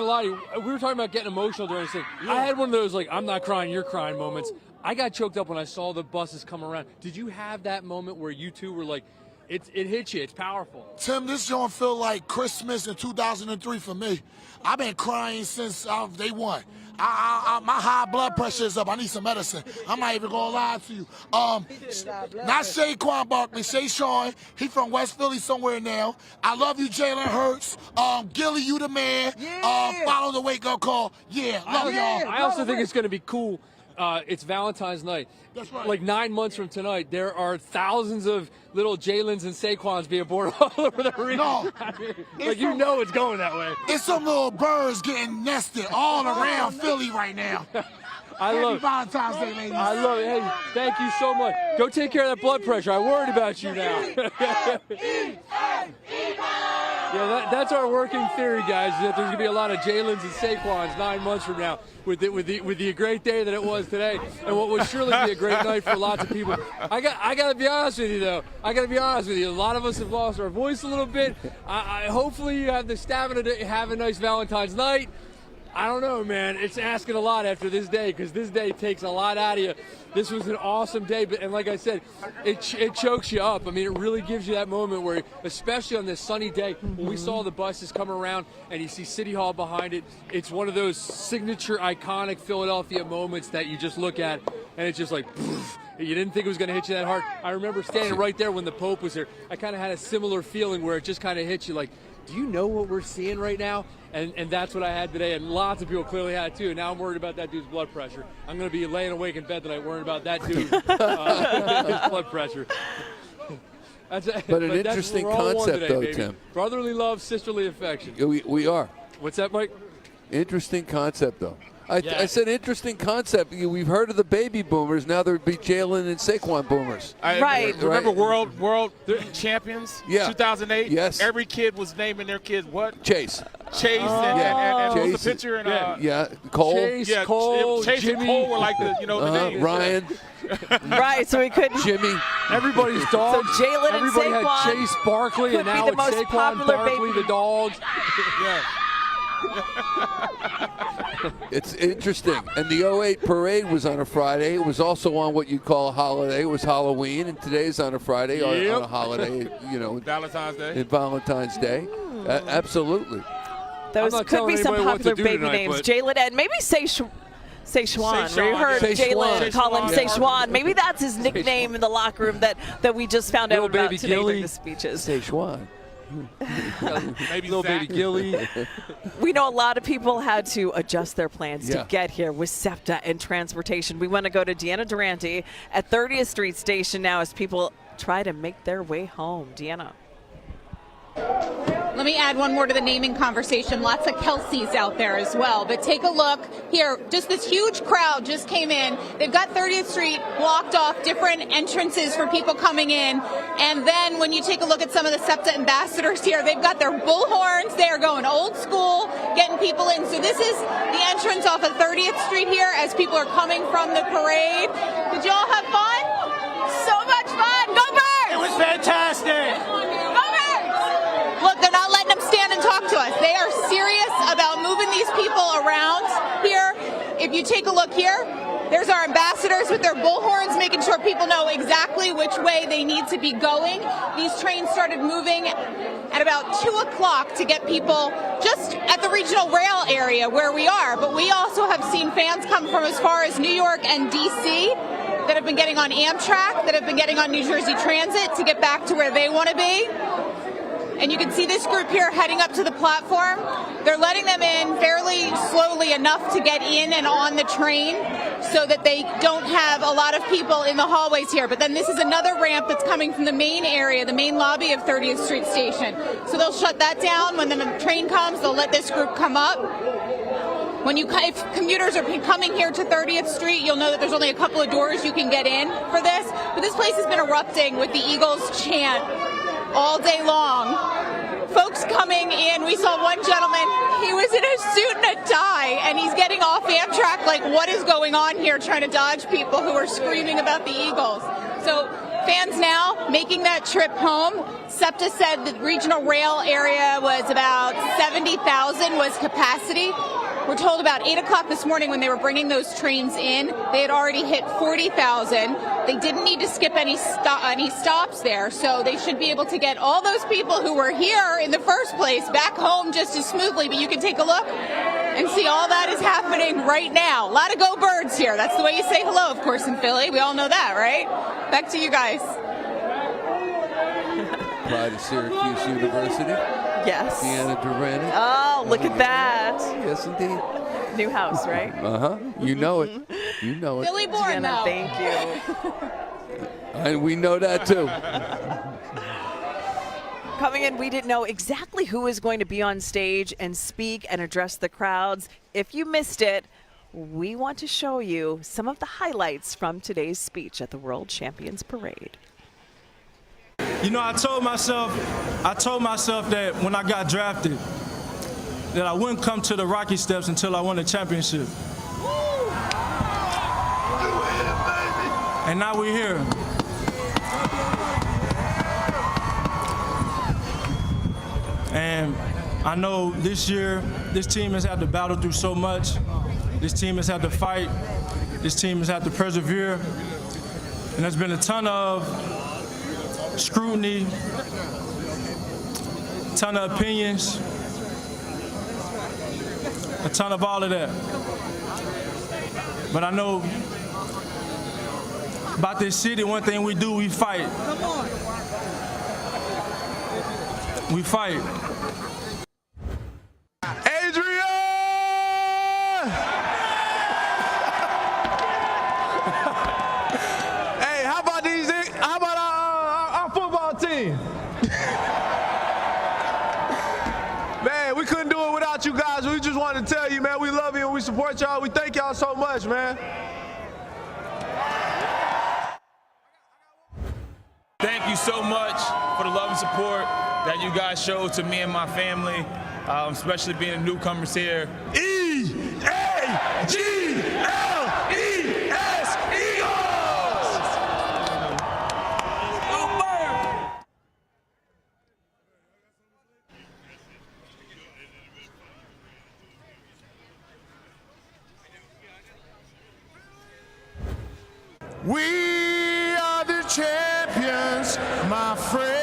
lie to you. We were talking about getting emotional during this thing. I had one of those, like, I'm not crying, you're crying moments. I got choked up when I saw the buses come around. Did you have that moment where you two were like, it hit you, it's powerful? Tim, this don't feel like Christmas in 2003 for me. I've been crying since day one. My high blood pressure is up. I need some medicine. I'm not even gonna lie to you. Not Saquon Barkley, Shay Sean. He from West Philly somewhere now. I love you, Jalen Hurts. Gilly, you the man. Follow the wake up call. Yeah, love y'all. I also think it's gonna be cool it's Valentine's night. That's right. Like 9 months from tonight, there are thousands of little Jalen's and Saquons being born all over the arena. No. I mean, like, you know it's going that way. It's some little birds getting nested all around Philly right now. Happy Valentine's Day, ladies. I love it. Hey, thank you so much. Go take care of that blood pressure. I worried about you now. Yeah, that's our working theory, guys. That there's gonna be a lot of Jalen's and Saquons 9 months from now, with the great day that it was today, and what would surely be a great night for lots of people. I gotta be honest with you, though. I gotta be honest with you. A lot of us have lost our voice a little bit. Hopefully you have the stamina to have a nice Valentine's night. I don't know, man. It's asking a lot after this day, because this day takes a lot out of you. This was an awesome day, and like I said, it chokes you up. I mean, it really gives you that moment where, especially on this sunny day, when we saw the buses come around and you see City Hall behind it, it's one of those signature, iconic Philadelphia moments that you just look at, and it's just like, poof. You didn't think it was going to hit you that hard. I remember standing right there when the Pope was here. I kind of had a similar feeling where it just kind of hit you like, do you know what we're seeing right now? And that's what I had today, and lots of people clearly had too. Now I'm worried about that dude's blood pressure. I'm going to be laying awake in bed tonight worrying about that dude's his blood pressure. But an interesting concept, today, though, baby. Tim. Brotherly love, sisterly affection. We are. What's that, Mike? Interesting concept, though. Yeah. I said interesting concept. We've heard of the baby boomers. Now there'd be Jalen and Saquon boomers. Remember world champions? Yeah. 2008. Yes. Every kid was naming their kid what? Chase. And who's the pitcher? And Cole. Chase, Cole, Chase Jimmy. and Cole were like the the names. Ryan. Right, so we couldn't. Jimmy. Everybody's dogs. So Jalen and Everybody Saquon had Chase Barkley, could and be now the it's most Saquon popular Barkley, baby. the dogs. Yeah. It's interesting. And the 08 parade was on a Friday. It was also on what you call a holiday. It was Halloween, and today's on a Friday on a holiday, Valentine's Day. Valentine's Day. Absolutely. Those could be some popular baby names. Jalen and maybe Szechuan. We heard Jalen call him Szechuan. Maybe that's his nickname in the locker room that we just found out about today during the speeches. Szechuan. Maybe little baby Gilly. We know a lot of people had to adjust their plans to get here with SEPTA and transportation. We want to go to Deanna Durante at 30th Street Station now as people try to make their way home. Deanna. Let me add one more to the naming conversation. Lots of Kelseys out there as well. But take a look here. Just this huge crowd just came in. They've got 30th Street blocked off, different entrances for people coming in. And then when you take a look at some of the SEPTA ambassadors here, they've got their bullhorns. They are going old school, getting people in. So this is the entrance off of 30th Street here as people are coming from the parade. Did you all have fun? So much fun. Go Birds! It was fantastic. Go Birds! Look, they're not letting them stand and talk to us. They are serious about moving these people around here. If you take a look here, there's our ambassadors with their bullhorns, making sure people know exactly which way they need to be going. These trains started moving at about 2 o'clock to get people just at the regional rail area where we are. But we also have seen fans come from as far as New York and D.C. that have been getting on Amtrak, that have been getting on New Jersey Transit to get back to where they want to be. And you can see this group here heading up to the platform. They're letting them in fairly slowly enough to get in and on the train so that they don't have a lot of people in the hallways here. But then this is another ramp that's coming from the main area, the main lobby of 30th Street Station. So they'll shut that down. When the train comes, they'll let this group come up. If commuters are coming here to 30th Street, you'll know that there's only a couple of doors you can get in for this. But this place has been erupting with the Eagles chant all day long. Folks coming in, we saw one gentleman, he was in a suit and a tie, and he's getting off Amtrak like, what is going on here, trying to dodge people who are screaming about the Eagles. So fans now making that trip home. SEPTA said the regional rail area was about 70,000 was capacity. We're told about 8 o'clock this morning when they were bringing those trains in, they had already hit 40,000. They didn't need to skip any stops there, so they should be able to get all those people who were here in the first place back home just as smoothly. But you can take a look and see all that is happening right now. A lot of Go Birds here. That's the way you say hello, of course, in Philly. We all know that, right? Back to you guys. Pride of Syracuse University. Yes. Deanna Durante. Oh, look at that. Yes, indeed. New house, right? You know it. You know it. Billy Bourne, Deanna, though. thank you. And we know that too. Coming in, we didn't know exactly who was going to be on stage and speak and address the crowds. If you missed it, we want to show you some of the highlights from today's speech at the World Champions Parade. You know, I told myself that when I got drafted, that I wouldn't come to the Rocky Steps until I won a championship. And now we're here. And I know this year, this team has had to battle through so much. This team has had to fight. This team has had to persevere. And there's been a ton of scrutiny, a ton of opinions, a ton of all of that. But I know about this city, one thing we do, we fight. We fight. Man, we couldn't do it without you guys. We just wanted to tell you, man, we love you and we support y'all. We thank y'all so much, man. Thank you so much for the love and support that you guys showed to me and my family, especially being newcomers here. E-A-G-L-E-S, Eagles! We are the champions, my friend.